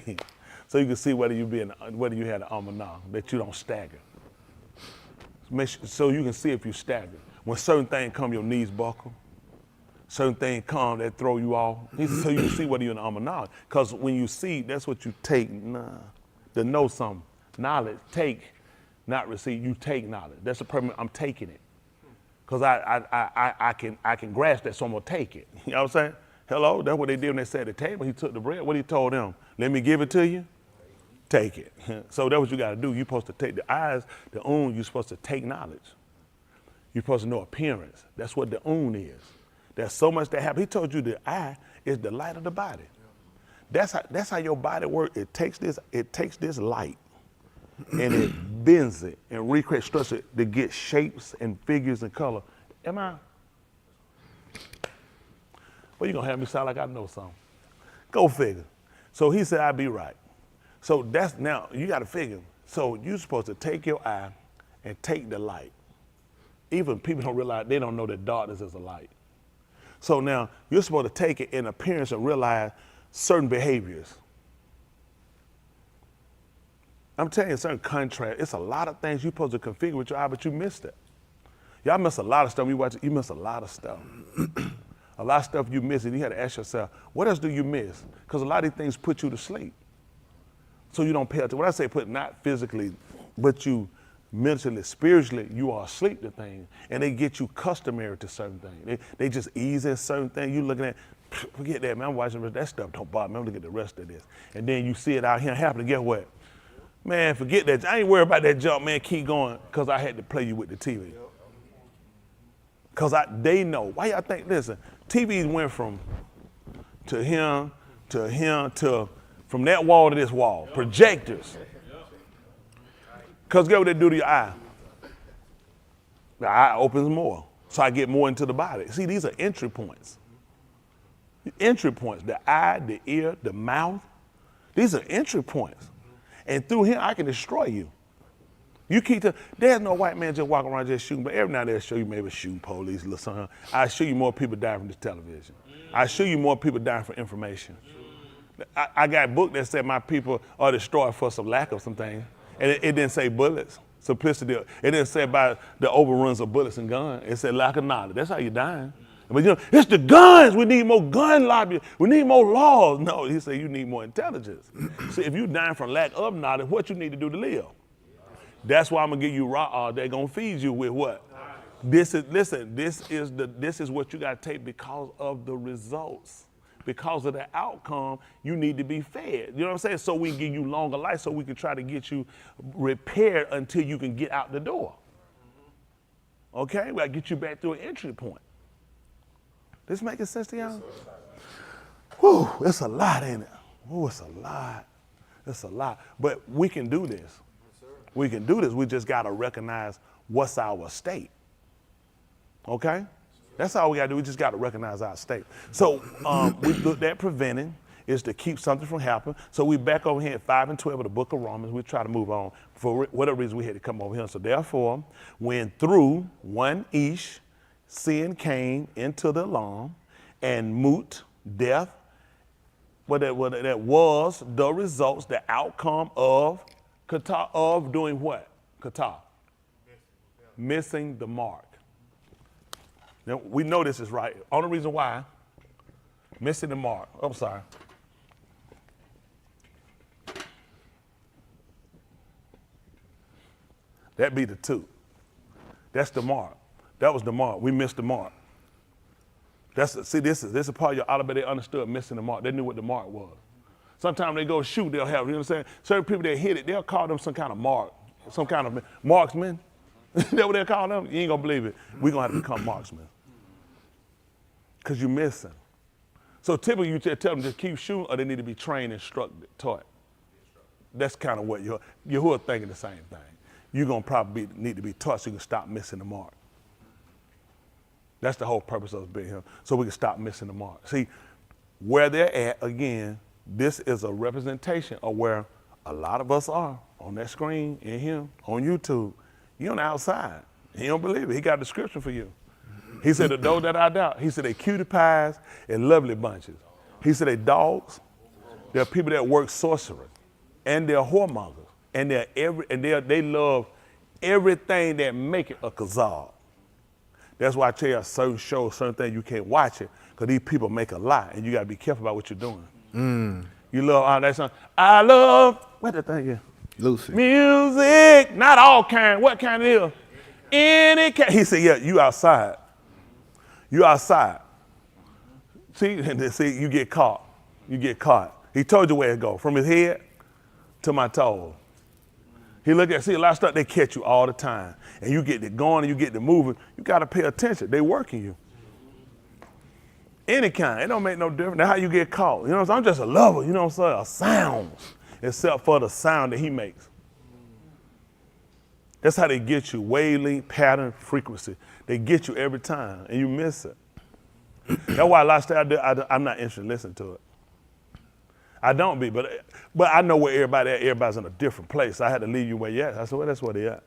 So you can see whether you had an almanac, that you don't stagger. So you can see if you stagger. When certain things come, your knees buckle. Certain things come that throw you off. So you can see whether you're an almanac. Because when you see, that's what you take. To know something. Knowledge, take, not receive. You take knowledge. That's the permanent. I'm taking it. Because I can grasp that, so I'm gonna take it. You know what I'm saying? Hello, that's what they did when they sat at the table. He took the bread. What he told them? Let me give it to you. Take it. So that's what you got to do. You're supposed to take the eyes, the own. You're supposed to take knowledge. You're supposed to know appearance. That's what the own is. There's so much that happens. He told you the eye is the light of the body. That's how your body works. It takes this light and it bends it and recreates structure to get shapes and figures and color. Am I? Well, you're gonna have me sound like I know something. Go figure. So he said, I'd be right. So that's now, you gotta figure. So you're supposed to take your eye and take the light. Even people don't realize, they don't know that darkness is a light. So now you're supposed to take it in appearance and realize certain behaviors. I'm telling you, certain contrast, it's a lot of things you're supposed to configure with your eye, but you missed it. Y'all miss a lot of stuff. You miss a lot of stuff. A lot of stuff you miss, and you had to ask yourself, what else do you miss? Because a lot of these things put you to sleep. So you don't pay attention. When I say put, not physically, but you mentally, spiritually, you are asleep to things. And they get you customary to certain things. They just ease in certain things. You looking at, forget that, man, I'm watching that stuff, don't bother me. I'm looking at the rest of this. And then you see it out here happening, guess what? Man, forget that. I ain't worried about that jump, man, keep going, because I had to play you with the TV. Because they know. Why y'all think, listen, TVs went from him to from that wall to this wall. Projectors. Because guess what they do to your eye? The eye opens more. So I get more into the body. See, these are entry points. Entry points. The eye, the ear, the mouth. These are entry points. And through here, I can destroy you. You keep there's no white man just walking around just shooting, but every now and then they'll show you maybe shooting police, little something. I show you more people dying from this television. I show you more people dying for information. I got a book that said my people are destroyed for some lack of some things. And it didn't say bullets, simplicity. It didn't say about the overruns of bullets and guns. It said lack of knowledge. That's how you're dying. But you know, it's the guns. We need more gun lobby. We need more laws. No, he said you need more intelligence. See, if you're dying from lack of knowledge, what you need to do to live? That's why I'm gonna give you raw. They're gonna feed you with what? This is what you gotta take because of the results. Because of the outcome, you need to be fed. You know what I'm saying? So we can give you longer life, so we can try to get you repaired until you can get out the door. Okay? We gotta get you back through an entry point. This making sense to y'all? Whew, it's a lot, ain't it? Oh, it's a lot. It's a lot. But we can do this. We can do this. We just gotta recognize what's our state. Okay? That's all we gotta do. We just gotta recognize our state. So we looked at preventing. is to keep something from happening. So we back over here at 5 and 12 of the book of Romans. We try to move on. For whatever reason, we had to come over here. So therefore, when through one Ish, sin came into the law, and Mut, death, that was the results, the outcome of Kata, of doing what? Kata. Missing the mark. Now, we know this is right. Only reason why, missing the mark. I'm sorry. That'd be the 2. That's the mark. That was the mark. We missed the mark. This is a part of your alphabet they understood missing the mark. They knew what the mark was. Sometimes they go shoot, they'll have, you know what I'm saying? Certain people that hit it, they'll call them some kind of mark, some kind of marksman. That's what they'll call them? You ain't gonna believe it. We're gonna have to become marksmen. Because you're missing. So typically you tell them to keep shooting or they need to be trained, instructed, taught. That's kind of what Yahuwah thinking the same thing. You're gonna probably need to be taught so you can stop missing the mark. That's the whole purpose of us being here, so we can stop missing the mark. See, where they're at, again, this is a representation of where a lot of us are on that screen, in here, on YouTube. You're on the outside. He don't believe it. He got a description for you. He said, the those that I doubt, he said they cutie pies and lovely bunches. He said they dogs, they're people that work sorcery, and they're whoremongers, and they love everything that make it a kazal. That's why I tell you certain shows, certain things you can't watch it, because these people make a lot, and you got to be careful about what you're doing. You love that song. I love, what the thing is? Lucy. Music, not all kind. What kind it is? Any kind. He said, yeah, you outside. You outside. See, you get caught. You get caught. He told you where it go, from his head to my toes. He looked at, see, a lot of stuff, they catch you all the time. And you get to going and you get to moving, you got to pay attention. They working you. Any kind, it don't make no difference. That's how you get caught. You know what I'm saying? I'm just a lover, you know what I'm saying? Of sounds, except for the sound that he makes. That's how they get you, wavelength, pattern, frequency. They get you every time, and you miss it. That's why a lot of stuff I'm not interested in listening to it. I don't be, but I know where everybody at. Everybody's in a different place. I had to leave you where you at. I said, well, that's where they at.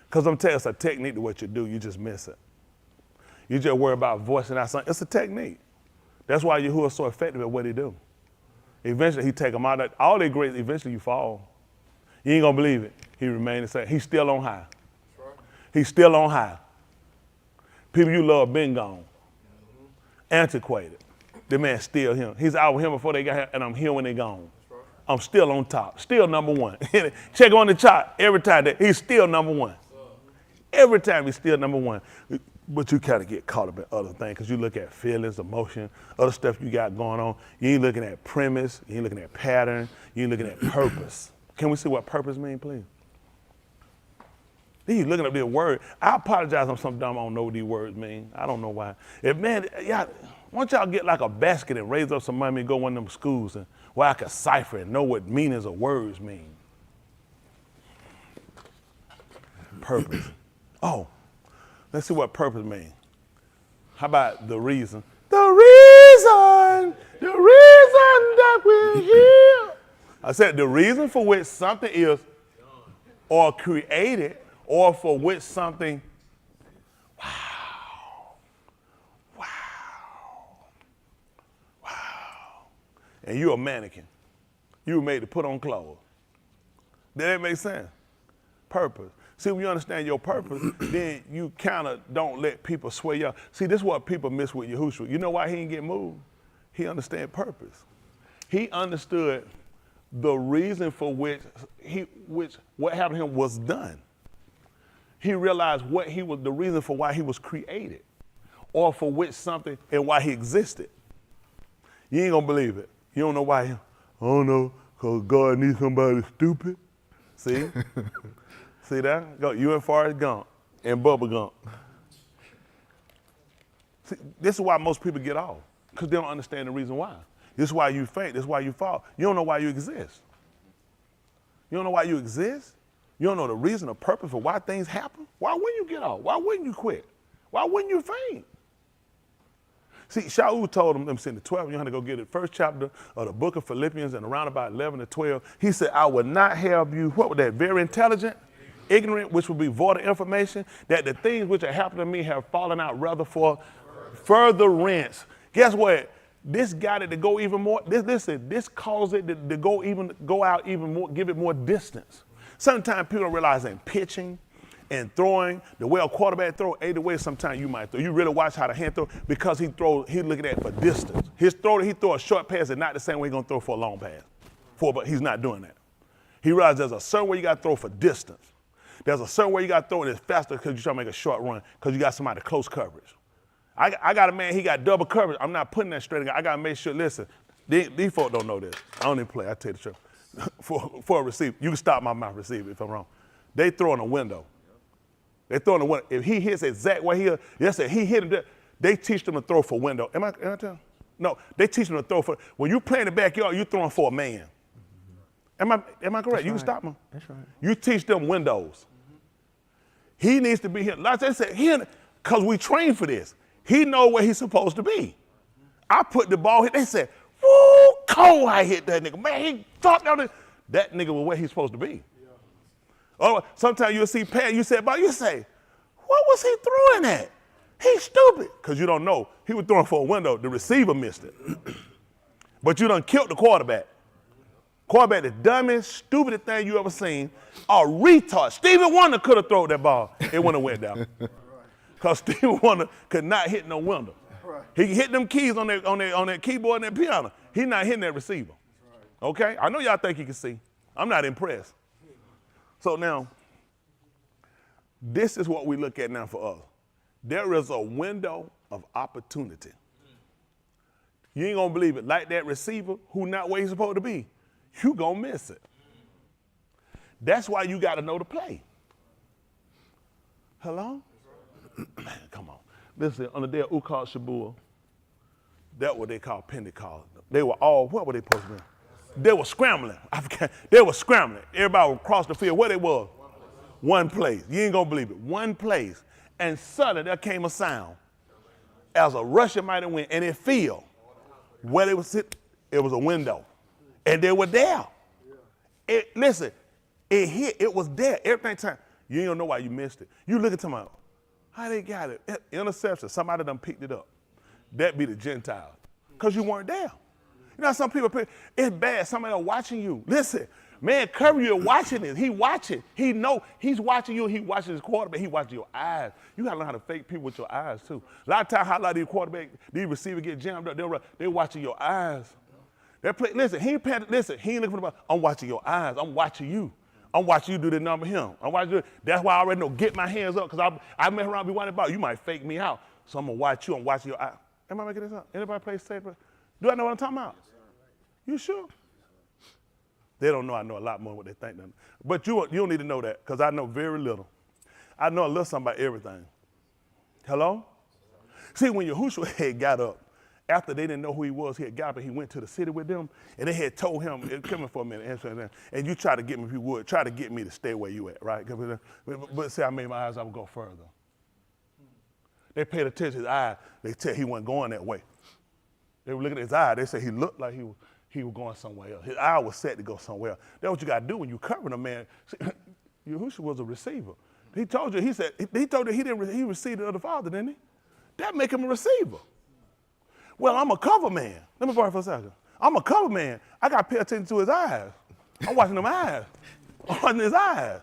Because I'm telling you, it's a technique to what you do. You just miss it. You just worry about voicing out something. It's a technique. That's why Yahuwah is so effective at what he do. Eventually, he take them out. All their greats, eventually you fall. You ain't going to believe it. He remained the same. He's still on high. He's still on high. People you love been gone. Antiquated. The man still him. He's out with him before they got here, and I'm here when they gone. I'm still on top. Still number one. Check on the chart every time. He's still number one. Every time he's still number one. But you kind of get caught up in other things because you look at feelings, emotion, other stuff you got going on. You ain't looking at premise. You ain't looking at pattern. You ain't looking at purpose. Can we see what purpose means, please? Then you looking up this word. I apologize I'm something dumb. I don't know what these words mean. I don't know why. If man, why don't y'all get like a basket and raise up some money and go one of them schools and where I can cipher and know what meanings of words mean. Purpose. Oh, let's see what purpose means. How about the reason? The reason that we're here. I said the reason for which something is or created or for which something, wow. And you're a mannequin. You were made to put on clothes. Does that make sense? Purpose. See, when you understand your purpose, then you kind of don't let people sway you. See, this is what people miss with Yahushua. You know why he didn't get moved? He understood purpose. He understood the reason for which what happened to him was done. He realized the reason for why he was created, or for which something and why he existed. You ain't gonna believe it. You don't know why. I don't know, because God needs somebody stupid. See? See that? Go, you and Forrest Gump and Bubba Gump. See, this is why most people get off, because they don't understand the reason why. This is why you faint. This is why you fall. You don't know why you exist. You don't know why you exist? You don't know the reason or purpose for why things happen? Why wouldn't you get off? Why wouldn't you quit? Why wouldn't you faint? See, Shaul told them, in the 12, you have to go get the first chapter of the book of Philippians and around about 11 to 12. He said, I will not have you, what was that, very intelligent, ignorant, which would be void of information, that the things which have happened to me have fallen out rather for furtherance. Guess what? This got it to go even more, this caused it to go out even more, give it more distance. Sometimes people don't realize that pitching and throwing, the way a quarterback throw, either way sometimes you might throw. You really watch how the hand throw because he's looking at it for distance. He throw a short pass is not the same way he's gonna throw for a long pass. But he's not doing that. He realizes there's a certain way you gotta throw for distance. There's a certain way you gotta throw it that's faster because you're trying to make a short run because you got somebody close coverage. I got a man, he got double coverage. I'm not putting that straight. I gotta make sure, listen, these folks don't know this. I don't even play, I tell you the truth. For a receiver, you can stop my mouth receiver if I'm wrong. They throw in a window. They throw in the window. If he hits exact where he hit him, they teach them to throw for window. Am I telling? No, they teach them to throw for, when you play in the backyard, you're throwing for a man. Am I correct? That's you can right. stop him. That's right. You teach them windows. He needs to be here. Like they said, because we train for this. He know where he's supposed to be. I put the ball here. They said, woo, cold I hit that nigga. Man, he dropped down there. That nigga was where he's supposed to be. Oh, sometimes you'll see Pat, you say, what was he throwing at? He's stupid. Because you don't know. He was throwing for a window. The receiver missed it. But you done killed the quarterback. Quarterback, the dumbest, stupidest thing you ever seen. A retard. Stevie Wonder could have thrown that ball. It wouldn't have went down. Because Stevie Wonder could not hit no window. He can hit them keys on that keyboard and that piano. He's not hitting that receiver. Okay? I know y'all think he can see. I'm not impressed. So now, this is what we look at now for us. There is a window of opportunity. You ain't gonna believe it. Like that receiver who not where he's supposed to be, you gonna miss it. That's why you gotta know the play. Hello? Man, come on. Listen, on the day of Ukal Shabuah, that's what they call Pentecost. They were all, what were they supposed to be? They were scrambling. They were scrambling. Everybody would cross the field. Where they was? One place. You ain't gonna believe it. One place. And suddenly there came a sound as a rushing mighty wind, and it filled. Where they were sitting, it was a window. And they were there. Listen, it hit, it was there. Everything time. You ain't gonna know why you missed it. You look at them, how they got it? Interception, somebody done picked it up. That be the Gentiles. Because you weren't there. You know, some people, it's bad, somebody else watching you. Listen, man, Curry, you're watching this. He watching. He know he's watching you. He watching his quarterback. He watching your eyes. You got to learn how to fake people with your eyes, too. A lot of times, how a lot of these quarterbacks, these receivers get jammed up. They're watching your eyes. Listen, he ain't looking for the ball. I'm watching your eyes. I'm watching you. I'm watching you do the number him. I'm watching you. That's why I already know, get my hands up, because I mess around, be wondering about you might fake me out. So I'm going to watch you. I'm watching your eyes. Am I making this up? Anybody play safe? Do I know what I'm talking about? You sure? They don't know I know a lot more than what they think. But you don't need to know that, because I know very little. I know a little something about everything. Hello? See, when Yahushua had got up, after they didn't know who he was, he had got up and he went to the city with them, and they had told him, come here for a minute, and you try to get me, if you would, try to get me to stay where you at, right? But say I made my eyes, I would go further. They paid attention to his eyes. They tell he wasn't going that way. They were looking at his eye. They said he looked like he was going somewhere else. His eye was set to go somewhere else. That's what you got to do when you covering a man. Yahushua was a receiver. He told you, he told you he received it of the Father, didn't he? That make him a receiver. Well, I'm a cover man. Let me borrow for a second. I'm a cover man. I got to pay attention to his eyes. I'm watching them eyes. I'm watching his eyes.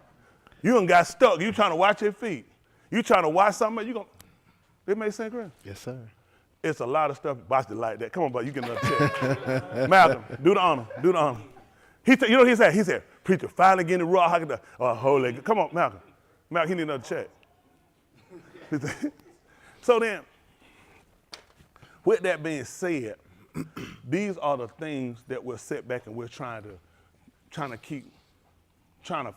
You done got stuck. You trying to watch your feet. You trying to watch something, it make sense, Chris? Yes, sir. It's a lot of stuff. Watch it like that. Come on, buddy, you get another check. Malcolm, do the honor. Do the honor. You know what he said? He said, preacher, finally getting the raw. Holy. Come on, Malcolm. Malcolm, he need another check. So then, with that being said, these are the things that we're set back and we're trying to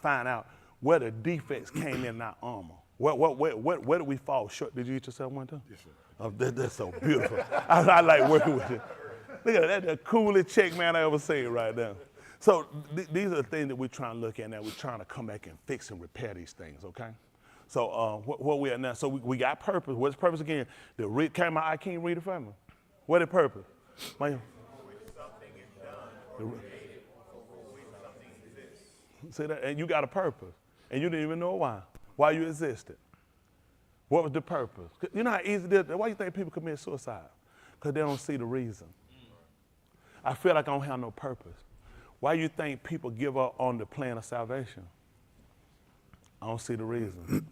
find out where the defects came in our armor. Where did we fall short? Did you eat yourself one time? Yes, sir. Oh, that's so beautiful. I like working with you. Look at that, the coolest check man I ever seen right now. So these are the things that we're trying to look at now. We're trying to come back and fix and repair these things, okay? So what we are now, so we got purpose. What's purpose again? Can I read it for me? What the purpose? See that? And you got a purpose. And you didn't even know why. Why you existed. What was the purpose? You know how easy it is? Why you think people commit suicide? Because they don't see the reason. I feel like I don't have no purpose. Why you think people give up on the plan of salvation? I don't see the reason.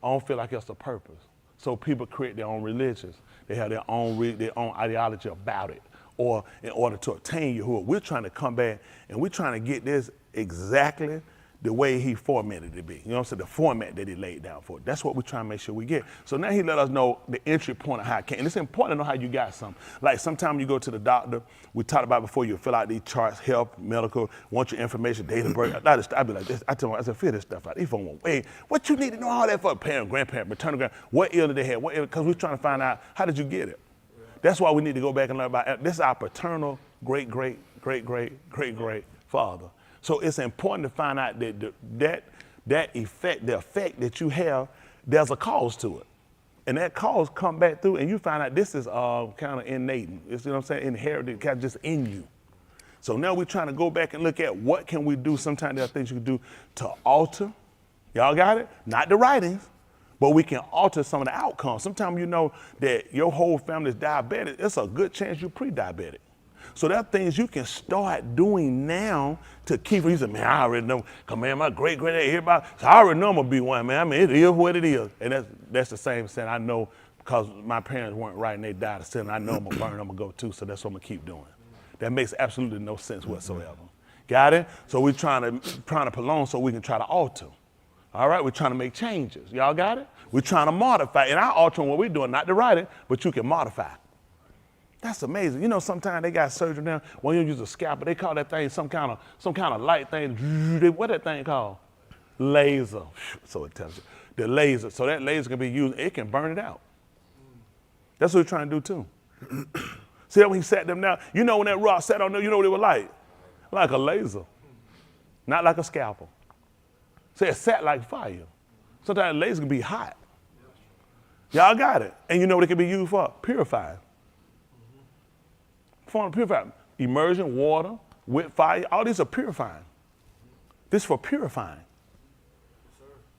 I don't feel like it's a purpose. So people create their own religions. They have their own ideology about it. Or in order to obtain Yahuwah, we're trying to come back and we're trying to get this exactly the way he formatted it to be. You know what I'm saying? The format that he laid down for it. That's what we're trying to make sure we get. So now he let us know the entry point of how it came. And it's important to know how you got something. Like sometimes you go to the doctor, we talked about before, you fill out these charts, health, medical, want your information, date of birth. I'd be like this. I tell them, I said, fill this stuff out. If I want, wait, what you need to know all that for? Parent, grandparent, maternal grandparent, what illness they had, because we're trying to find out, how did you get it? That's why we need to go back and learn about, this is our paternal great father. So it's important to find out that effect, the effect that you have, there's a cause to it. And that cause come back through and you find out this is kind of innate. It's, you know what I'm saying, inherited, kind of just in you. So now we're trying to go back and look at what can we do. Sometimes there are things you can do to alter. Y'all got it? Not the writings, but we can alter some of the outcomes. Sometimes you know that your whole family is diabetic. It's a good chance you're pre-diabetic. So there are things you can start doing now to keep. You say, man, I already know. Cause man, my great everybody. So I already know I'm gonna be one, man. I mean, it is what it is, and that's the same thing. I know because my parents weren't right and they died of sin. I know I'm gonna burn. I'm gonna go too. So that's what I'm gonna keep doing. That makes absolutely no sense whatsoever. Got it? So we're trying to prolong so we can try to alter. All right, we're trying to make changes. Y'all got it? We're trying to modify. And our altering what we're doing, not to write it, but you can modify. That's amazing. You know, sometimes they got surgery now. When you use a scalpel, they call that thing some kind of light thing. What that thing called? Laser. So intelligent. The laser. So that laser can be used. It can burn it out. That's what we're trying to do too. See that when he sat them down? You know when that rock sat on them, you know what it was like? Like a laser. Not like a scalpel. So it sat like fire. Sometimes a laser can be hot. Y'all got it. And you know what it can be used for? Purifying. Form of purifying. Immersion, water, with fire, all these are purifying. This is for purifying.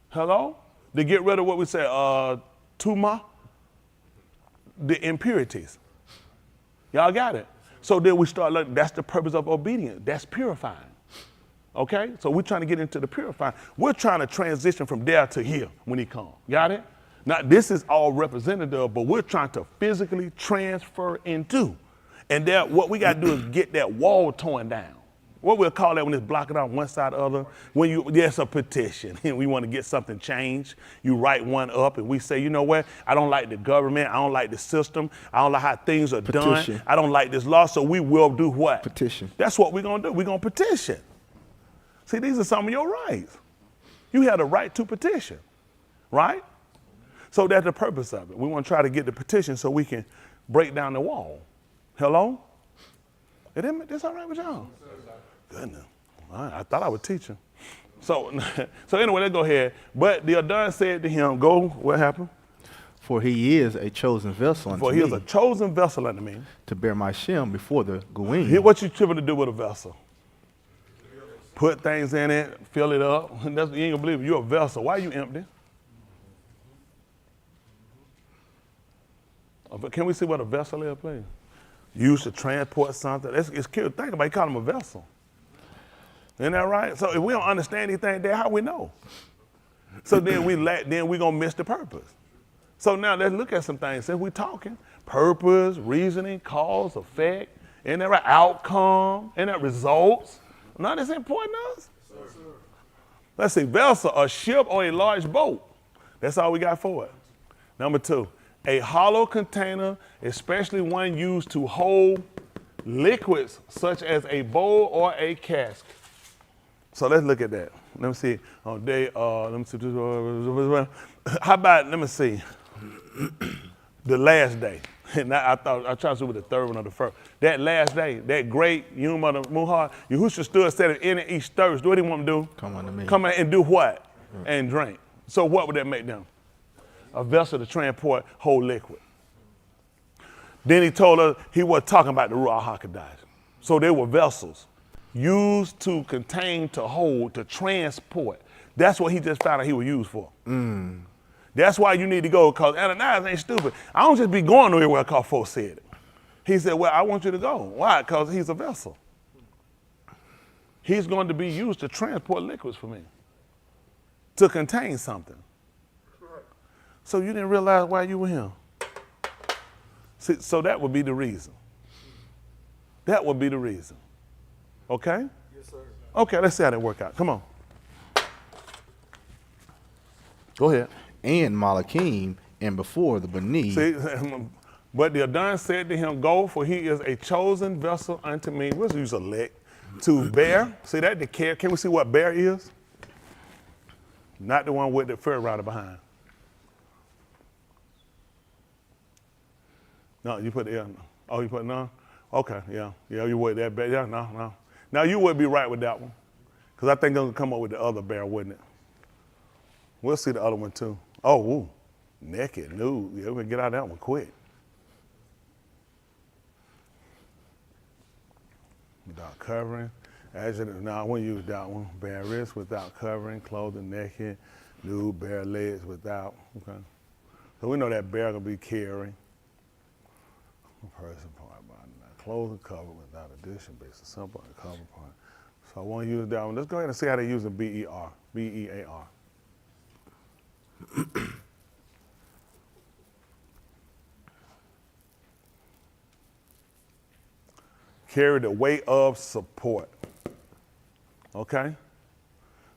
Hello? To get rid of what we say, tuma, the impurities. Y'all got it? So then we start learning, that's the purpose of obedience. That's purifying. Okay? So we're trying to get into the purifying. We're trying to transition from there to here when he comes. Got it? Now, this is all representative, but we're trying to physically transfer into. And what we got to do is get that wall torn down. What we'll call that when it's blocking out one side or the other, there's a petition and we want to get something changed. You write one up and we say, you know what? I don't like the government. I don't like the system. I don't like how things are done. I don't like this law. So we will do what? Petition. That's what we're going to do. We're going to petition. See, these are some of your rights. You have the right to petition, right? So that's the purpose of it. We want to try to get the petition so we can break down the wall. Hello? Is this all right with y'all? Goodness. I thought I was teaching. So anyway, let's go ahead. But the Adon said to him, go, what happened? For he is a chosen vessel unto me. For he is a chosen vessel unto me. To bear my shem before the Goyim. What you typically do with a vessel? Put things in it, fill it up. You ain't gonna believe it. You're a vessel. Why are you empty? Can we see what a vessel is, please? Used to transport something. It's cute. Think about it. You call them a vessel. Isn't that right? So if we don't understand anything there, how we know? So then we're going to miss the purpose. So now let's look at some things. Since we're talking, purpose, reasoning, cause, effect, isn't that right? Outcome, isn't that results? None of this important to us? Yes, sir. Let's see, vessel, a ship or a large boat. That's all we got for it. Number 2. A hollow container, especially one used to hold liquids such as a bowl or a cask. So let's look at that. Let me see. Let me see. How about, let me see, the last day. And I tried to see with the third one or the first. That last day, that great Yom Muhar, Yahushua stood, said, if any each thirst, what do you want to do? Come unto me. Come and do what? And drink. So what would that make them? A vessel to transport whole liquid. Then he told us he wasn't talking about the Ruach HaKodesh. So they were vessels used to contain, to hold, to transport. That's what he just found out he was used for. That's why you need to go, because Ananias ain't stupid. I don't just be going nowhere because folks said it. He said, well, I want you to go. Why? Because he's a vessel. He's going to be used to transport liquids for me, to contain something. So you didn't realize why you were here. See, so that would be the reason. That would be the reason. Okay? Yes, sir. Okay, let's see how that work out. Come on. Go ahead. And Malachim, and before the Beni. See, but the Adon said to him, go, for he is a chosen vessel unto me. Let's use elect. To bear. See that? The care. Can we see what bear is? Not the one with the fur rider behind. No, you put the L. Oh, you put none? Okay, yeah. Yeah, you would that bear. Yeah, no. Now you would be right with that one. Because I think I'm going to come up with the other bear, wouldn't it? We'll see the other one too. Oh, woo. Naked, nude. Yeah, we can get out of that one quick. Without covering. Now I wouldn't use that one. Bare wrists without covering, clothing naked, nude, bare legs without. Okay. So we know that bear gonna be carrying. Person part by clothing covered without addition, based on simple and cover part. So I want to use that one. Let's go ahead and see how they use the B-E-A-R. Carry the weight of support. Okay?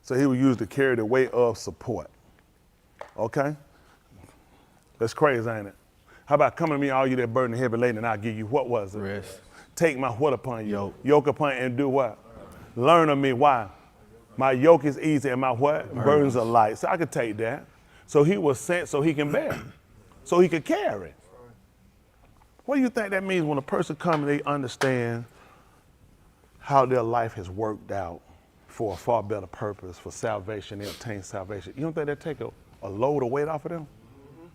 So he would use to carry the weight of support. Okay? That's crazy, ain't it? How about come to me, all you that burden heavy laden, and I'll give you, what was it? Rest. Take my what upon you? Yoke upon you and do what? Learn of me. Why? My yoke is easy and my what? Burdens are light. So I could take that. So he was sent so he can bear, so he could carry. What do you think that means when a person comes and they understand how their life has worked out for a far better purpose, for salvation, they obtain salvation? You don't think that take a load of weight off of them?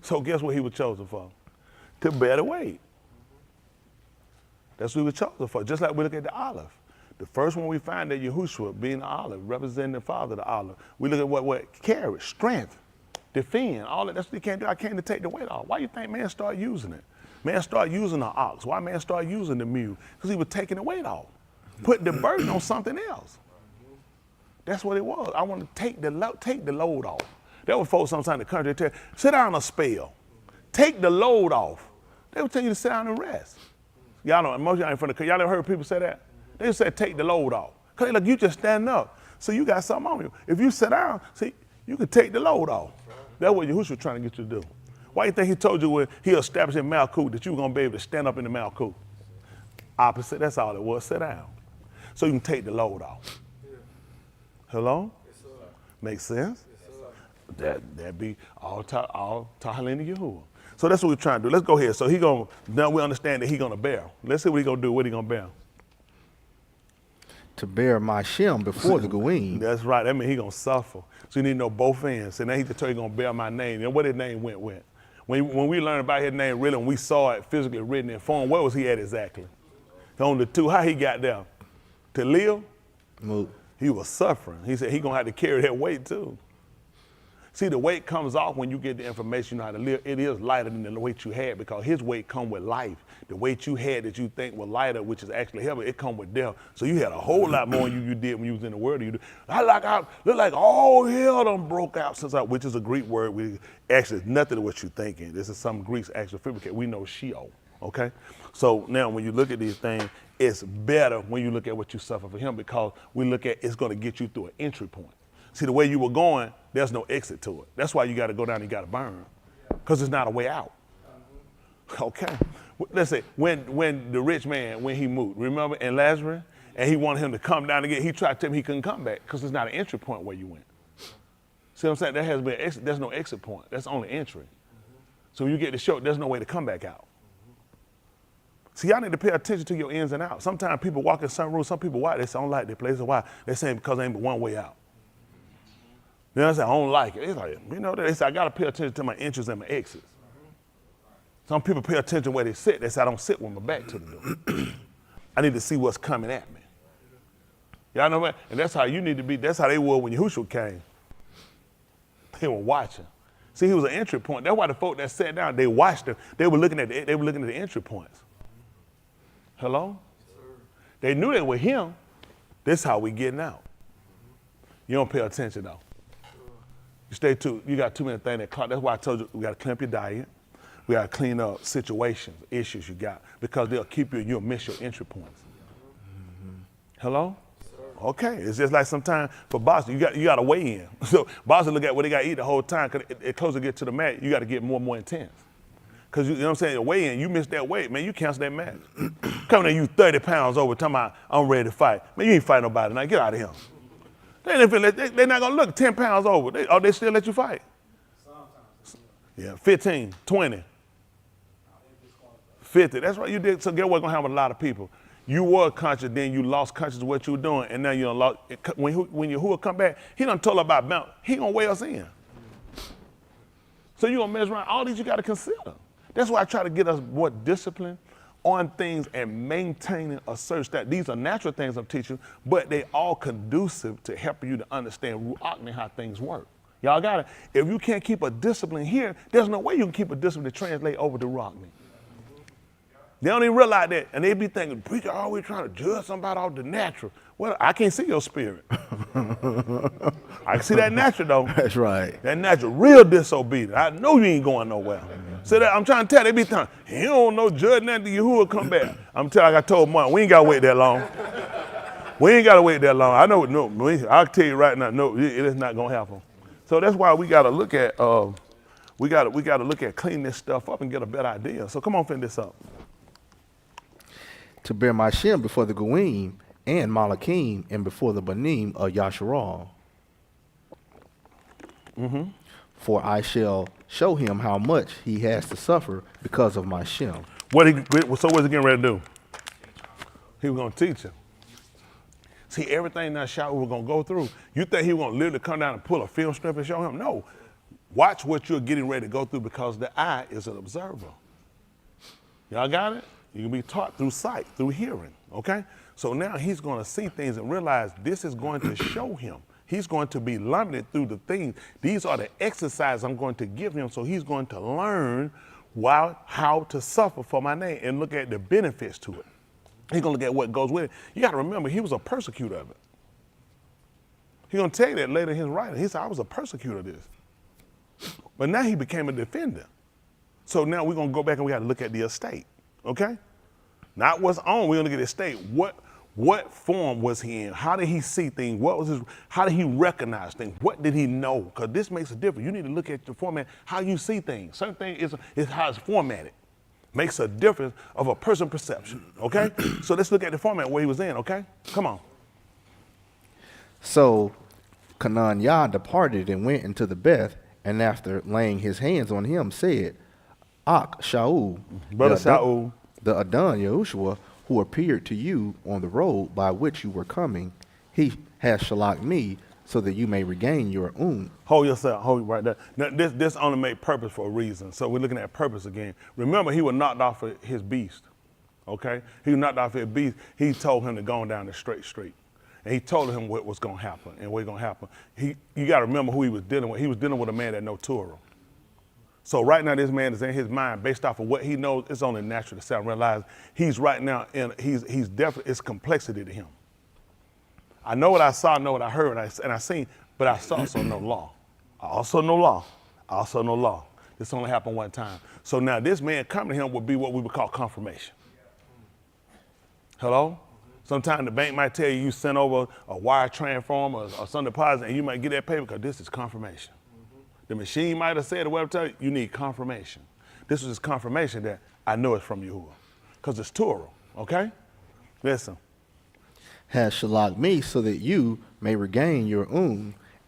So guess what he was chosen for? To bear the weight. That's what he was chosen for. Just like we look at the olive. The first one we find that Yahushua, being the olive, representing the father of the olive, we look at what carries, strength, defend, all that. That's what he can't do. I came to take the weight off. Why you think man start using it? Man start using the ox. Why man start using the mule? Because he was taking the weight off, putting the burden on something else. That's what it was. I want to take the load off. That was folks sometimes in the country tell you, sit down a spell. Take the load off. They would tell you to sit down and rest. Y'all know, most of y'all ain't from the country. Y'all ever heard people say that? They just said take the load off. Because look, you just standing up. So you got something on you. If you sit down, see, you can take the load off. That's what Yahushua was trying to get you to do. Why do you think he told you when he established in Malkut that you were going to be able to stand up in the Malkut? Opposite, that's all it was, sit down. So you can take the load off. Hello? Yes, make sense? Yes, that be all Tahalini Yahuwah. So that's what we're trying to do. Let's go ahead. So now we understand that he's going to bear. Let's see what he's going to do. What he's going to bear? To bear my Shem before the Goyim. That's right. That means he's going to suffer. So you need to know both ends. And then he just told you he's going to bear my name. And what his name went with. When we learned about his name really, when we saw it physically written in form, where was he at exactly? On the two. How he got there? To live? Move. He was suffering. He said he's going to have to carry that weight too. See, the weight comes off when you get the information, you know how to live. It is lighter than the weight you had because his weight come with life. The weight you had that you think was lighter, which is actually heavy, it come with death. So you had a whole lot more than you did when you was in the world. You look like all hell done broke out which is a Greek word. Actually, it's nothing to what you're thinking. This is some Greeks actually fabricate. We know Sheol, okay? So now when you look at these things, it's better when you look at what you suffer for him because we look at it's going to get you through an entry point. See, the way you were going, there's no exit to it. That's why you got to go down and you got to burn because there's not a way out. Okay. Let's say when the rich man, when he moved, remember, in Lazarus, and he wanted him to come down again, he tried to tell him he couldn't come back because there's not an entry point where you went. See what I'm saying? There has been exit. There's no exit point. That's only entry. So when you get the show, there's no way to come back out. See, y'all need to pay attention to your ins and outs. Sometimes people walk in some rooms, some people, why? They say, I don't like their place. Why? They're saying because there ain't but one way out. Then I say, I don't like it. It's like, they say, I got to pay attention to my entries and my exits. Some people pay attention where they sit. They say, I don't sit with my back to the door. I need to see what's coming at me. Y'all know what? And that's how you need to be. That's how they were when Yahushua came. They were watching. See, he was an entry point. That's why the folk that sat down, they watched him. They were looking at the entry points. Hello? They knew they were him. This is how we getting out. You don't pay attention though. You got too many things that clock. That's why I told you we got to clean up your diet. We got to clean up situations, issues you got, because they'll keep you and you'll miss your entry points. Hello? Okay, it's just like sometimes for boxing, you got to weigh in. So boxers look at what they got to eat the whole time, because it closer to get to the mat, you got to get more and more intense. Because you know what I'm saying, the weigh in, you miss that weight, man, you cancel that match. Coming in, you 30 pounds over, talking about, I'm ready to fight. Man, you ain't fighting nobody now, get out of here. They're not going to look 10 pounds over. They still let you fight? Yeah, 15, 20, 50. That's right, you did. So get what's going to happen with a lot of people. You were conscious, then you lost conscious of what you were doing, and now you done lost. When Yahuwah come back, he done told about mount. He going to weigh us in. So you going to mess around. All these you got to consider. That's why I try to get us more discipline on things and maintaining a certain stat. These are natural things I'm teaching, but they all conducive to helping you to understand Ruach and how things work. Y'all got it? If you can't keep a discipline here, there's no way you can keep a discipline to translate over to Ruach. They don't even realize that, and they be thinking, preacher always trying to judge somebody off the natural. Well, I can't see your spirit. I can see that natural though. That's right. That natural, real disobedient. I know you ain't going nowhere. So that I'm trying to tell, they be telling, he don't know judge nothing till Yahuwah come back. I'm telling, like I told Mark, we ain't gotta wait that long. We ain't gotta wait that long. I know, I'll tell you right now, no, it is not gonna happen. So that's why we gotta look at, we gotta look at cleaning this stuff up and get a better idea. So come on, finish this up. To bear my shin before the Goyim and Malakim and before the Banim of Yasharal. For I shall show him how much he has to suffer because of my shem. So what's he getting ready to do? He was going to teach him. See, everything that Shaul was going to go through, you think he was going to literally come down and pull a film strip and show him? No. Watch what you're getting ready to go through, because the eye is an observer. Y'all got it? You can be taught through sight, through hearing, okay? So now he's going to see things and realize this is going to show him. He's going to be learning through the things. These are the exercises I'm going to give him, so he's going to learn how to suffer for my name and look at the benefits to it. He's going to look at what goes with it. You got to remember, he was a persecutor of it. He's going to tell you that later in his writing. He said, I was a persecutor of this. But now he became a defender. So now we're going to go back and we got to look at the estate. Okay? Not what's on, we're gonna look at his state. What form was he in? How did he see things? How did he recognize things? What did he know? Because this makes a difference. You need to look at the format, how you see things. Certain things is how it's formatted. Makes a difference of a person's perception. Okay? So let's look at the format where he was in, okay? Come on. So Kanan Yah departed and went into the Beth, and after laying his hands on him, said, Ak Shaul, Brother Shaul, the Adon Yahushua, who appeared to you on the road by which you were coming, he has shalak me, so that you may regain your Hold yourself, hold right there. Now, this only made purpose for a reason. So we're looking at purpose again. Remember, he was knocked off of his beast, okay? He was knocked off his beast. He told him to go down the straight street. And he told him what was going to happen and what's going to happen. You got to remember who he was dealing with. He was dealing with a man that knows Torah. So right now, this man is in his mind based off of what he knows. It's only natural to sound realize he's right now he's definitely, it's complexity to him. I know what I saw, I know what I heard, and I seen, but I also know law. I also know law. I also know law. This only happened one time. So now this man coming to him would be what we would call confirmation. Hello? Sometimes the bank might tell you sent over a wire transform or some deposit, and you might get that paper because this is confirmation. The machine might have said or whatever, you need confirmation. This was his confirmation that I know it's from Yahuwah, because it's Torah, okay? Listen. Has shalak me, so that you may regain your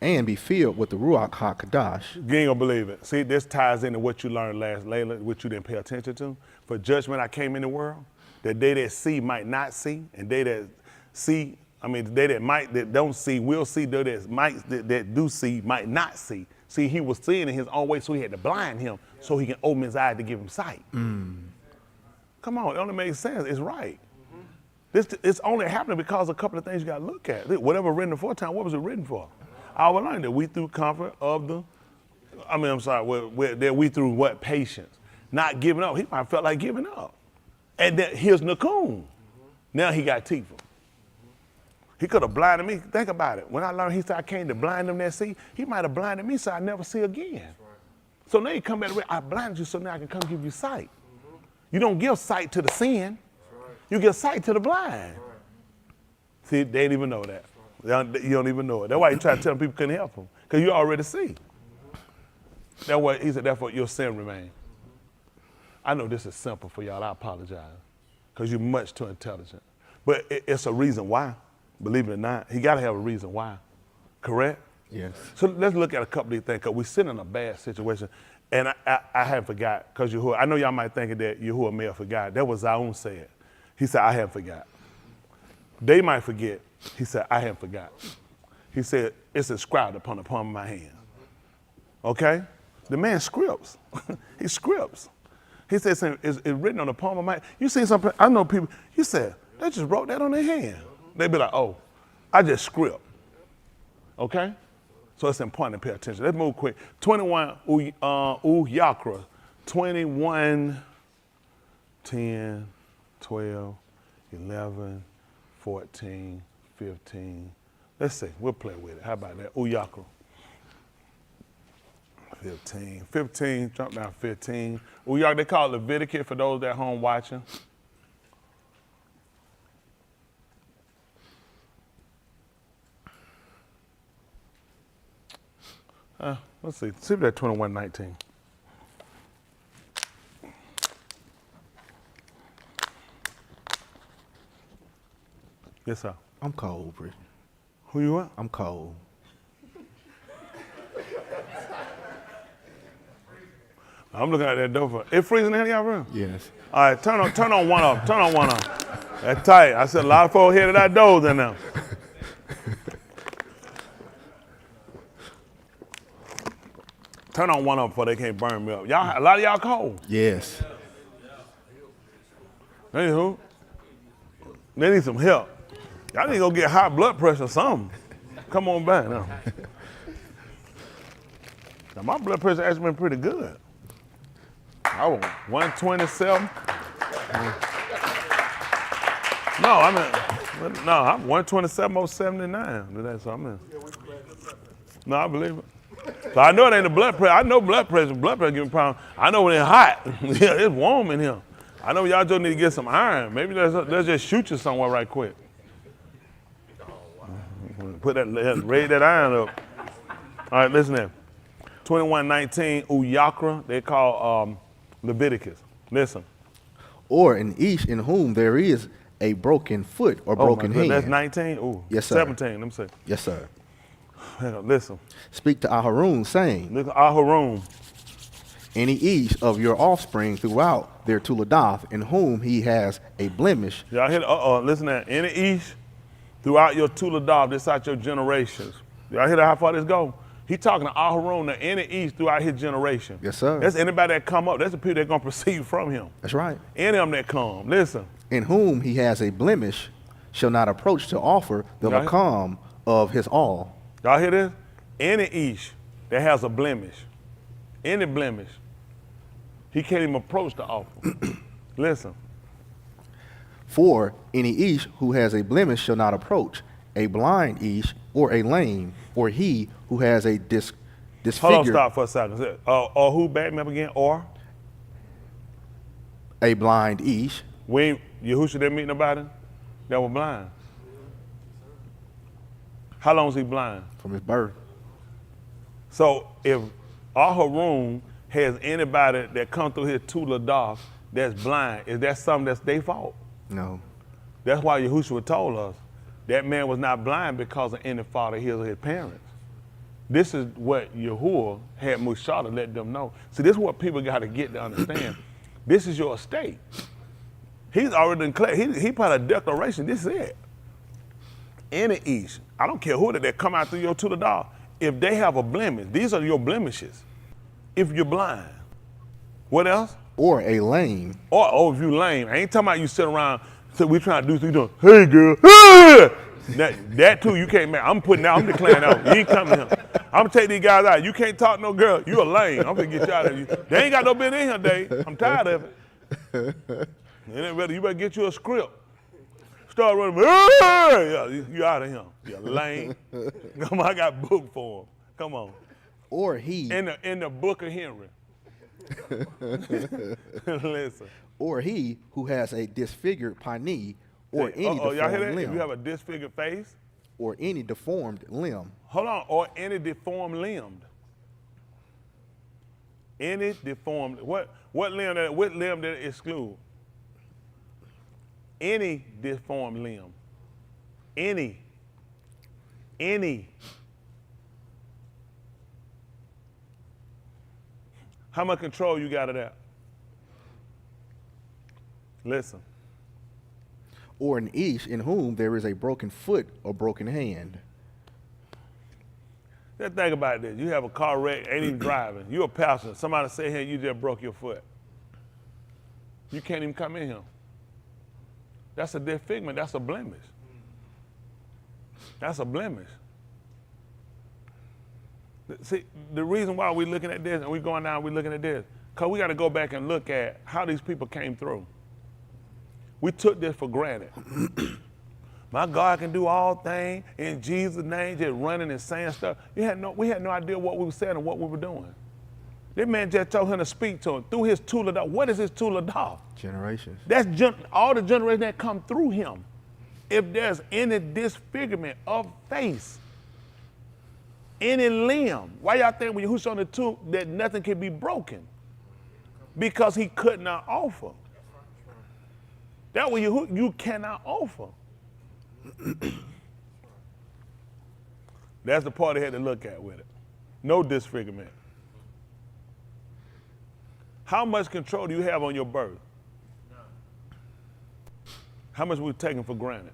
and be filled with the Ruach HaKadosh. You ain't gonna believe it. See, this ties into what you learned lately, what you didn't pay attention to. For judgment I came in the world, that they that see might not see, and they that see, they that don't see will see, they that do see might not see. See, he was seeing in his own way, so he had to blind him so he can open his eyes to give him sight. Come on, it only makes sense. It's right. It's only happening because of a couple of things you got to look at. Whatever written aforetime, what was it written for? I will learn that we through comfort of the, that we through what? Patience. Not giving up. He might have felt like giving up. And then here's Nacon. Now he got teeth. He could have blinded me. Think about it. When I learned he said I came to blind them that see, he might have blinded me so I never see again. So now you come back, I blinded you so now I can come give you sight. You don't give sight to the sin. You give sight to the blind. See, they didn't even know that. You don't even know it. That's why you try to tell them people couldn't help them, because you already see. That's why he said, therefore your sin remains. I know this is simple for y'all. I apologize, because you're much too intelligent. But it's a reason why. Believe it or not, he got to have a reason why. Correct? Yes. So let's look at a couple of these things, because we're sitting in a bad situation. And I haven't forgot, because Yahuwah, I know y'all might think that Yahuwah may have forgot. That was Zaun said. He said, I haven't forgot. They might forget. He said, I haven't forgot. He said, it's inscribed upon the palm of my hand. Okay? The man scripts. He scripts. He said, it's written on the palm of my hand. You see something, I know people, you said, they just wrote that on their hand. They'd be like, oh, I just script. Okay? So it's important to pay attention. Let's move quick. 21 Uyakra. 21, 10, 12, 11, 14, 15. Let's see. We'll play with it. How about that? Uyakra. 15, jump down 15. Uyakra, they call it Leviticus for those at home watching. Let's see. See if they're 21:19. Yes, sir. I'm cold, Bridget. Who you are? I'm cold. I'm looking at that door for it freezing in y'all room? Yes. All right, turn on one up. Turn on one up. That's tight. I said a lot of folks headed that door in there. Turn on one up before they can't burn me up. Y'all, a lot of y'all cold. Yes. Anywho, they need some help. Y'all need to go get high blood pressure or something. Come on back now. Now my blood pressure actually been pretty good. I was 127. I'm 127 over 79. That's what I mean. No, I believe it. So I know it ain't the blood pressure. I know blood pressure. Blood pressure giving problem. I know when it's hot. Yeah, it's warm in here. I know y'all just need to get some iron. Maybe let's just shoot you somewhere right quick. Put that, raise that iron up. All right, listen here. 21:19 Uyakra, they call Leviticus. Listen. Or an Ish in whom there is a broken foot or broken hand. That's 19? Ooh. Yes, sir. 17, let me see. Yes, sir. Hang on, listen. Speak to Aharon, saying, Look at Aharon. Any Ish of your offspring throughout their Tuladath, in whom he has a blemish. Y'all hear? Listen to that. Any Ish throughout your Tuladath, this out your generations. Y'all hear how far this go? He talking to Aharon, to any Ish throughout his generation. Yes, sir. That's anybody that come up. That's the people that going to proceed from him. That's right. Any of them that come. Listen. In whom he has a blemish shall not approach to offer the lakam of his all. Y'all hear this? Any Ish that has a blemish, any blemish, he can't even approach the offer. Listen. For any Ish who has a blemish shall not approach, a blind Ish or a lame, or he who has a disfigured. Hold on, stop for a second. Or who, back me up again? Or? A blind Ish. Yahusha didn't meet nobody that was blind. How long is he blind? From his birth. So if Aharon has anybody that come through his Tuladath that's blind, is that something that's their fault? No. That's why Yahushua told us that man was not blind because of any fault of his or his parents. This is what Yahuwah had Mushah to let them know. See, this is what people got to get to understand. This is your estate. He's already declared, he put a declaration, this is it. Any Ish, I don't care who that come out through your Tuladath, if they have a blemish, these are your blemishes. If you're blind. What else? Or a lame. Or if you lame. I ain't talking about you sit around, so we trying to do something, hey girl, ah! That too, you can't make. I'm declaring out. You ain't coming here. I'm gonna take these guys out. You can't talk to no girl. You a lame. I'm gonna get you out of here. They ain't got no business in here, Dave. I'm tired of it. You better get you a script. Start running. Yeah, you out of here. You lame. Come on, I got book for him. Come on. Or he. In the book of Henry. Listen. Or he who has a disfigured piney or any y'all hear that? deformed If you limb. have a disfigured face. Or any deformed limb. Hold on, or any deformed limb. Any deformed, what limb did it exclude? Any deformed limb. Any. How much control you got of that? Listen. Or an ish in whom there is a broken foot or broken hand. Just think about this. You have a car wreck, ain't even driving. You're a passenger. Somebody say, hey, you just broke your foot. You can't even come in here. That's a disfigurement. That's a blemish. That's a blemish. See, the reason why we're looking at this and we're going down, we're looking at this, because we got to go back and look at how these people came through. We took this for granted. My God can do all things in Jesus' name, just running and saying stuff. We had no idea what we were saying and what we were doing. This man just told him to speak to him through his tool of What is his tool of Generations. That's all the generations that come through him. If there's any disfigurement of face, any limb, why y'all think when Yahushua on the tomb that nothing can be broken? Because he could not offer. That way you cannot offer. That's the part they had to look at with it. No disfigurement. How much control do you have on your birth? How much we're taking for granted?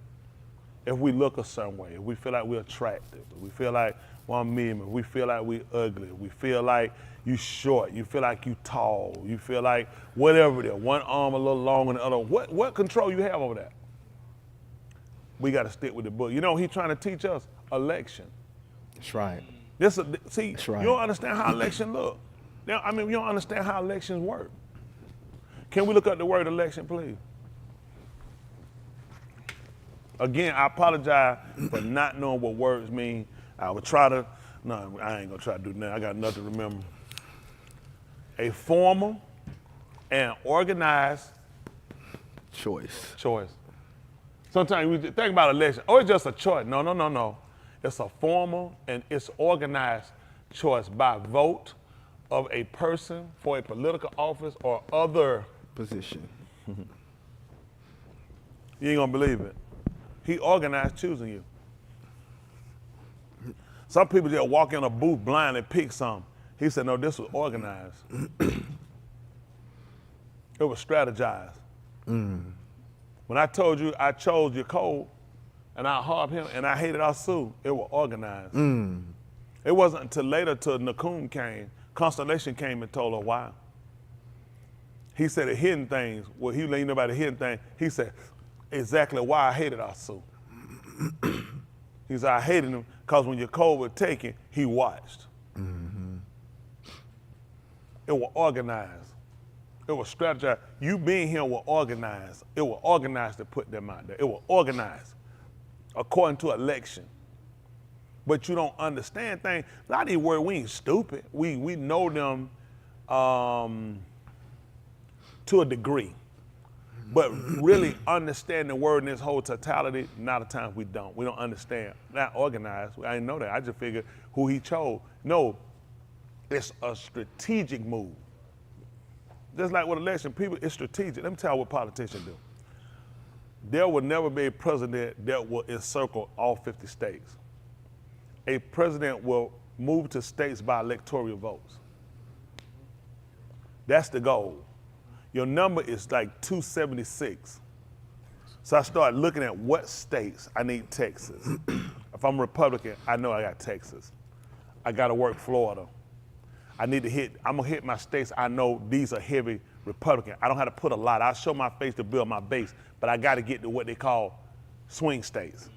If we look a certain way, if we feel like we're attractive, if we feel like we're meme, if we feel like we're ugly, if we feel like you short, you feel like you tall, you feel like whatever it is, one arm a little longer than the other, what control you have over that? We got to stick with the book. You know, he's trying to teach us election. That's right. That's right. You don't understand how election look. Now, I mean, you don't understand how elections work. Can we look up the word election, please? Again, I apologize for not knowing what words mean. I would try to, no, I ain't gonna try to do that. I got nothing to remember. A formal and organized choice. Sometimes we think about election. Oh, it's just a choice. No. It's a formal and it's organized choice by vote of a person for a political office or other position. You ain't gonna believe it. He organized choosing you. Some people just walk in a booth blind and pick some. He said, no, this was organized. It was strategized. When I told you I chose Jacob and I harbored him and I hated Asu, it was organized. It wasn't until later till Nakum came, Constellation came and told her why. He said the hidden things, well, he let you know about the hidden thing. He said exactly why I hated Asu. He said I hated him because when Jacob was taken, he watched. It was organized. It was strategized. You being here was organized. It was organized to put them out there. It was organized according to election. But you don't understand things. A lot of these words, we ain't stupid. We know them to a degree. But really understand the word in this whole totality, a lot of times we don't. We don't understand. Not organized. I didn't know that. I just figured who he chose. No, it's a strategic move. Just like with election, people, it's strategic. Let me tell you what politicians do. There will never be a president that will encircle all 50 states. A president will move to states by electoral votes. That's the goal. Your number is like 276. So I started looking at what states I need Texas. If I'm Republican, I know I got Texas. I got to work Florida. I'm gonna hit my states I know these are heavy Republican. I don't have to put a lot. I show my face to build my base, but I got to get to what they call swing states.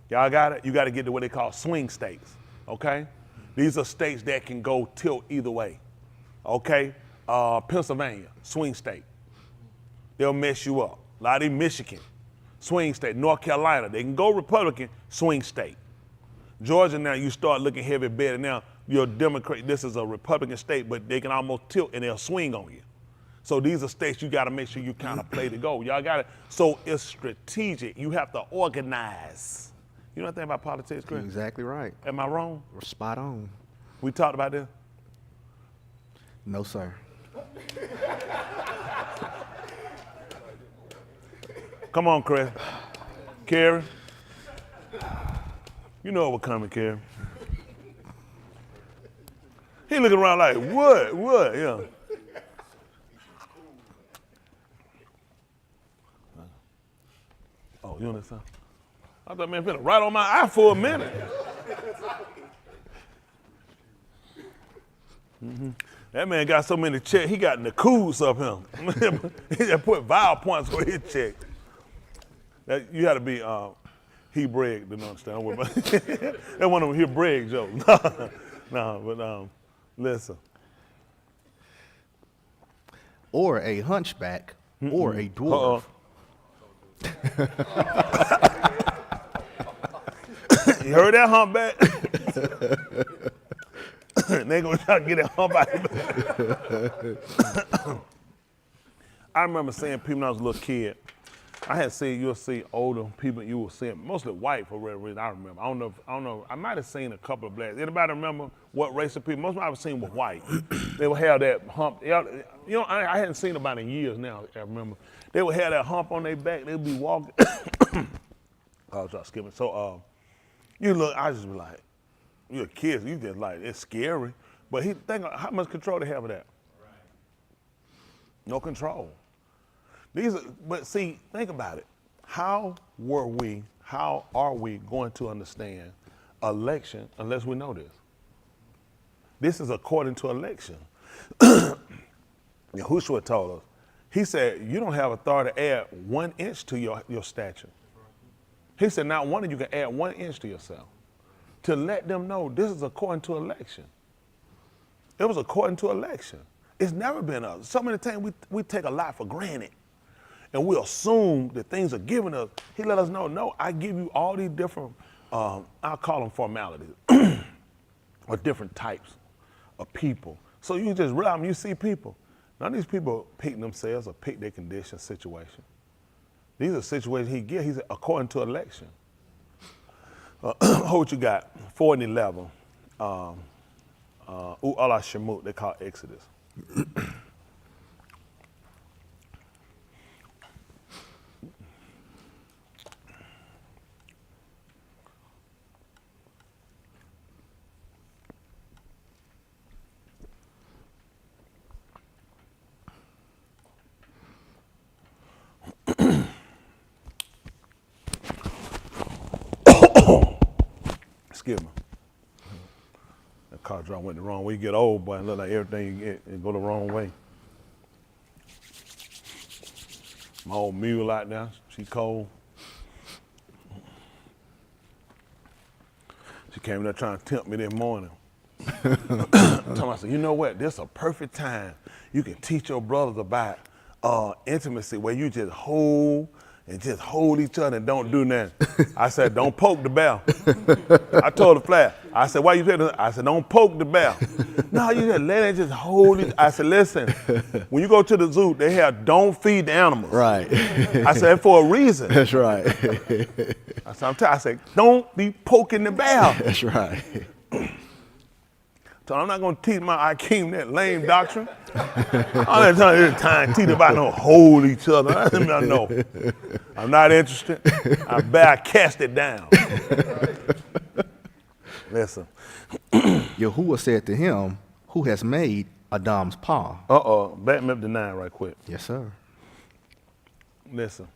Y'all got it? You got to get to what they call swing states, okay? These are states that can go tilt either way, okay? Pennsylvania, swing state. They'll mess you up. A lot of Michigan, swing state. North Carolina, they can go Republican, swing state. Georgia now, you start looking heavy better now. You're a Democrat, this is a Republican state, but they can almost tilt and they'll swing on you. So these are states you gotta make sure you kind of play to go. Y'all got it. So it's strategic. You have to organize. You know anything about politics, Chris? You're exactly right. Am I wrong? We're spot on. We talked about this? No, sir. Come on, Chris. Carrie. You know what's coming, Carrie. He looking around like, what, yeah. Oh, you understand? I thought, man, finna right on my eye for a minute. That man got so many checks, he got Nakus up him. He just put vowel points on his check. You gotta be Hebraic to understand. That's one of them Hebraic jokes. No, but listen. Or a hunchback, or a dwarf. You heard that, humpback? They gonna try to get that humpback. I remember seeing people when I was a little kid. You'll see older people, you will see mostly white for whatever reason. I remember. I don't know. I might have seen a couple of blacks. Anybody remember what race of people? Most of them I've seen were white. They would have that hump. You know, I hadn't seen about in years now. I remember. They would have that hump on their back. They'd be walking. I was just skipping. So you look. I just be like, you're a kid. You just like it's scary. But think of how much control they have of that. No control. But see, think about it. How are we going to understand election unless we know this? This is according to election. Yahushua told us, he said, you don't have authority to add 1 inch to your stature. He said, not one of you can add 1 inch to yourself. To let them know this is according to election. It was according to election. It's never been us. So many times we take a lot for granted. And we assume that things are given us. He let us know, no, I give you all these different, I'll call them formalities, or different types of people. So you just realize when you see people, none of these people pick themselves or pick their condition, situation. These are situations he gives. He said, according to election. What you got? 4 and 11. Allah Shemut, they call Exodus. Excuse me. That car drive went the wrong way. You get old, boy, and look like everything you get, it go the wrong way. My old mule out there, she cold. She came in there trying to tempt me this morning. I said, you know what? This is a perfect time. You can teach your brothers about intimacy where you just hold each other and don't do nothing. I said, don't poke the bear. I told the flat. I said, why you saying that? I said, don't poke the bear. No, you just let it just hold it. I said, listen, when you go to the zoo, they have don't feed the animals. Right. I said, for a reason. That's right. I said, don't be poking the bear. That's right. So I'm not going to teach my Akeem that lame doctrine. All that time, every time, teach about no hold each other. I know. I'm not interested. I better cast it down. Listen. Yahuwah said to him, who has made Adam's paw? Back me up to 9 right quick. Yes, sir. Listen.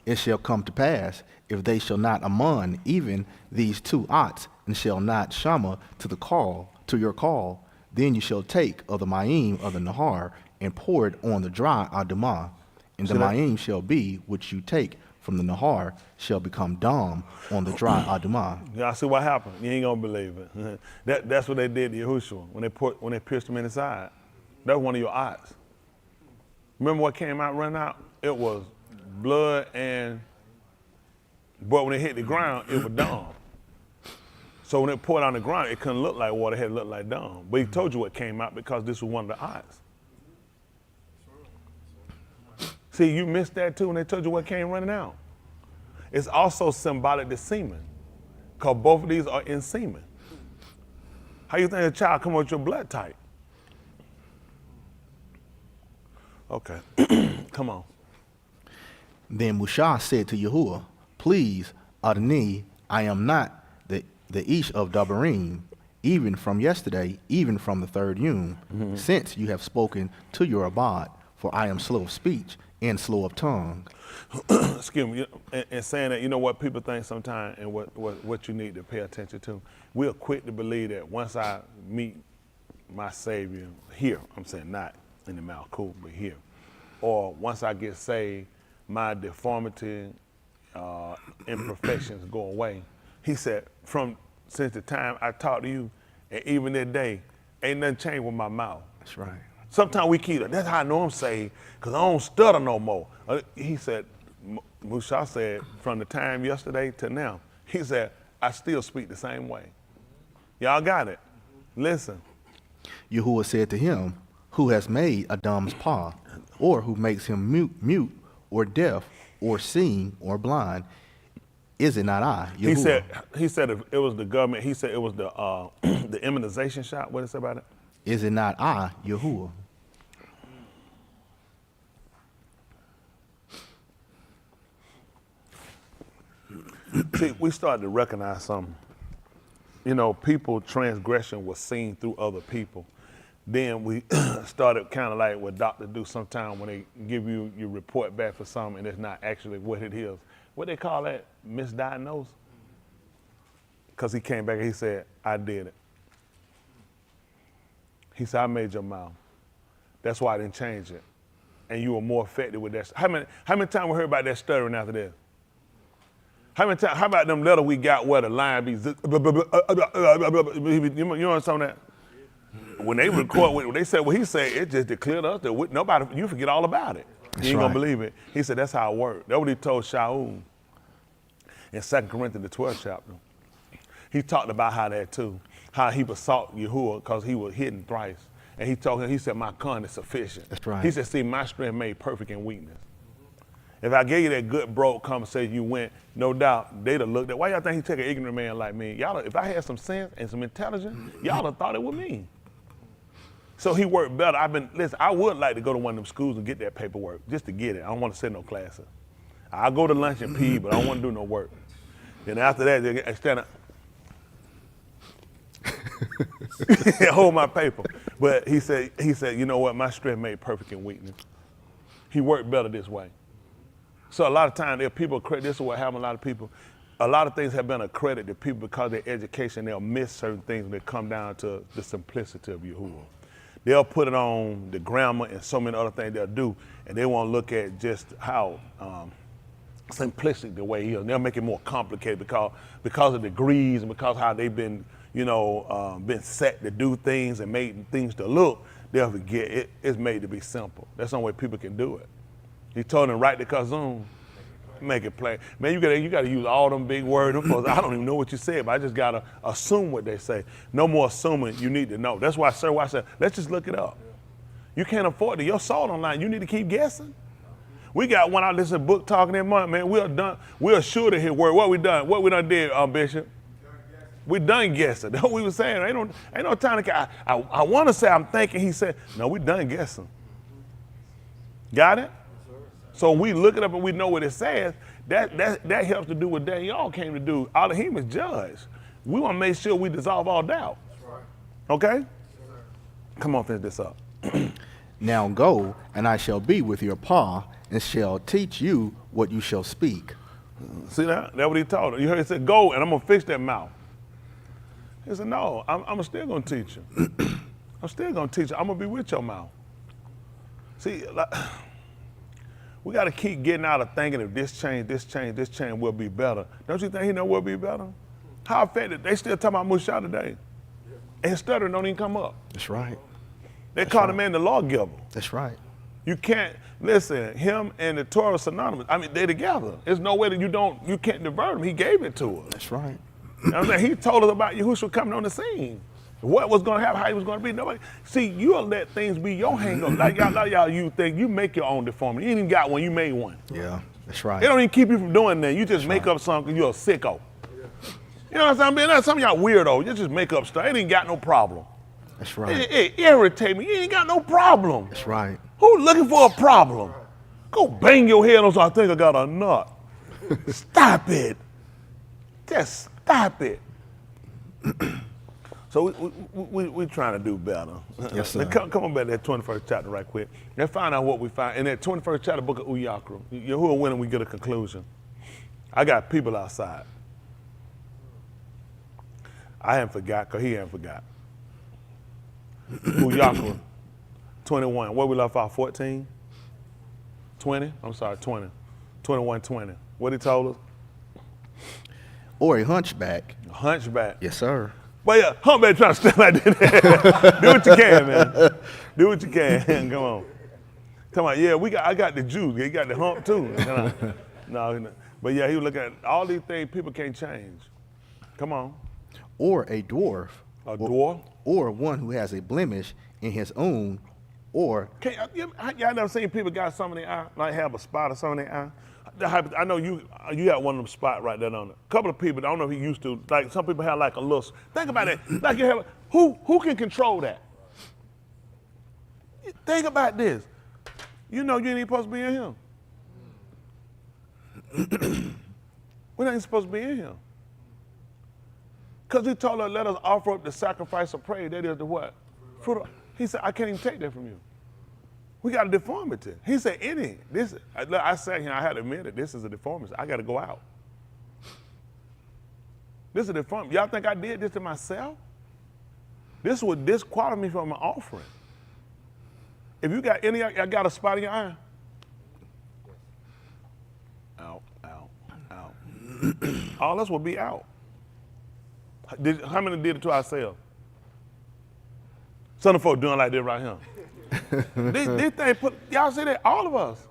It shall come to pass, if they shall not amon even these 2 ots, and shall not shama to your call, then you shall take of the Mayim of the Nahar, and pour it on the dry Adumah. And the Mayim shall be, which you take from the Nahar, shall become Dam on the dry Adumah. Y'all see what happened? You ain't gonna believe it. That's what they did to Yahushua when they pierced him in the side. That was one of your odds. Remember what came out running out? It was blood but when it hit the ground, it was dung. So when it poured on the ground, it couldn't look like water, it had to look like dung. But he told you what came out because this was one of the odds. See, you missed that too when they told you what came running out. It's also symbolic to semen, because both of these are in semen. How you think a child come with your blood type? Okay, come on. Then Mushah said to Yahuwah, please, Adoni, I am not the Ish of Dabarim, even from yesterday, even from the 3rd Yom, since you have spoken to your Abad, for I am slow of speech and slow of tongue. Excuse me, and saying that, you know what people think sometimes, and what you need to pay attention to. We're quick to believe that once I meet my Savior here, I'm saying not in the mouth, cool, but here, or once I get saved, my deformity, imperfections go away. He said, since the time I talked to you, and even that day, ain't nothing changed with my mouth. That's right. Sometimes we keep it. That's how I know I'm saved, because I don't stutter no more. He said, Mushah said, from the time yesterday to now, he said, I still speak the same way. Y'all got it? Listen. Yahuwah said to him, who has made Adam's paw, or who makes him mute, or deaf, or seeing, or blind? Is it not I, Yahuwah? He said it was the government. He said it was the immunization shot. What did it say about it? Is it not I, Yahuwah? See, we started to recognize something. You know, people transgression was seen through other people. Then we started kind of like what doctors do sometimes when they give you your report back for something and it's not actually what it is. What they call that? Misdiagnosed? Because he came back and he said, I did it. He said, I made your mouth. That's why I didn't change it. And you were more effective with that. How many times we heard about that stuttering after this? How about them letters we got where the line be, you know some of that? When they record, when they said what he said, it just declared us that nobody, you forget all about it. You ain't gonna believe it. He said, that's how it worked. That's what he told Shaul in 2 Corinthians, the 12th chapter. He talked about how that too, how he besought Yahuwah because he was hidden thrice. And he said, my con is sufficient. That's right. He said, see, my strength made perfect in weakness. If I gave you that good broke conversation you went, no doubt, they'd have looked at, why y'all think he take an ignorant man like me? Y'all, if I had some sense and some intelligence, y'all have thought it was me. So he worked better. Listen, I would like to go to one of them schools and get that paperwork, just to get it. I don't want to sit no classes. I'll go to lunch and pee, but I don't want to do no work. Then after that, they stand up. Hold my paper. But he said, you know what, my strength made perfect in weakness. He worked better this way. So a lot of times, people credit, this is what happened to a lot of people. A lot of things have been a credit to people because of their education. They'll miss certain things when they come down to the simplicity of Yahuwah. They'll put it on the grammar and so many other things they'll do, and they won't look at just how simplistic the way he is. They'll make it more complicated because of degrees and because how they've been, been set to do things and made things to look. They'll forget it's made to be simple. That's the only way people can do it. He told them write the kazoo, make it plain. Man, you gotta use all them big words. I don't even know what you said, but I just gotta assume what they say. No more assuming, you need to know. That's why Sir White said, let's just look it up. You can't afford it. Your soul online, you need to keep guessing. We got one out listening to book talking that month, man. We're sure to hit word. What we done did, Bishop? We done guessing. That's what we were saying. Ain't no time to, I want to say I'm thinking, he said, no, we done guessing. Got it? So when we look it up and we know what it says, that helps to do what Daniel came to do. All of him is judge. We want to make sure we dissolve all doubt. Okay? Come on, finish this up. Now go, and I shall be with your paw, and shall teach you what you shall speak. See that? That's what he told her. You heard he said, go and I'm gonna fix that mouth. He said, no, I'm still gonna teach you. I'm still gonna teach you. I'm gonna be with your mouth. See, like, we gotta keep getting out of thinking if this change will be better. Don't you think he know will be better? How effective? They still talking about Musha today. And stuttering don't even come up. That's right. They call the man the lawgiver. That's right. You can't, listen, him and the Torah synonymous. I mean, they together. There's no way that you can't divert him. He gave it to us. That's right. You know what I'm saying? He told us about Yahushua coming on the scene. What was gonna happen, how he was gonna be. Nobody. See, you'll let things be your hang up. Like y'all, you think you make your own deformity. You ain't even got one, you made one. Yeah, that's right. It don't even keep you from doing that. You just make up something, you're a sicko. You know what I'm saying? Some of y'all weirdo. You just make up stuff. It ain't got no problem. That's right. It irritate me. You ain't got no problem. That's right. Who looking for a problem? Go bang your head on so I think I got a nut. Stop it. Just stop it. So we trying to do better. Yes, sir. Come on back to that 21st chapter right quick. Let's find out what we find. In that 21st chapter, book of Uyakra, Yahuwah when we get a conclusion. I got people outside. I haven't forgot, because he haven't forgot. Uyakra, 21. Where we left off, 14? 20? I'm sorry, 20. 21, 20. What he told us? Or a hunchback. A hunchback. Yes, sir. Well, yeah, humpback trying to step like that. Do what you can, man. Do what you can. Come on. Come on. Yeah, I got the juice. He got the hump too. No, but yeah, he was looking at all these things people can't change. Come on. Or a dwarf. A dwarf? Or one who has a blemish in his own, or. Y'all never seen people got something in their eye, like have a spot or something in their eye? I know you got one of them spots right there on it. A couple of people, I don't know if he used to, like some people have like a little, think about it, like you have, who can control that? Think about this. You know you ain't supposed to be in here. We ain't supposed to be in here. Because he told us, let us offer up the sacrifice of praise. That is the what? He said, I can't even take that from you. We got a deformity. He said, I sat here, I had to admit it, this is a deformity. I got to go out. This is a deformity. Y'all think I did this to myself? This would disqualify me from an offering. If you got I got a spot in your eye. Out. All us will be out. How many did it to ourselves? Some of the folk doing like this right here. This thing y'all see that? All of us.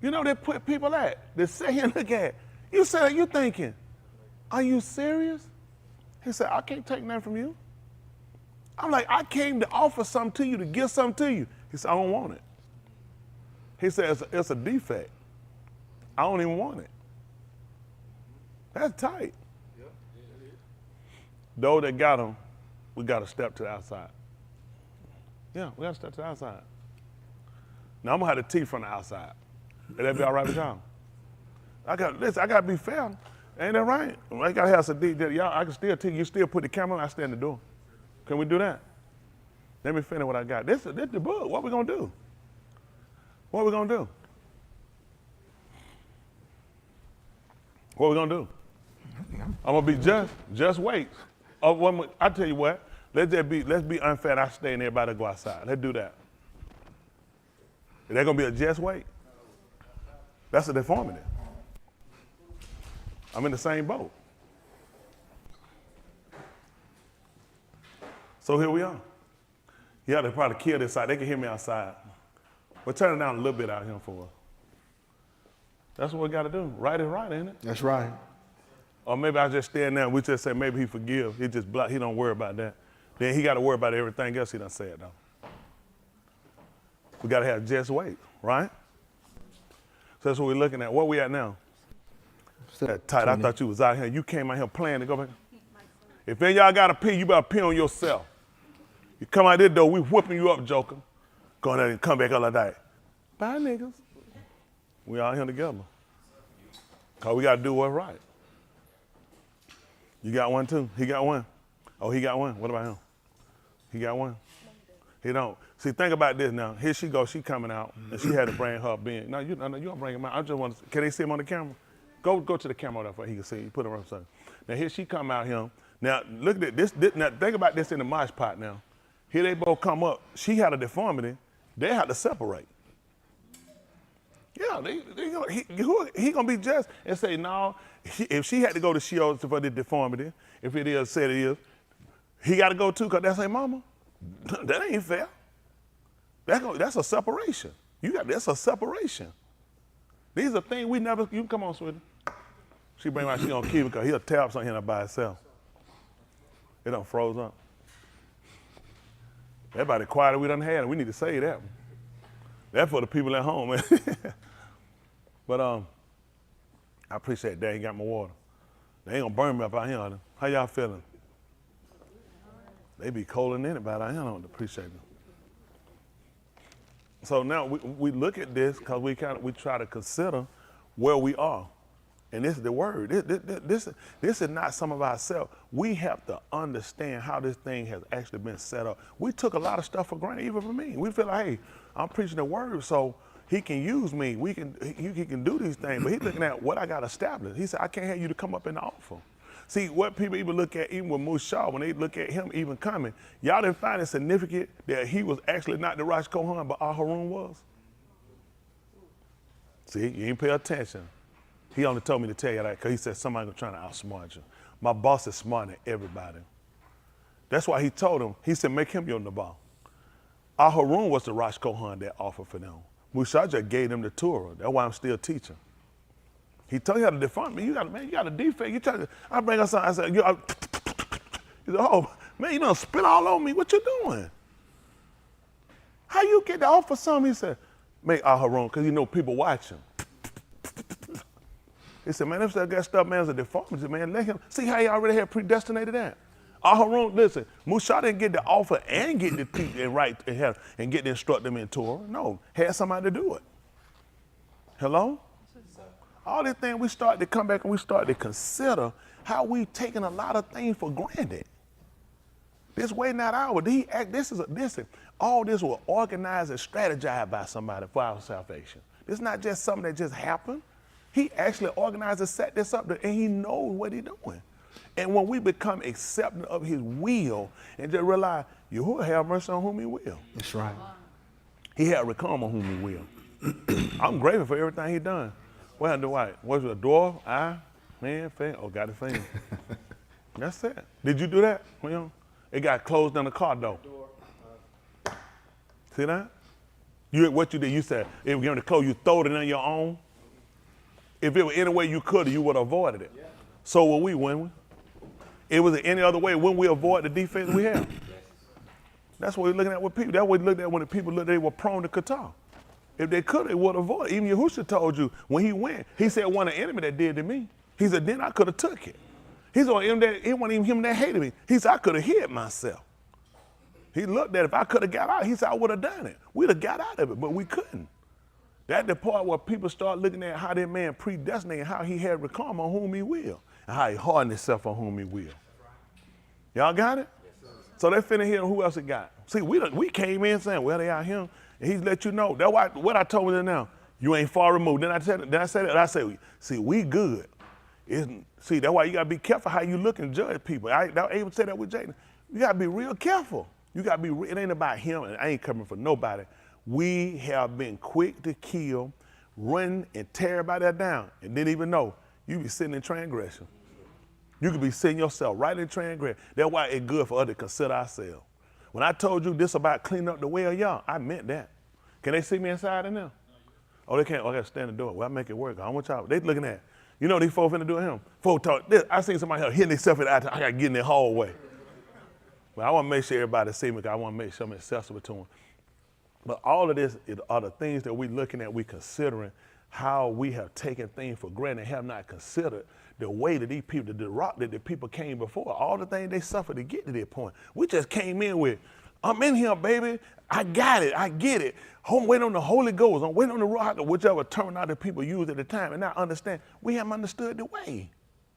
You know, they put people at. They sit here and look at. You said, you thinking, are you serious? He said, I can't take nothing from you. I'm like, I came to offer something to you, to give something to you. He said, I don't want it. He said, it's a defect. I don't even want it. That's tight. Those that got them, we got to step to the outside. Yeah, we got to step to the outside. Now, I'm going to have the tea from the outside. Will that be all right with y'all? I got to be fair. Ain't that right? I got to have some deep. Y'all, I can still tell you still put the camera on, I stand at the door. Can we do that? Let me finish what I got. This the book. What we going to do? What we going to do? What we going to do? I'm going to be just wait. I tell you what, let's be unfair. I stay and everybody go outside. Let's do that. Is that gonna be a just wait? That's a deformity. I'm in the same boat. So here we are. Yeah, they probably kill this side. They can hear me outside. But turn it down a little bit out here for us. That's what we got to do. Right is right, ain't it? That's right. Or maybe I just stand there and we just say maybe he forgive. He just he don't worry about that. Then he got to worry about everything else he done said though. We got to have just wait, right? So that's what we're looking at. Where we at now? That tight. 20. I thought you was out here. You came out here playing to go back. If any of y'all got to pee, you better pee on yourself. You come out this door, we whipping you up, Joker. Go in there and come back all like that. Bye, niggas. We all here together. Because we got to do what's right. You got one too? He got one? Oh, he got one? What about him? He got one? He don't. See, think about this now. Here she goes, she coming out, and she had to bring her being. No, you don't bring him out. I just want to, can they see him on the camera? Go to the camera there for he can see. You put him on something. Now here she come out here. Now look at this. Now think about this in the mosh pot now. Here they both come up. She had a deformity. They had to separate. Yeah, he gonna be just and say no. If she had to go to Sheol for the deformity, if it is said it is, he got to go too because that's her mama. That ain't fair. That's a separation. That's a separation. These are things we never. You come on, sweetie. She bring out she gonna keep it because he'll tear up something here by itself. It done froze up. Everybody quiet we done had it. We need to say that. That's for the people at home, man. But I appreciate that. He got my water. They ain't gonna burn me up out here. How y'all feeling? They be colder than anybody out here. I don't appreciate it. So now we look at this because we try to consider where we are. And this is the word. This is not some of ourselves. We have to understand how this thing has actually been set up. We took a lot of stuff for granted, even for me. We feel like, hey, I'm preaching the word, so he can use me. He can do these things. But he's looking at what I got established. He said, I can't have you to come up in the offer. See, what people even look at, even with Musha, when they look at him even coming, y'all didn't find it significant that he was actually not the Rosh Kohan, but Aharon was? See, you ain't pay attention. He only told me to tell you that because he said somebody's trying to outsmart you. My boss is smarter than everybody. That's why he told him, he said, make him your Nabal. Aharon was the Rosh Kohan that offered for them. Musha just gave them the Torah. That's why I'm still teaching. He told you how to define me. You got a defect. I bring us something. I said, he said, oh, man, you done spit all over me. What you doing? How you get the offer something? He said, make Aharon, because you know people watching. He said, man, if that got stuff, man, is a deformity, man, let him. See how he already had predestinated that? Aharon, listen, Musha didn't get the offer and get the teach and write and get the instruct them in Torah. No, had somebody to do it. Hello? All these things we start to come back and we start to consider how we've taken a lot of things for granted. This way not ours. All this was organized and strategized by somebody for our salvation. It's not just something that just happened. He actually organized and set this up, and he knows what he's doing. And when we become accepting of his will and just realize, Yahuwah have mercy on whom he will. That's right. He had recome on whom he will. I'm grateful for everything he done. Well, do what? Was it a door, eye, man, fan? Oh, got a fan. That's it. Did you do that? It got closed on the car door. See that? What you did, you said, if you're going to close, you throw it in your own. If it was any way you could, you would have avoided it. Yeah. So will we, wouldn't we? It was any other way, wouldn't we avoid the defects we have? That's what we're looking at with people. That's what we looked at when the people looked, they were prone to Qatar. If they could, they would avoid it. Even Yahushua told you when he went, he said, one of the enemy that did to me. He said, then I could have took it. He said, it wasn't even him that hated me. He said, I could have hid myself. He looked at it. If I could have got out, he said, I would have done it. We'd have got out of it, but we couldn't. That's the part where people start looking at how that man predestinated, how he had recome on whom he will, and how he hardened himself on whom he will. Y'all got it? Yes, so they finna hear who else it got. See, we came in saying, well, they out here. And he's let you know. That's why what I told them now, you ain't far removed. Then I said it. I said, see, we good. See, that's why you gotta be careful how you look and judge people. I even say that with Jaden. You gotta be real careful. You gotta be. It ain't about him, and I ain't coming for nobody. We have been quick to kill, run and tear everybody down, and didn't even know you be sitting in transgression. You could be sitting yourself right in transgression. That's why it's good for us to consider ourselves. When I told you this about cleaning up the Way of Yah, I meant that. Can they see me inside in there? Oh, they can't. Oh, I got to stand in the door. Well, I make it work. I don't want y'all. They looking at, these folks finna do him. Folks talk this. I seen somebody hitting themselves in the eye. I got to get in their hallway. But I want to make sure everybody see me because I want to make sure I'm accessible to them. But all of this are the things that we're looking at, we considering how we have taken things for granted and have not considered the way that these people, the rock that the people came before, all the things they suffered to get to that point. We just came in with, I'm in here, baby. I got it. I get it. I'm waiting on the Holy Ghost. I'm waiting on the rock, or whichever terminology people used at the time, and now understand we haven't understood the way.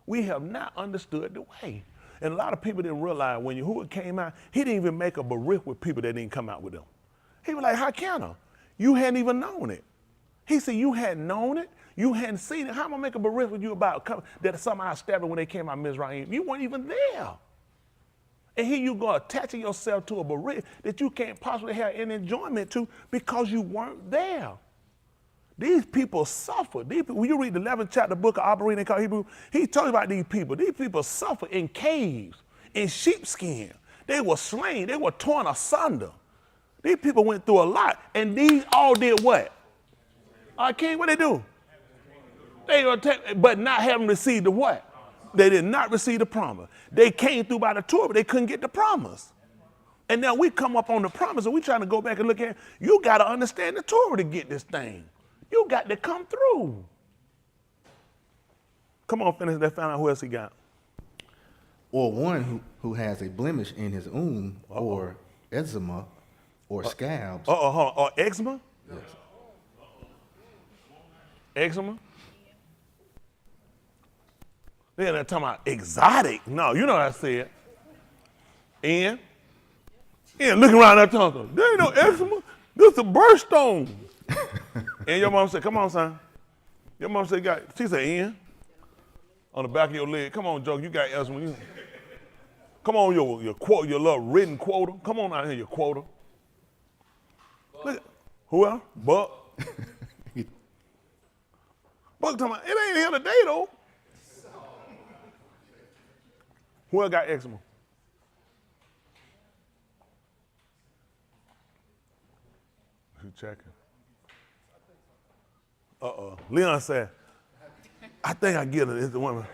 We have not understood the way. And a lot of people didn't realize when Yahuwah came out, he didn't even make a berith with people that didn't come out with him. He was like, how can I? You hadn't even known it. He said, you hadn't known it. You hadn't seen it. How am I make a berith with you about that somehow established when they came out of Mizraim? You weren't even there. And here you go attaching yourself to a berith that you can't possibly have any enjoyment to because you weren't there. These people suffer. These people, when you read the 11th chapter book of Operating called Hebrew, he told you about these people. These people suffer in caves, in sheepskin. They were slain. They were torn asunder. These people went through a lot. And these all did what? King, what they do? They were but not having received the what? They did not receive the promise. They came through by the Torah, but they couldn't get the promise. And now we come up on the promise and we're trying to go back and look at it. You got to understand the Torah to get this thing. You got to come through. Come on, finish that. Find out who else he got. Or one who has a blemish in his or eczema, or scabs. Or eczema? Yes. Eczema? They're not talking about exotic. No, you know what I said. And looking around that tongue. There ain't no eczema. This is a birthstone. And your mom said, come on, son. Your mom said, she said, Ian, on the back of your leg. Come on, Joe, you got eczema. Come on, your little written quota. Come on out here, your quota. Look, who else? Buck. Buck talking about, it ain't here today, though. Who else got eczema? Who's checking? Leon said, I think I get it. It's the woman.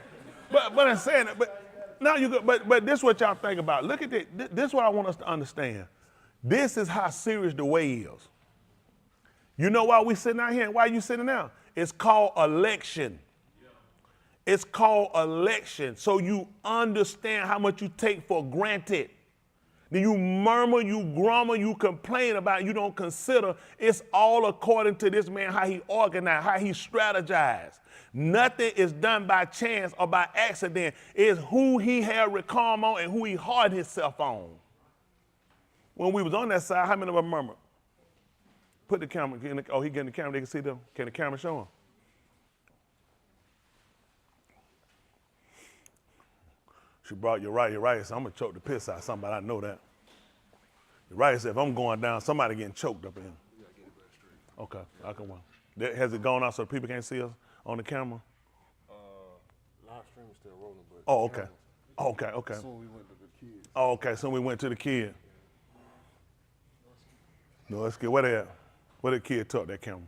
But I'm saying it, but now you go, but this is what y'all think about. Look at this. This is what I want us to understand. This is how serious the way is. You know why we sitting out here and why you sitting down? It's called election. It's called election. So you understand how much you take for granted. Then you murmur, you grumble, you complain about it, you don't consider. It's all according to this man, how he organized, how he strategized. Nothing is done by chance or by accident. It's who he had recalm on and who he hardened himself on. When we was on that side, how many of them murmured? Put the camera, he getting the camera, they can see them. Can the camera show him? She brought Uriah, so I'm going to choke the piss out of somebody. I know that. Uriah said, if I'm going down, somebody getting choked up in here. Okay, I can one. Has it gone out so people can't see us on the camera? Live stream is still rolling, but. Oh, okay. Okay. Soon we went to the kids. Oh, okay, so we went to the kid. No, let's get, where they at? Where the kid took that camera?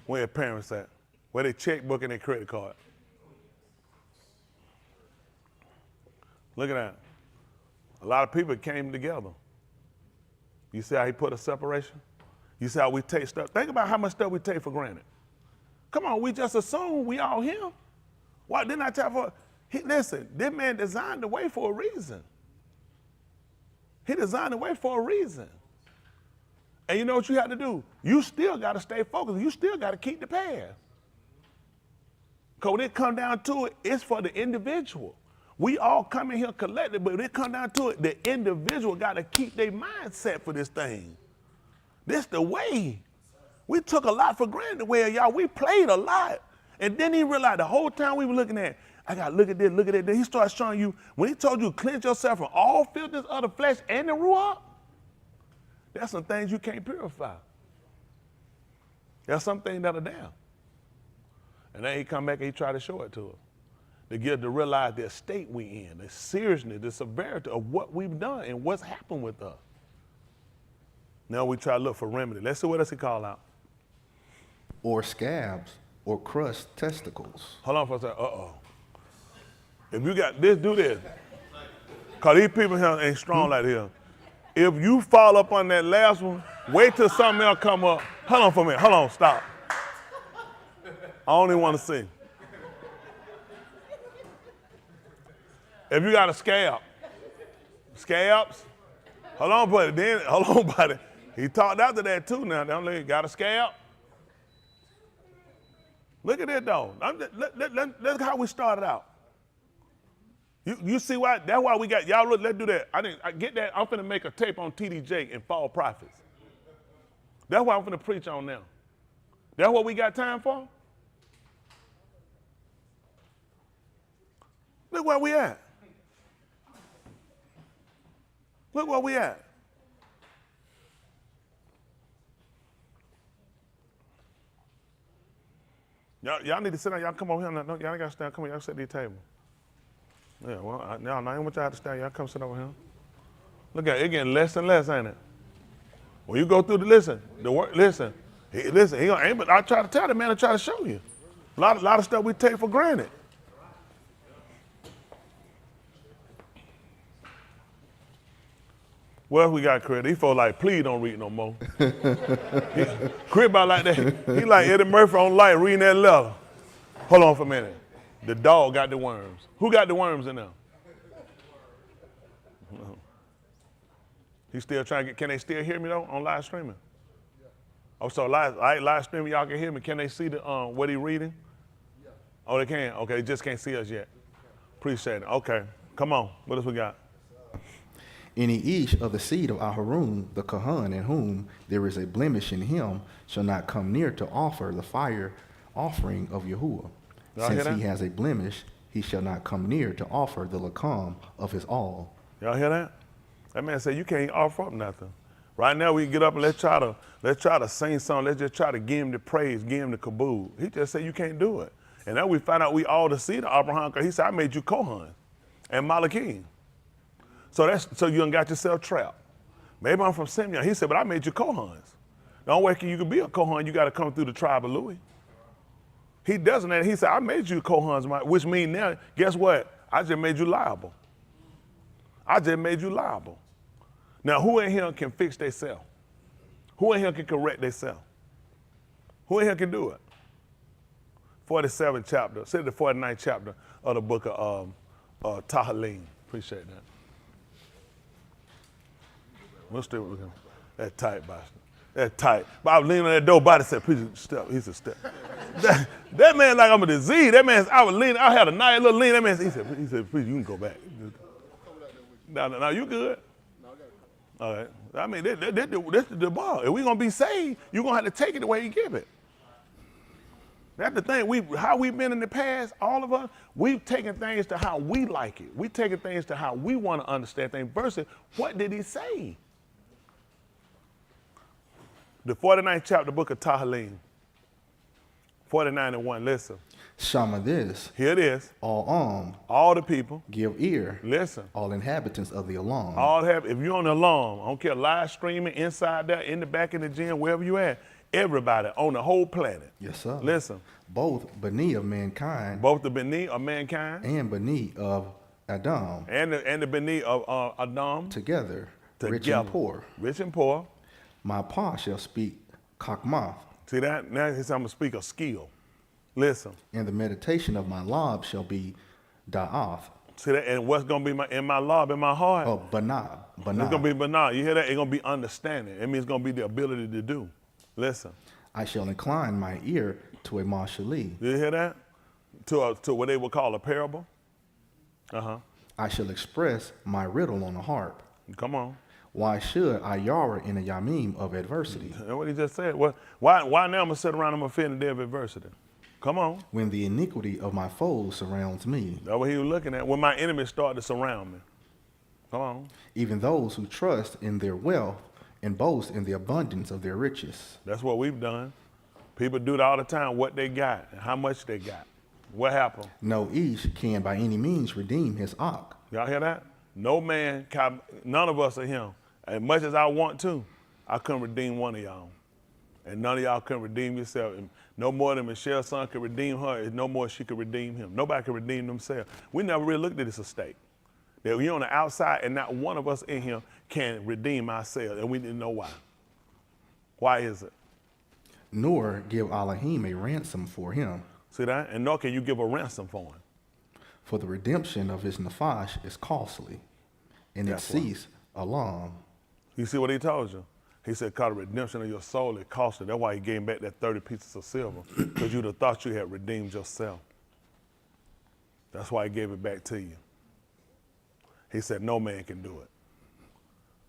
Where their parents at? Where their checkbook and their credit card? Look at that. A lot of people came together. You see how he put a separation? You see how we take stuff? Think about how much stuff we take for granted. Come on, we just assume we all him. Why didn't I tell for? Listen, this man designed the way for a reason. He designed the way for a reason. And you know what you have to do? You still got to stay focused. You still got to keep the path. Because when it comes down to it, it's for the individual. We all come in here collected, but when it comes down to it, the individual got to keep their mindset for this thing. This the way. We took a lot for granted. Well, y'all, we played a lot. And then he realized the whole time we were looking at, I got to look at this, look at that. Then he started showing you, when he told you to cleanse yourself from all filthiness of the flesh and the ruach, there's some things you can't purify. There's some things that are down. And then he come back and he try to show it to us. To get to realize the state we in, the seriousness, the severity of what we've done and what's happened with us. Now we try to look for remedy. Let's see what else he call out. Or scabs, or crushed testicles. Hold on for a second. If you got this, do this. Because these people here ain't strong like this. If you fall up on that last one, wait till something else come up. Hold on for a minute. Hold on, stop. I only want to see. If you got a scab, scabs, hold on, buddy. He talked after that too now. Don't let you got a scab. Look at it though. Look how we started out. You see why? That's why we got, y'all look, let's do that. I get that. I'm finna make a tape on TDJ and Fall Prophets. That's what I'm finna preach on now. That's what we got time for? Look where we at. Look where we at. Y'all need to sit down. Y'all come over here. No, y'all ain't got to stand. Come on, y'all sit at the table. Yeah, well, now I ain't want y'all to stand. Y'all come sit over here. Look at it, getting less and less, ain't it? When you go through the work, listen. He gonna aim, but I try to tell the man, I try to show you. A lot of stuff we take for granted. Well, we got Chris. These folks like, please don't read no more. Chris about like that. He like Eddie Murphy on light reading that letter. Hold on for a minute. The dog got the worms. Who got the worms in there? He's still trying to get, can they still hear me though on live streaming? Oh, so live streaming, y'all can hear me. Can they see the what he reading? Oh, they can? Okay, they just can't see us yet. Appreciate it. Okay, come on. What else we got? Any each of the seed of Aharon, the Kohen, in whom there is a blemish in him, shall not come near to offer the fire offering of Yahuwah. Since he has a blemish, he shall not come near to offer the lakam of his all. Y'all hear that? That man said you can't offer up nothing. Right now we can get up and let's try to sing something. Let's just try to give him the praise, give him the kabul. He just said you can't do it. And now we find out we all the seed of Abraham, because he said I made you Kohen and Malachi. So you done got yourself trapped. Maybe I'm from Simeon. He said, but I made you Kohans. The only way you can be a Kohen, you got to come through the tribe of Louis. He doesn't, and he said, I made you Kohans, which means now, guess what? I just made you liable. I just made you liable. Now, who in here can fix themselves? Who in here can correct themselves? Who in here can do it? 47th chapter, say the 49th chapter of the book of Tahalim. Appreciate that. We'll stay with him. That tight, bastard. That tight. But I was leaning on that door, body said, preacher, step. He said, step. that man like I'm a disease. That man, I was leaning, I had a nice little lean. That man, he said, preacher, you can go back. No, you good. All right. I mean, that's the ball. If we're going to be saved, you're going to have to take it the way you give it. That's the thing. How we've been in the past, all of us, we've taken things to how we like it. We've taken things to how we want to understand things versus what did he say? The 49th chapter, book of Tahalim, 49:1, listen. Shama this. Here it is. All the people. Give ear. Listen. All inhabitants of the alarm. If you're on the alarm, I don't care, live streaming, inside there, in the back of the gym, wherever you at, everybody on the whole planet. Yes, sir. Listen. Both Bani of mankind. Both the Bani of mankind. And Bani of Adam. And the Bani of Adam. Together. Rich and poor. Rich and poor. My pa shall speak kakmath. See that? Now I'm going to speak a skill. Listen. And the meditation of my lob shall be da'ath. See that? And what's going to be in my lob, in my heart? Oh, banah. It's going to be banah. You hear that? It's going to be understanding. It means it's going to be the ability to do. Listen. I shall incline my ear to a mashali. You hear that? To what they would call a parable. I shall express my riddle on a harp. Come on. Why should I yara in a yamim of adversity? That's what he just said. Why now I'm going to sit around and I'm going to fear the day of adversity? Come on. When the iniquity of my foes surrounds me. That's what he was looking at. When my enemies start to surround me. Come on. Even those who trust in their wealth and boast in the abundance of their riches. That's what we've done. People do it all the time, what they got and how much they got. What happened? No ish can by any means redeem his ak. Y'all hear that? No man, none of us are him. As much as I want to, I couldn't redeem one of y'all. And none of y'all can redeem yourself. And no more than Michelle's son could redeem her, no more she could redeem him. Nobody can redeem themselves. We never really looked at this estate. That we're on the outside and not one of us in here can redeem ourselves. And we didn't know why. Why is it? Nor give Elohim a ransom for him. See that? And nor can you give a ransom for him. For the redemption of his nefash is costly, and its cease alarm. You see what he told you? He said, cause the redemption of your soul is costly. That's why he gave back that 30 pieces of silver, because you'd have thought you had redeemed yourself. That's why he gave it back to you. He said, no man can do it.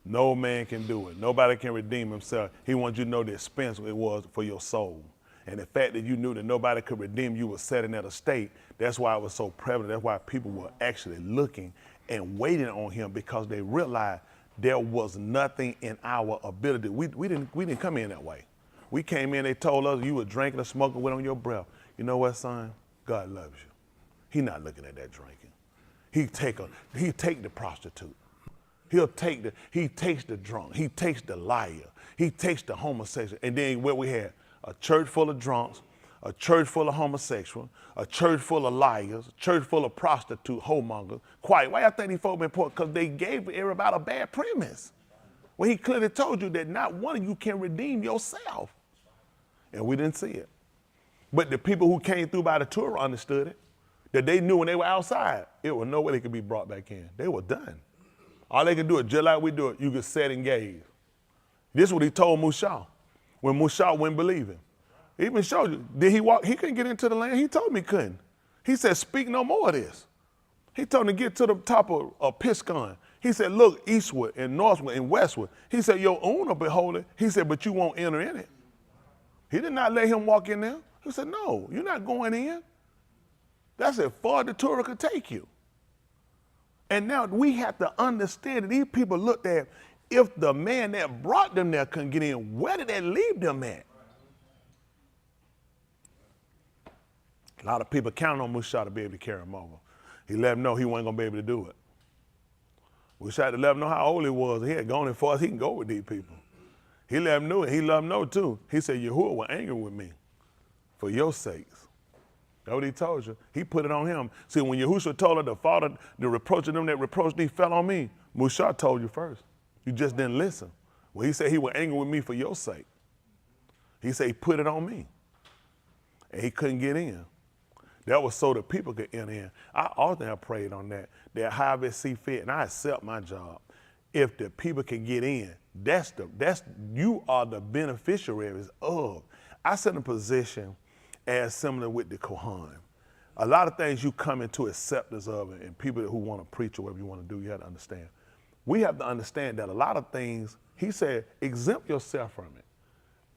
No man can do it. Nobody can redeem himself. He wants you to know the expense it was for your soul. And the fact that you knew that nobody could redeem you was setting at a state, that's why it was so prevalent. That's why people were actually looking and waiting on him, because they realized there was nothing in our ability. We didn't come in that way. We came in, they told us you were drinking or smoking with on your breath. You know what, son? God loves you. He not looking at that drinking. He take the prostitute. He takes the drunk. He takes the liar. He takes the homosexual. And then what we had? A church full of drunks, a church full of homosexuals, a church full of liars, a church full of prostitute, homongers. Quiet. Why I think these folks been poor? Because they gave everybody a bad premise. Well, he clearly told you that not one of you can redeem yourself. And we didn't see it. But the people who came through by the tour understood it. That they knew when they were outside, it was no way they could be brought back in. They were done. All they could do it just like we do it. You could set and gaze. This is what he told Musha when Musha wouldn't believe him. He even showed you. Did he walk? He couldn't get into the land. He told me he couldn't. He said, speak no more of this. He told him to get to the top of Piscon. He said, look eastward and northward and westward. He said, your owner behold it. He said, but you won't enter in it. He did not let him walk in there. He said, no, you're not going in. That's as far as the tour could take you. And now we have to understand that these people looked at, if the man that brought them there couldn't get in, where did that leave them at? A lot of people counted on Musha to be able to carry him over. He let them know he wasn't going to be able to do it. Musha had to let him know how old he was. He had gone as far as he can go with these people. He let them know it. He let them know too. He said, Yahuwah was angry with me for your sakes. That's what he told you. He put it on him. See, when Yahushua told her, the Father, the reproach of them that reproached thee fell on me, Musha told you first. You just didn't listen. Well, he said he was angry with me for your sake. He said he put it on me. And he couldn't get in. That was so that people could enter in. I often have prayed on that however it see fit, and I accept my job. If the people can get in, you are the beneficiaries of. I sit in a position as similar with the Kohan. A lot of things you come into acceptance of, and people who want to preach or whatever you want to do, you have to understand. We have to understand that a lot of things, he said, exempt yourself from it.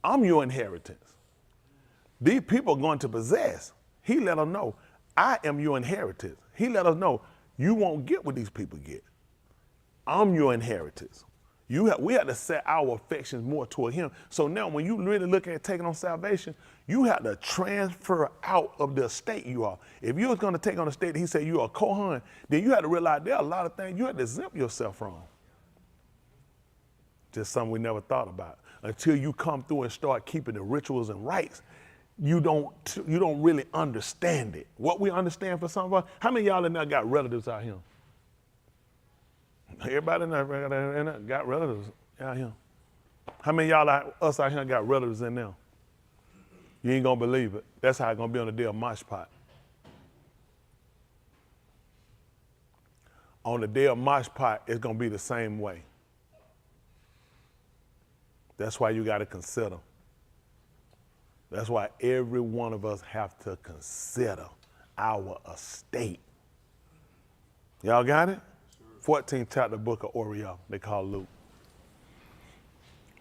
I'm your inheritance. These people are going to possess. He let them know, I am your inheritance. He let us know, you won't get what these people get. I'm your inheritance. We have to set our affections more toward him. So now when you really look at taking on salvation, you have to transfer out of the estate you are. If you was going to take on the estate, he said you are a Kohan, then you have to realize there are a lot of things you have to exempt yourself from. Just something we never thought about. Until you come through and start keeping the rituals and rites, you don't really understand it. What we understand for some of us, how many of y'all in there got relatives out here? Everybody in there got relatives out here. How many of y'all us out here got relatives in there? You ain't gonna believe it. That's how it's gonna be on the day of Mashpat. On the day of Mashpat, it's gonna be the same way. That's why you gotta consider. That's why every one of us have to consider our estate. Y'all got it? 14th chapter, book of Oriel, they call Luke.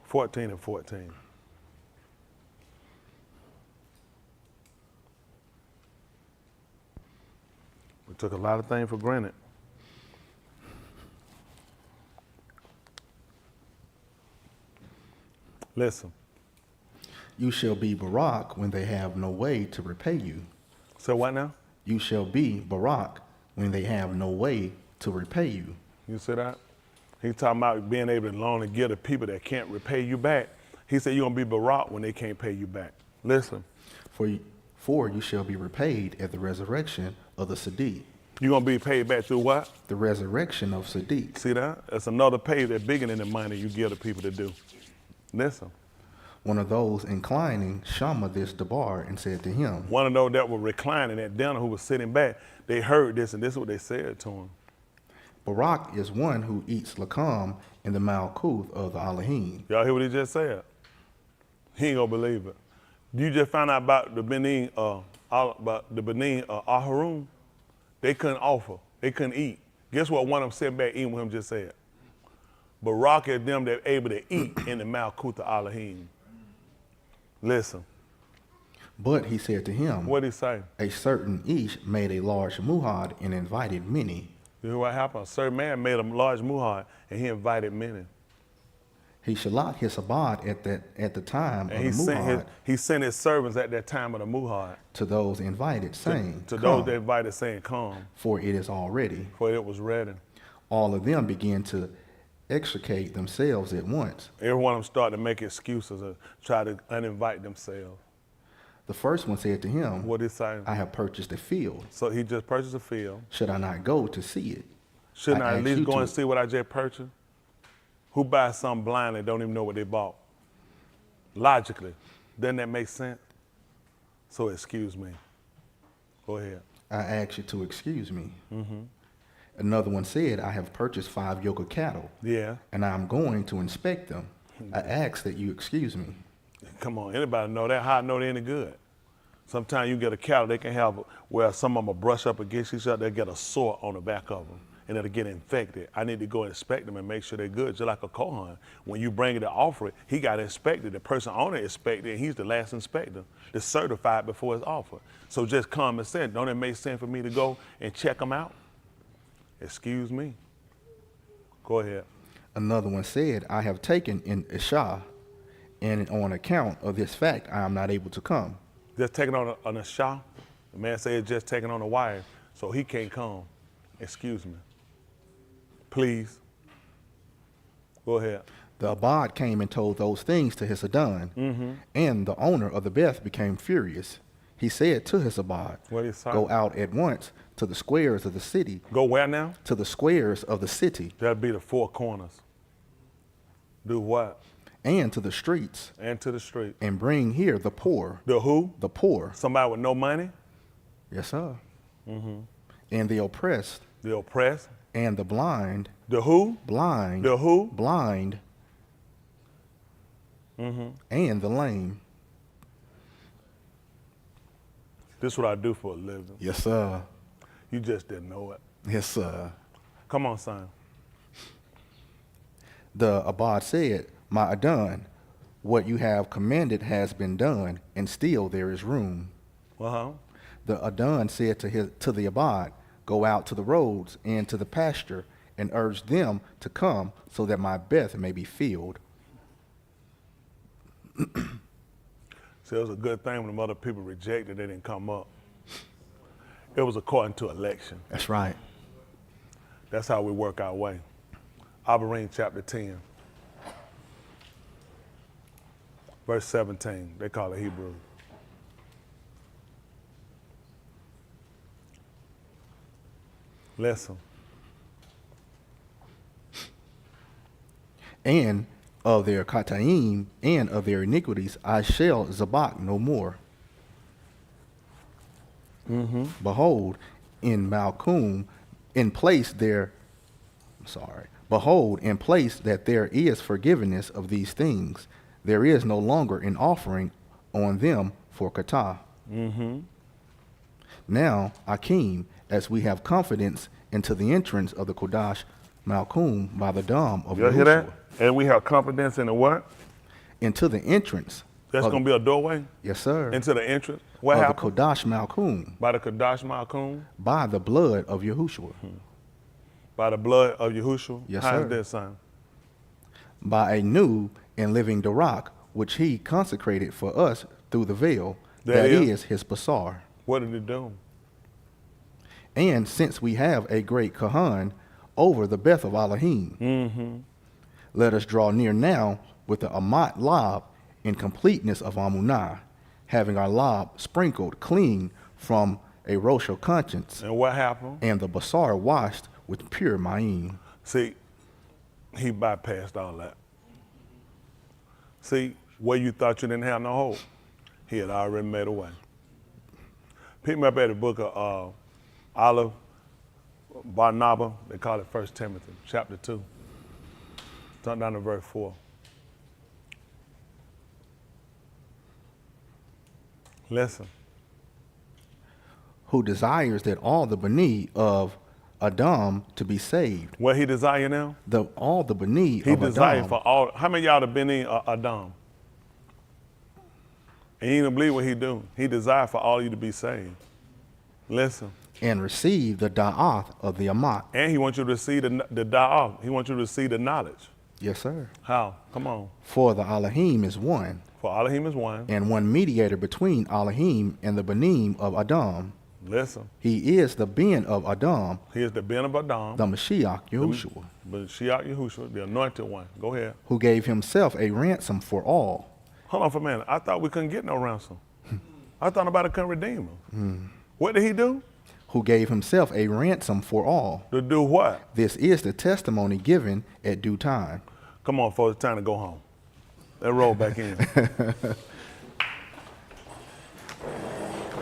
14 and 14. We took a lot of things for granted. Listen. You shall be Barak when they have no way to repay you. So what now? You shall be Barak when they have no way to repay you. You see that? He's talking about being able to loan and give to people that can't repay you back. He said you're going to be Barak when they can't pay you back. Listen. For you shall be repaid at the resurrection of the Sadiq. You're going to be paid back through what? The resurrection of Sadiq. See that? That's another pay that's bigger than the money you give to people to do. Listen. One of those inclining Shama this debar and said to him. One of those that were reclining at dinner who was sitting back, they heard this and this is what they said to him. Barak is one who eats lakam in the Malkuth of the Elohim. Y'all hear what he just said? He ain't gonna believe it. You just found out about the Benin Aharon? They couldn't offer, they couldn't eat. Guess what one of them sitting back eating with him just said? Barak is them that able to eat in the Malkuth Elohim. Listen. But he said to him, What did he say? A certain Ish made a large muhad and invited many. You know what happened? A certain man made a large muhad and he invited many. He shalat his abad at the time And of the muhad he sent his servants at that time of the muhad. to those invited, saying, To Come, those that invited, saying, come. for it is already. For it was ready. All of them began to extricate themselves at once. Every one of them started to make excuses or try to uninvite themselves. The first one said to him, What did he say? I have purchased a field. So he just purchased a field. Should I not go to see it? Shouldn't I at ask least you go to. and see what I just purchased? Who buys something blind and don't even know what they bought? Logically, doesn't that make sense? So excuse me. Go ahead. I ask you to excuse me. Mm-hmm. Another one said, I have purchased 5 yoke of cattle. Yeah. And I'm going to inspect them. I ask that you excuse me. Come on, anybody know that? How I know they any good? Sometimes you get a cattle, they can have where some of them will brush up against each other, they'll get a sore on the back of them, and it'll get infected. I need to go inspect them and make sure they're good, just like a Kohan. When you bring it to offer it, he got inspected. The person on it inspected, and he's the last inspector. They're certified before it's offered. So just common sense, don't it make sense for me to go and check them out? Excuse me. Go ahead. Another one said, I have taken in Isha, and on account of this fact, I am not able to come. Just taking on a shah. The man said just taking on a wife, so he can't come. Excuse me. Please. Go ahead. The Abad came and told those things to his Adon, and the owner of the Beth became furious. He said to his Abad, What is go out at once to the squares of the city. Go where now? To the squares of the city. That'll be the 4 corners. Do what? And to the streets. And to the street. And bring here the poor. The who? The poor. Somebody with no money? Yes, sir. Mm-hmm. And the oppressed. The oppressed? And the blind. The who? Blind. The who? Blind. Mm-hmm. And the lame. This is what I do for a living. Yes, sir. You just didn't know it. Yes, sir. Come on, son. The Abad said, My Adon, what you have commanded has been done, and still there is room. Uh-huh. The Adon said to the Abad, Go out to the roads and to the pasture, and urge them to come, so that my Beth may be filled. See, it was a good thing when the other people rejected, they didn't come up. It was according to election. That's right. That's how we work our way. Abarim chapter 10, verse 17. They call it Hebrew. Listen. And of their kataim and of their iniquities I shall zabak no more. Mm-hmm. Behold, in Malkum, in place there, behold, in place that there is forgiveness of these things, there is no longer an offering on them for kata. Mm-hmm. Now, Akim, as we have confidence into the entrance of the Kodash Malkum by the Dam of You hear that? Yahushua. And we have confidence in the what? Into the entrance. That's going to be a doorway? Yes, sir. Into the entrance? What of happened? the Kodash Malkum. By the Kodash Malkum? By the blood of Yahushua. By the blood of Yahushua? Yes, How sir. is that, son? By a new and living Darak, which he consecrated for us through the veil, that is his Basar. What did he do? And since we have a great Kahan over the Beth of Mm-hmm. let us draw near now with the Amat Lob in completeness of Amunah, having our Lob sprinkled clean from a Roshel conscience. And what happened? And the Basar washed with pure Ma'im. See, he bypassed all that. See, where you thought you didn't have no hope, he had already made a way. Pick me up at the book of Olive Barnabas, they call it 1 Timothy, chapter 2. Turn down to verse 4. Listen. Who desires that all the Bani of Adam to be saved. What he desire now? All the B'ni He of desire Adam. for all. How many of y'all have been in Adam? And you don't believe what he do. He desire for all you to be saved. Listen. And receive the da'ath of the amat. And he wants you to receive the da'ath. He wants you to receive the knowledge. Yes, sir. How? Come on. For the Elohim is one. For Elohim is one. And one mediator between Elohim and the Benim of Adam. Listen. He is the Ben of Adam. He is the Ben of Adam. The Mashiach Yahushua. The Mashiach Yahushua, the anointed one. Go ahead. Who gave himself a ransom for all. Hold on for a minute. I thought we couldn't get no ransom. I thought nobody couldn't redeem him. What did he do? Who gave himself a ransom for all. To do what? This is the testimony given at due time. Come on, folks, it's time to go home. Let's roll back in.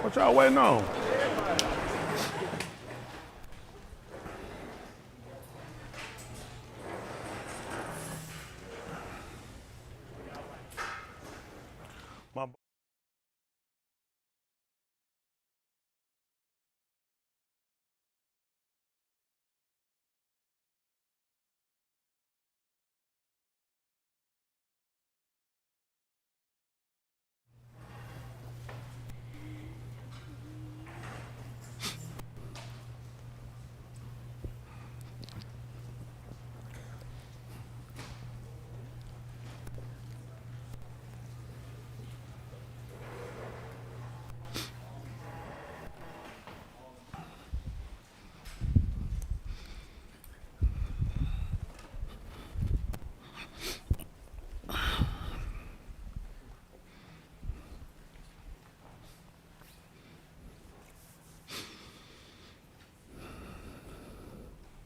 What y'all waiting on?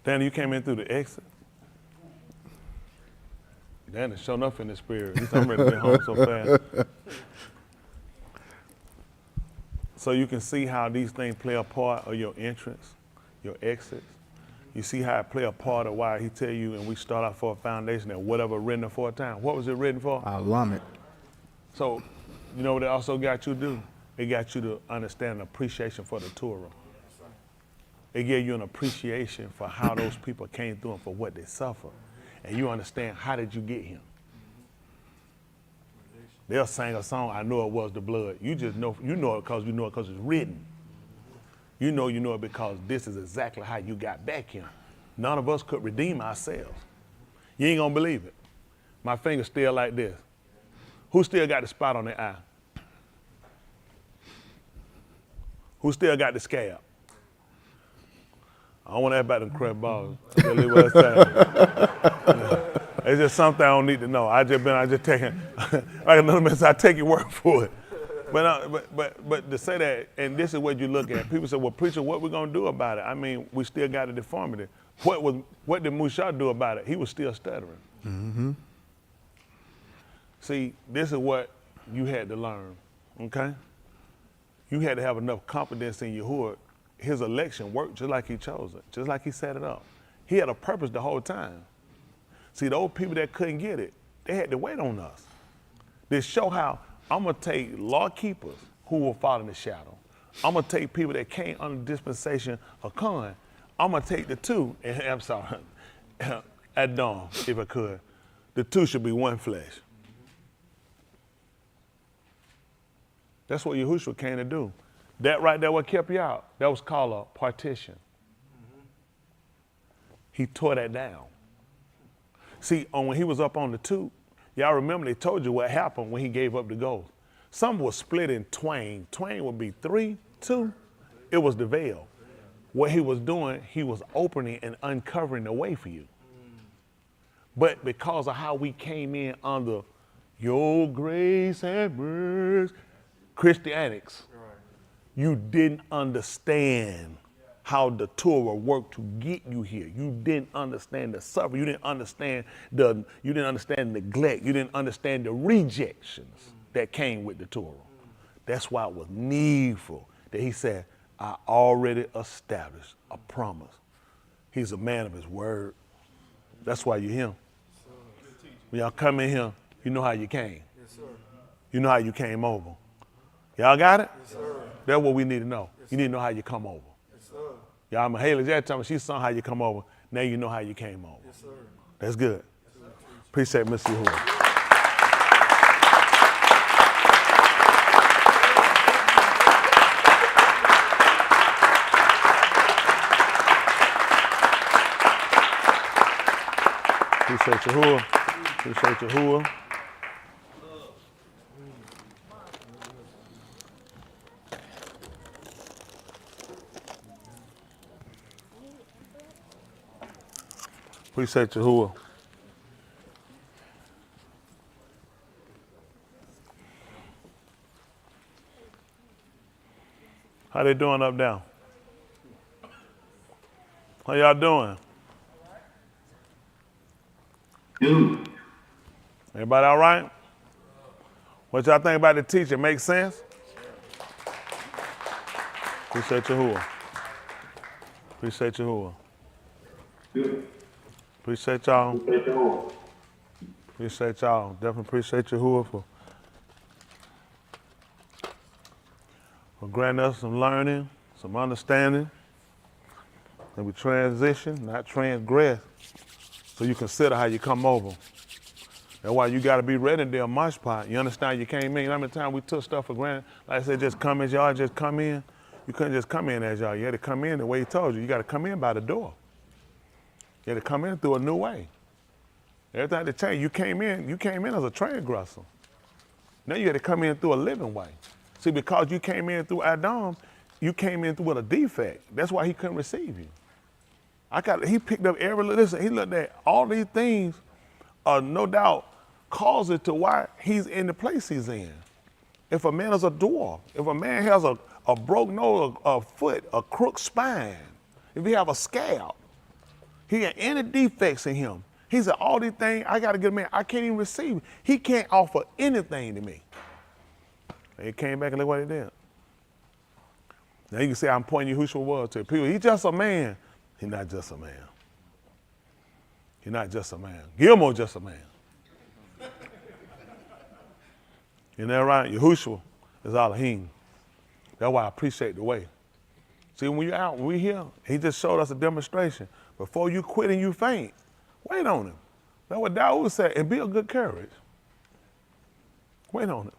Danny, you came in through the exit. Danny showing up in the spirit. He's ready to get home so fast. So you can see how these things play a part of your entrance, your exits. You see how it play a part of why he tell you, and we start out for a foundation that whatever written for a time. What was it written for? Alamit. So, you know what it also got you to do? It got you to understand and appreciation for the Torah. It gave you an appreciation for how those people came through and for what they suffered. And you understand, how did you get here? They'll sing a song, I know it was the blood. You just know, it because it's written. You know it because this is exactly how you got back here. None of us could redeem ourselves. You ain't gonna believe it. My finger's still like this. Who still got the spot on their eye? Who still got the scab? I don't want everybody to crab balls. It's just something I don't need to know. I just taking, like another message, I take your word for it. But to say that, and this is what you look at. People say, well, preacher, what we gonna do about it? I mean, we still got a deformity. What did Musha do about it? He was still stuttering. Mm-hmm. See, this is what you had to learn, okay? You had to have enough confidence in Yahuwah. His election worked just like he chose it, just like he set it up. He had a purpose the whole time. See, those people that couldn't get it, they had to wait on us. This show how I'm gonna take law keepers who will fall in the shadow. I'm gonna take people that came under dispensation of Khan. I'm gonna take the two, and I'm sorry, at dawn, if I could. The two should be one flesh. That's what Yahushua came to do. That right there, what kept you out, that was called a partition. He tore that down. See, when he was up on the two, y'all remember they told you what happened when he gave up the ghost. Some was split in twain. Twain would be 3, 2. It was the veil. What he was doing, he was opening and uncovering the way for you. But because of how we came in under your grace and mercy, Christianics, you didn't understand how the Torah worked to get you here. You didn't understand the suffering. You didn't understand neglect. You didn't understand the rejections that came with the Torah. That's why it was needful that he said, I already established a promise. He's a man of his word. That's why you're him. When y'all come in here, you know how you came. You know how you came over. Y'all got it? That's what we need to know. You need to know how you come over. Y'all, Mahalia Jackson told me she saw how you come over. Now you know how you came over. Yes, sir. That's good. Appreciate Mr. Yahuwah. Appreciate Yahuwah. Appreciate Yahuwah. Appreciate Yahuwah. How they doing up there? How y'all doing? Good. Everybody all right? What y'all think about the teacher? Make sense? Appreciate Yahuwah. Appreciate Yahuwah. Good. Appreciate y'all. Appreciate y'all. Definitely appreciate Yahuwah for granting us some learning, some understanding, and we transition, not transgress, so you consider how you come over. That's why you got to be ready to do a march part. You understand? You came in. You know how many times we took stuff for granted? Like I said, just come as y'all, just come in. You couldn't just come in as y'all. You had to come in the way he told you. You got to come in by the door. You had to come in through a new way. Everything had to change. You came in as a transgressor. Now you had to come in through a living way. See, because you came in through Adam, you came in through with a defect. That's why he couldn't receive you. He picked up listen, he looked at all these things, no doubt, causes to why he's in the place he's in. If a man is a dwarf, if a man has a broke nose, a foot, a crooked spine, if he have a scab, he got any defects in him. He said, all these things, I got to get a man, I can't even receive. He can't offer anything to me. And he came back and look what he did. Now you can say I'm pointing Yahushua was to people. He's just a man. He's not just a man. He's not just a man. Gilmore just a man. Isn't that right? Yahushua is Elohim. That's why I appreciate the way. See, when you're out, when we're here, he just showed us a demonstration. Before you quit and you faint, wait on him. That's what Dawood said, and be of good courage. Wait on him.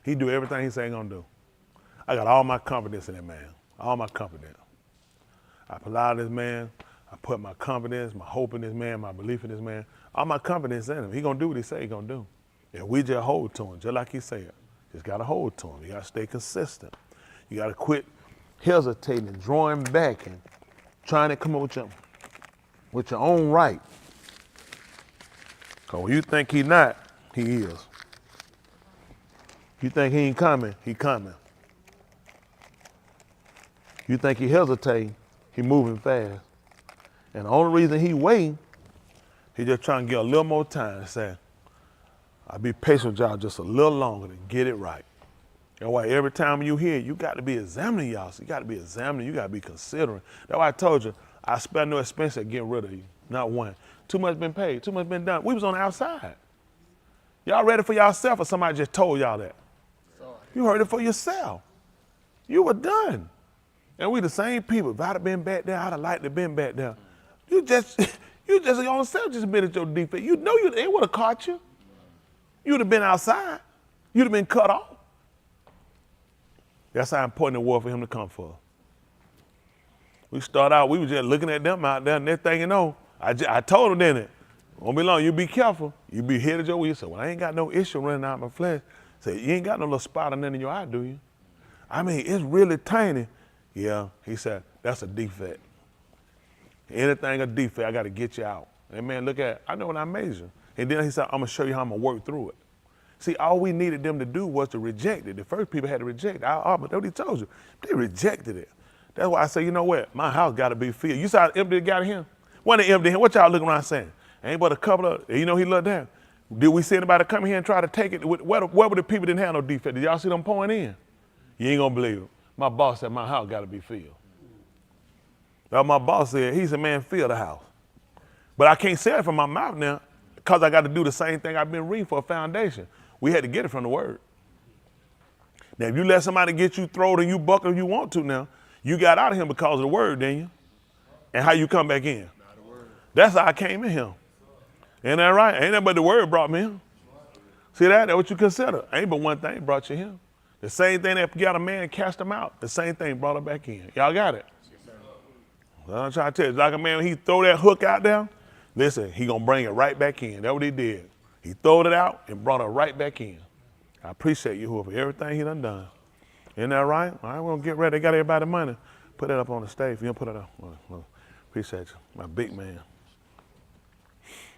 He do everything he say he gonna do. I got all my confidence in that man, all my confidence. I allow this man, I put my confidence, my hope in this man, my belief in this man, all my confidence in him. He gonna do what he say he gonna do. And we just hold to him, just like he said. Just gotta hold to him. You gotta stay consistent. You gotta quit hesitating, drawing back, and trying to come up with your own right. Because when you think he not, he is. You think he ain't coming, he coming. You think he hesitating, he moving fast. And the only reason he waiting, he just trying to get a little more time to say, I'll be patient with y'all just a little longer to get it right. That's why every time you hear it, you got to be examining y'all. So you got to be examining, you got to be considering. That's why I told you, I spent no expense at getting rid of you, not one. Too much been paid, too much been done. We was on the outside. Y'all ready for yourself or somebody just told y'all that? You heard it for yourself. You were done. And we the same people. If I'd have been back there, I'd have liked to have been back there. You just yourself just admitted your defect. You know they would have caught you. You'd have been outside. You'd have been cut off. That's how important it was for him to come for. We start out, we were just looking at them out there, and next thing you know, I told them, didn't it? Won't be long, you be careful. You be headed your way. You say, well, I ain't got no issue running out of my flesh. Say, you ain't got no little spot or nothing in your eye, do you? I mean, it's really tiny. Yeah, he said, that's a defect. Anything a defect, I got to get you out. And man, look at it. I know when I measure. And then he said, I'm going to show you how I'm going to work through it. See, all we needed them to do was to reject it. The first people had to reject it. But that's what he told you. They rejected it. That's why I say, you know what? My house got to be filled. You saw how empty it got him? Wasn't it empty? What y'all looking around saying? Ain't but a couple of, you know, he looked down. Did we see anybody come here and try to take it? Where were the people that didn't have no defect? Did y'all see them pouring in? You ain't going to believe it. My boss said my house got to be filled. That's what my boss said. He said, man, fill the house. But I can't say it from my mouth now because I got to do the same thing I've been reading for a foundation. We had to get it from the word. Now, if you let somebody get you thrown and you buckle if you want to now, You got out of him because of the word, didn't you? And how you come back in. That's how I came in him. Ain't that right? Ain't that but the word brought me in. See that? That's what you consider. Ain't but one thing brought you here. The same thing that got a man and cast him out, the same thing brought him back in. Y'all got it? Well, I'm trying to tell you, like a man, when he throw that hook out there, listen, he gonna bring it right back in. That's what he did. He throwed it out and brought it right back in. I appreciate you for everything he done. Isn't that right? All right, we're gonna get ready. They got everybody money. Put that up on the stage. You gonna put it up? Well, appreciate you, my big man.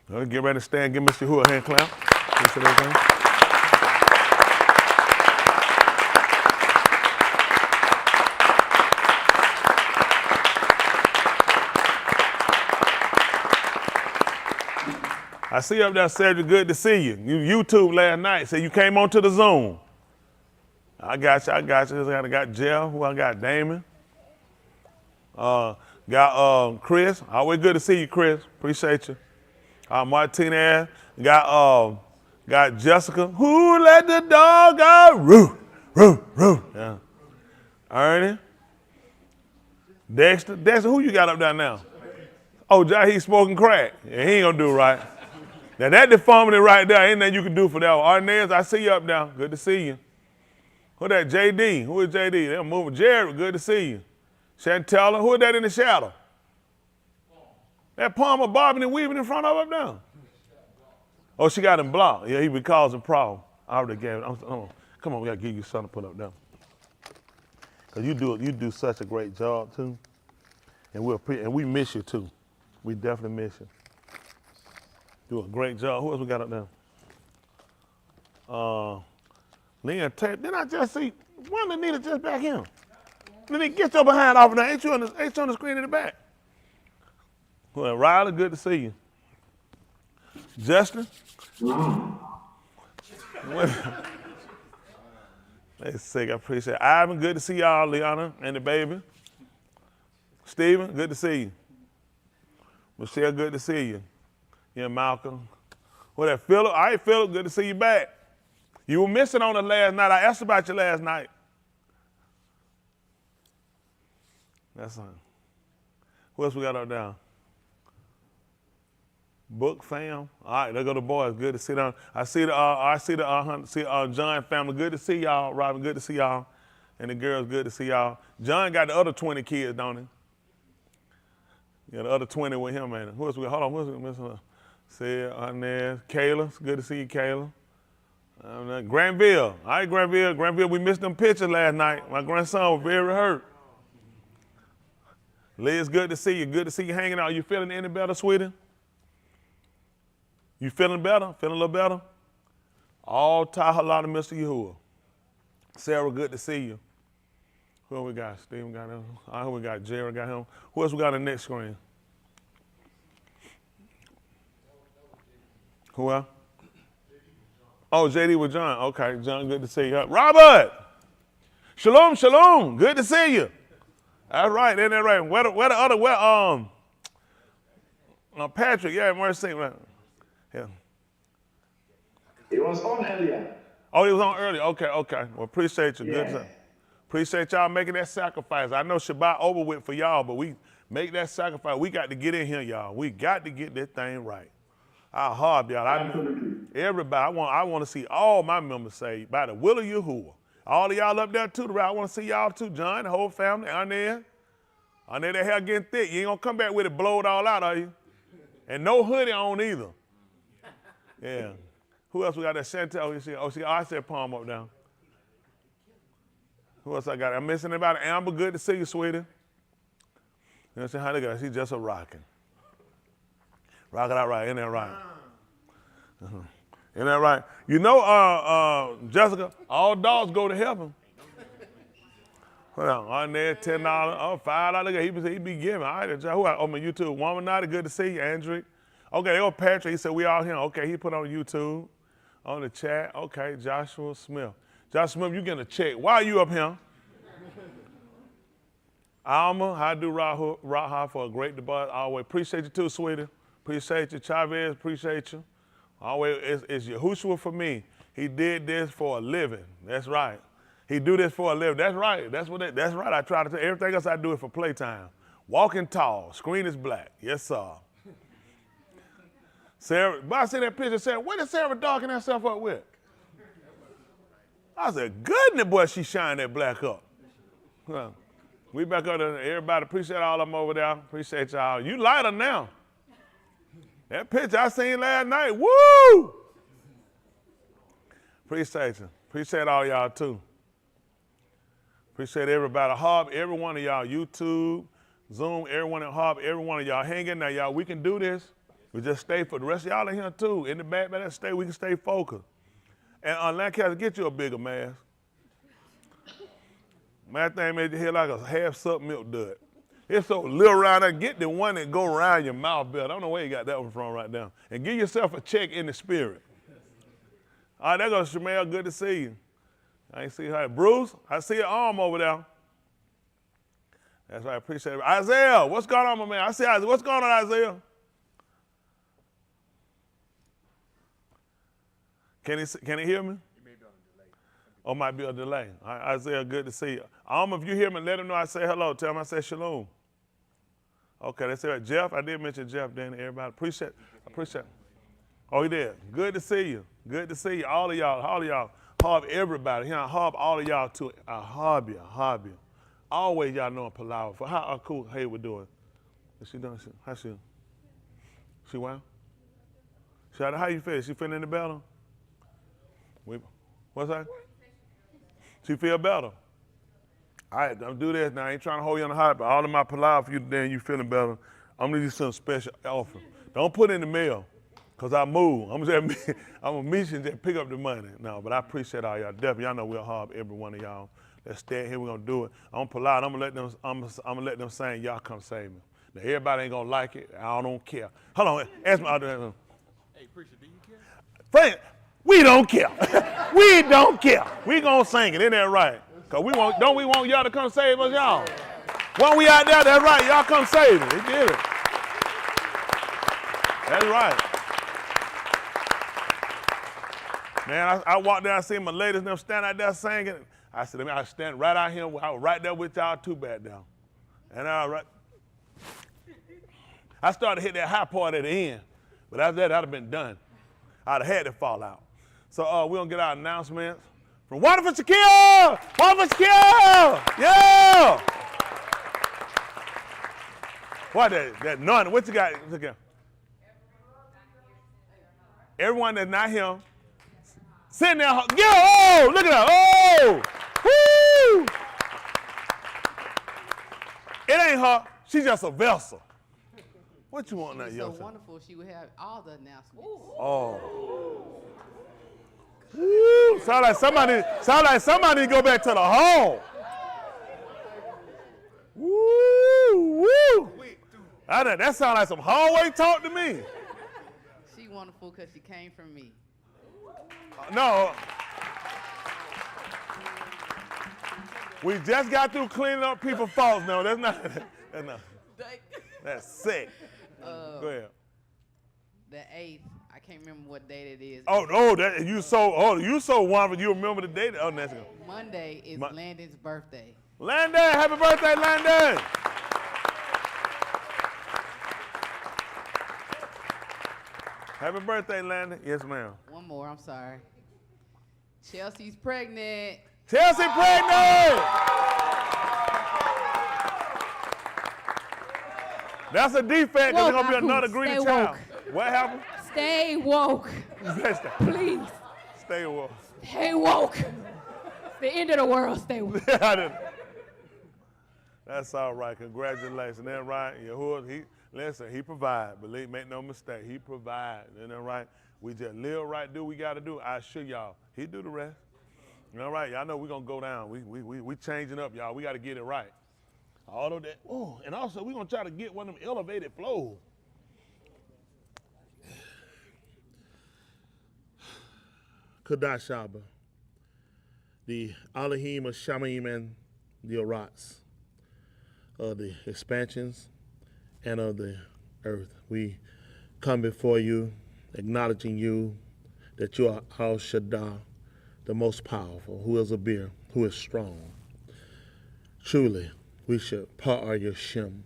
Well, get ready to stand. Give Mr. Who a hand clap. Appreciate everything. I see you up there, Cedric. Good to see you. You YouTube last night. Said you came onto the Zoom. I got you. I got Jeff. Who I got? Damon. Got Chris. Always good to see you, Chris. Appreciate you. Martinez. Got Jessica. Who let the dog out? Roo, roo, roo. Yeah. Ernie. Dexter. Dexter, who you got up there now? Oh, he's smoking crack. Yeah, he ain't gonna do right. Now that deformity right there, ain't nothing you can do for that one. Arnez, I see you up there. Good to see you. Who that? JD. Who is JD? They're moving. Jared, good to see you. Chantella, who is that in the shadow? That Palmer bobbing and weaving in front of up there. Oh, she got him blocked. Yeah, he been causing problem. I already gave it. Come on, we gotta give you something to put up there. Cause you do such a great job too, and we miss you too. We definitely miss you. Do a great job. Who else we got up there? Lynn Tate. Didn't I just see one of Anita just back here? Then get your behind off of there. Ain't you on the screen in the back? Well, Riley, good to see you. Justin? They sick, I appreciate it. Ivan, good to see y'all, Liana and the baby. Steven, good to see you. Michelle, good to see you. Yeah, Malcolm. What that, Philip? All right, Philip, good to see you back. You were missing on us last night. I asked about you last night. That's on. Who else we got up there? Book fam. All right, there go the boys. Good to see them. I see the John family. Good to see y'all. Robin, good to see y'all. And the girls, good to see y'all. John got the other 20 kids, don't he? Yeah, the other 20 with him, man. Who else we got? Hold on, who else we missing? Sid, Inez, Kayla. It's good to see you, Kayla. Granville. All right, Granville. Granville, we missed them pictures last night. My grandson was very hurt. Liz, good to see you. Good to see you hanging out. You feeling any better, sweetie? You feeling better? Feeling a little better? All Tahalana, Mr. Yahuwah. Sarah, good to see you. Who we got? Steven got him. Who we got? Jared got him. Who else we got on the next screen? Who else? Oh, JD with John. Okay, John, good to see you. Robert! Shalom, shalom. Good to see you. That's right, isn't that right? Where the other, Patrick, yeah, where's St. Yeah. It was on earlier. Oh, he was on earlier. Okay. Well, appreciate you. Yeah. Good. Appreciate y'all making that sacrifice. I know Shabbat over with for y'all, but we make that sacrifice. We got to get in here, y'all. We got to get this thing right. Our heart, y'all. Everybody, I want to see all my members saved by the will of Yahuwah. All of y'all up there too, I want to see y'all too, John, the whole family, Arnett, that hair getting thick. You ain't gonna come back with it blowed all out, are you? And no hoodie on either. Yeah. Who else we got? That Chantel. I said Palm up down. Who else I got? I'm missing anybody. Amber, good to see you, sweetie. You know what I'm saying? How they She's just a rocking. Rock it out right. Isn't that right? Isn't that right? You know, Jessica, all dogs go to heaven. Hold on there, $10, $5. He be giving. All right, who on my YouTube? Woman Night, good to see you, Andrew. Okay, there go Patrick. He said we all here. Okay, he put on YouTube, on the chat. Okay, Joshua Smith. Joshua Smith, you getting a check. Why are you up here? Alma, how do Raha for a great debate? Always appreciate you too, sweetie. Appreciate you. Chavez, appreciate you. Always, it's Yahushua for me. He did this for a living. That's right. He do this for a living. That's right. That's right. I try to tell everything else I do it for playtime. Walking tall, screen is black. Yes, sir. Sarah, but I see that picture, Sarah, what is Sarah darking herself up with? I said, goodness, boy, she shined that black up. Well, we back up there. Everybody, appreciate all of them over there. Appreciate y'all. You lighter now. That picture I seen last night, woo! Appreciate you. Appreciate all y'all, too. Appreciate everybody. Hub, every one of y'all, YouTube, Zoom, everyone at Hub, every one of y'all. Hang in there, y'all. We can do this. We just stay for the rest of y'all in here, too. In the back, stay. We can stay focused. And on Lancaster, get you a bigger mask. Man, that thing made your head like a half-sucked milk dud. It's so little around there. Get the one that go around your mouth, Bill. I don't know where you got that one from right now. And give yourself a check in the spirit. All right, there goes Shamel. Good to see you. I ain't see her. Bruce, I see your arm over there. That's right. I appreciate it. Isaiah, what's going on, my man? I see Isaiah. What's going on, Isaiah? Can he hear me? He may be on a delay. Oh, might be a delay. All right, Isaiah, good to see you. If you hear me, let him know I say hello. Tell him I say shalom. Okay, that's it. Jeff, I did mention Jeff, Danny, everybody. Appreciate it. Oh, he did. Good to see you. Good to see you. All of y'all. Hub everybody. Here, hub all of y'all too. A hobby. Always y'all know Palawa. For how cool Hayward doing? Is she doing? How she? She well? How you feel? She feeling any better? What's that? She feel better. All right, don't do this now. I ain't trying to hold you on the hot, but all of my Palawa for you today and you feeling better. I'm gonna give you some special offer. Don't put it in the mail, cause I move. I'm gonna meet you and just pick up the money. No, but I appreciate all y'all. Definitely, y'all know we'll hub every one of y'all. Let's stay here. We're gonna do it. I'm polite. I'm gonna let them sing. Y'all come save me. Now everybody ain't gonna like it. I don't care. Hold on. Ask me. Hey, preacher, do you care? Friend, we don't care. We don't care. We gonna sing it. Isn't that right? Cause don't we want y'all to come save us, y'all? When we out there, that's right. Y'all come save it. He did it. That's right. Man, I walked there, I seen my ladies and them stand out there singing. I said, I stand right out here. I was right there with y'all too back down. And I started to hit that high part at the end. But after that, I'd have been done. I'd have had to fall out. So we're going to get our announcements from Wonderful Shaquille! Wonderful Shaquille! Yeah! What that none? What you got? Everyone that's not here, sitting there, oh, look at that, oh, woo! It ain't her, she's just a vessel. What you want now, She's young so wonderful, she would have all the announcements. Oh. Woo! Sound like somebody go back to the hall. Woo, woo. That sound like some hallway talk to me. She wonderful because she came from me. No. We just got through cleaning up people's faults. No, that's not. That's sick. Go ahead. The 8th, I can't remember what date it is. You so wonderful. You remember the date? Oh, that's good. Monday is Landon's birthday. Landon, happy birthday, Landon. Happy birthday, Landon. Yes, ma'am. One more, I'm sorry. Chelsea's pregnant. Chelsea pregnant! That's a defect. There's going to be another greedy child. What happened? Stay woke. Please. Stay woke. Stay woke. It's the end of the world. Stay woke. That's all right. Congratulations. Isn't that right? Listen, he provides. Believe, make no mistake. He provides. Isn't that right? We just live right, do what we got to do. I assure y'all, he do the rest. All right, y'all know we're going to go down. We changing up, y'all. We got to get it right. All of that. Oh, and also we're going to try to get one of them elevated flows. Kadash Shaba, the Elohim of Shamaim and the Arats, of the expansions and of the earth. We come before you, acknowledging you that you are Al Shaddai, the most powerful, who is a beer, who is strong. Truly, we should part your Shem,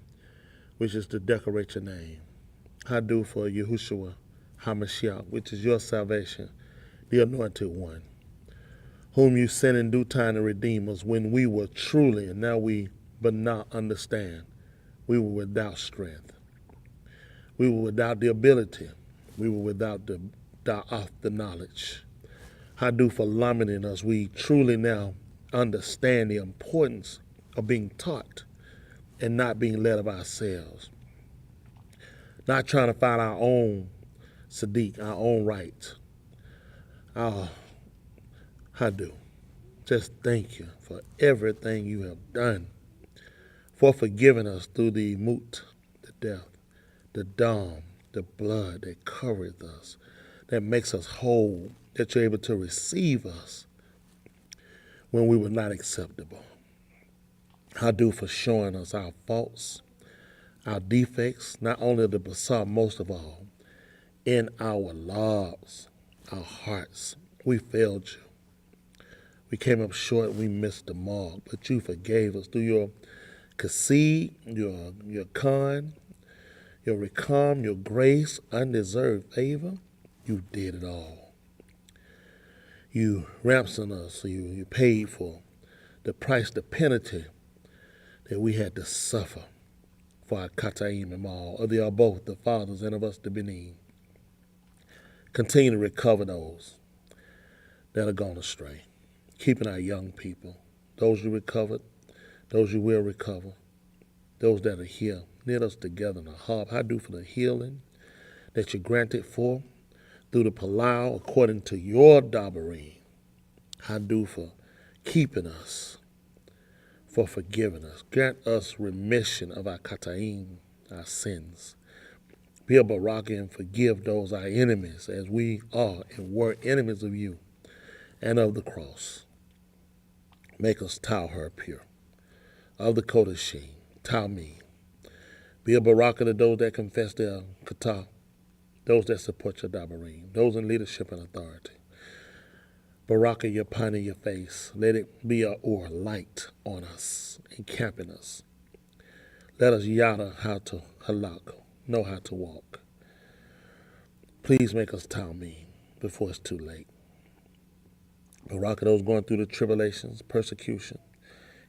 which is to decorate your name. I do for Yahushua HaMashiach, which is your salvation, the anointed one, whom you sent in due time to redeem us when we were truly, and now we but not understand, we were without strength. We were without the ability. We were without the knowledge. I do for limiting us. We truly now understand the importance of being taught and not being led of ourselves. Not trying to find our own Sadiq, our own right. I do. Just thank you for everything you have done, for forgiving us through the mut, the death, the dam, the blood that covers us, that makes us whole, that you're able to receive us when we were not acceptable. I do for showing us our faults, our defects, not only the basar, most of all, in our lives, our hearts. We failed you. We came up short, we missed the mark, but you forgave us through your kasid, your khan, your rekam, your grace, undeserved favor. You did it all. You ransomed us, you paid for the price, the penalty that we had to suffer for our Kataim and all, or they are both the fathers and of us the Benin. Continue to recover those that are gone astray, keeping our young people, those you recovered, those you will recover, those that are here, knit us together in a hub. I do for the healing that you granted for through the Palau according to your Dabarim. I do for keeping us, for forgiving us. Grant us remission of our Kataim, our sins. Be a baraka and forgive those our enemies, as we are and were enemies of you and of the cross. Make us Tauher pure, of the Kodashim, Talmud. Be a baraka to those that confess their kata, those that support your dabarim, those in leadership and authority. Baraka your pine in your face. Let it be a or light on us, encamping us. Let us yada how to halak, know how to walk. Please make us Talmud before it's too late. Baraka those going through the tribulations, persecution.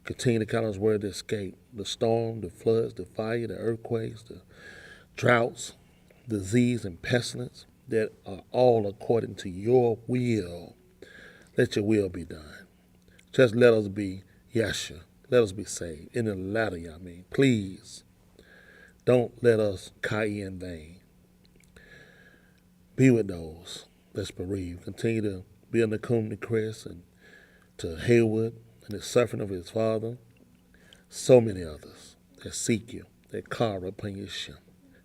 Continue to count us worthy to escape the storm, the floods, the fire, the earthquakes, the droughts, disease, and pestilence that are all according to your will. Let your will be done. Just let us be Yasha. Let us be saved. In the latter, please don't let us kai in vain. Be with those that's bereaved. Continue to be in the Nakum to Chris and to Haywood and the suffering of his father. So many others that seek you, that carve upon your Shem.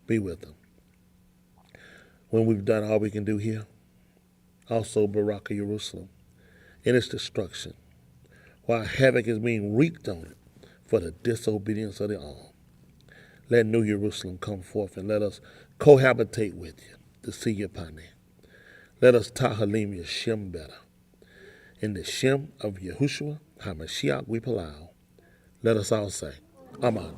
Be with them. When we've done all we can do here, also Baraka Jerusalem in its destruction, while havoc is being wreaked on it for the disobedience of the arm. Let New Jerusalem come forth and let us cohabitate with you to see your pane. Let us tahalim your Shem better. In the Shem of Yahushua HaMashiach we palau. Let us all say, Amen.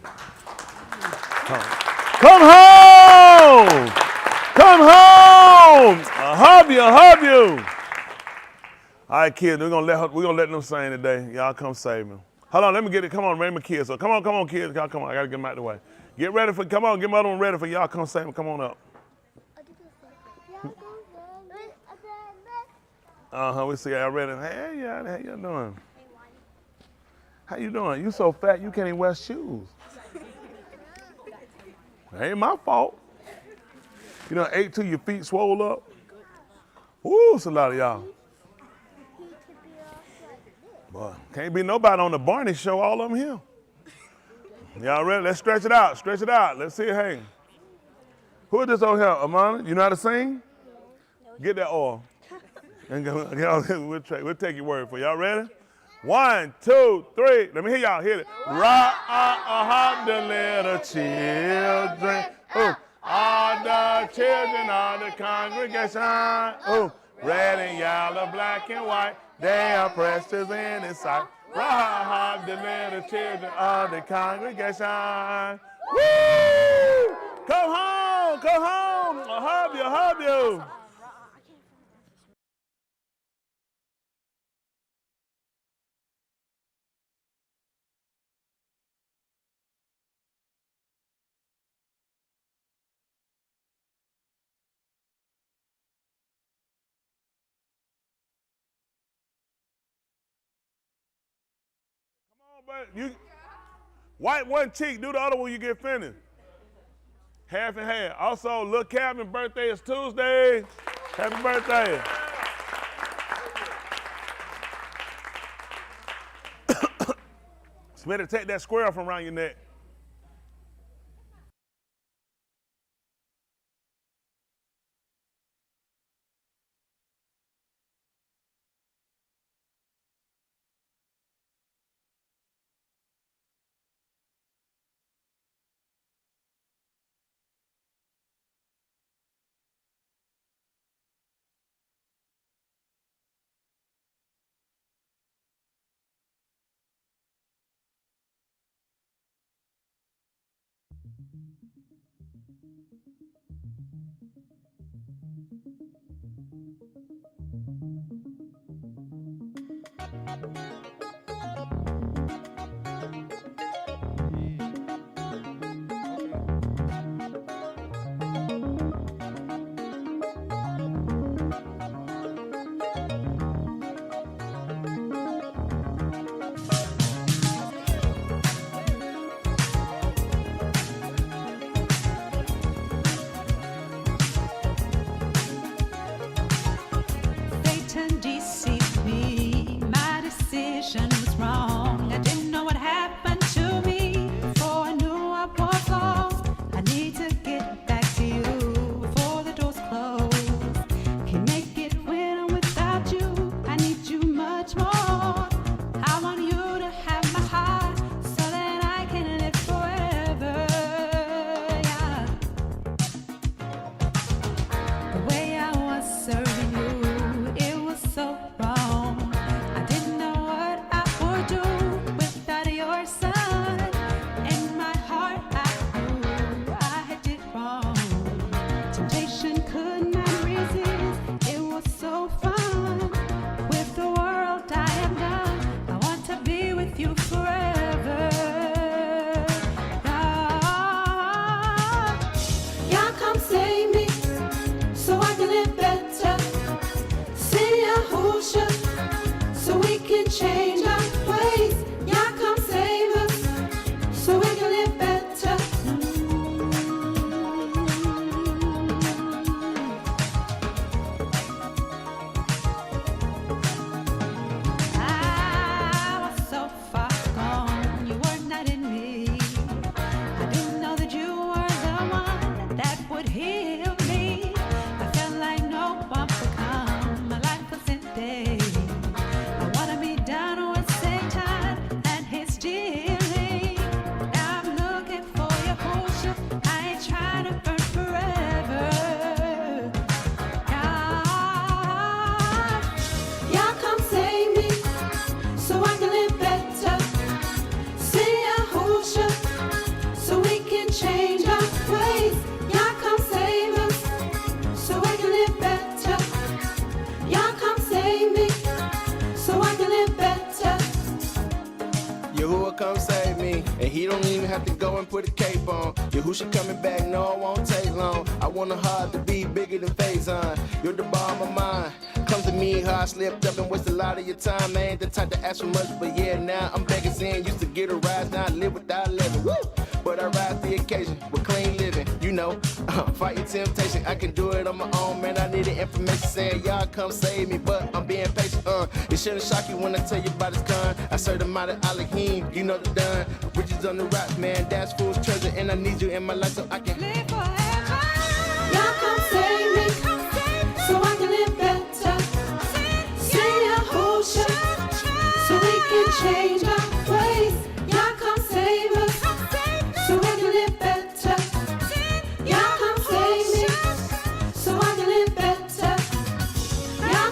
Come home! Come home! I hug you. All right, kids, we're gonna let them sing today. Y'all come save me. Hold on, let me get it. Come on, bring my kids. So come on, kids. Y'all come on. I gotta get them out the way. Get ready for. Come on, get my other one ready for y'all. Come save me. Come on up. We see y'all ready. Hey, y'all, how you doing? How you doing? You so fat you can't even wear shoes. Ain't my fault. You done ate till your feet swole up. Woo, it's a lot of y'all. Boy, can't be nobody on the Barney show, all of them here. Y'all ready? Let's stretch it out. Stretch it out. Let's see it hang. Who is this over here? Amana, you know how to sing? Get that oil. And we'll take your word for y'all. Ready? 1, 2, 3. Let me hear y'all. Hit it. Ra-ah-ah, the little children. Ooh. All the children of the congregation. Ooh. red and yellow, black and white. They are precious in His sight. Rahab, the little children of the congregation. Woo! Come home, come home. I'll hug you, hug you. But you wipe one cheek, do the other one, you get finished. Half and half. Also, Lil Calvin's birthday is Tuesday. Happy birthday. Smitty, take that square from around your neck. Satan deceived me. My decision was wrong. I didn't know what happened to me before I knew I was lost. I need to get back to you before the doors close. Can't make it when I'm without you. I need you much more. I want you to have my heart so that I can live forever. Yeah. The way I was serving you, it was so wrong. I didn't know what I would do without your son. In my heart, I knew I had did wrong. Temptation could not resist. It was so fun. With the world I am done. I want to be with you forever. Y'all come save me so I can live better. Sing Yahusha so we can change our ways. Y'all come save us so we can live better. I was so far gone, you were not in me. I didn't know that you were the one that would heal me. I felt like no one would come, my life was empty. I wanna be done with Satan and his dealing. Now I'm looking for your portion. I ain't trying to burn forever. Y'all come save me so I can live better. Sing Yahusha so we can change our ways. Y'all come save us so I can live better. Y'all come save me so I can live better. Yahuwah come save me, and he don't even have to go and put a cape on. Yahusha coming back, no, it won't take long. I want a heart to be bigger than Faison. You're the bomb of mine. Comes to me how I slipped up and wasted a lot of your time. I ain't the type to ask for much, but yeah, now I'm begging sin. Used to get a rise, now I live without living. Woo! But I rise the occasion with clean living. You know, fighting temptation. I can do it on my own, man. I needed information saying y'all come save me, but I'm being patient. It shouldn't shock you when I tell you about his gun. I serve the mighty Elohim, you know the done. Riches on the rocks, man. That's fool's treasure, and I need you in my life so I can live forever. Y'all come save me so I can live better. Sing Yahusha so we can change our ways. Y'all come save us so we can live better. Y'all come save me so I can live better. Y'all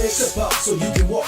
Step up so you can walk.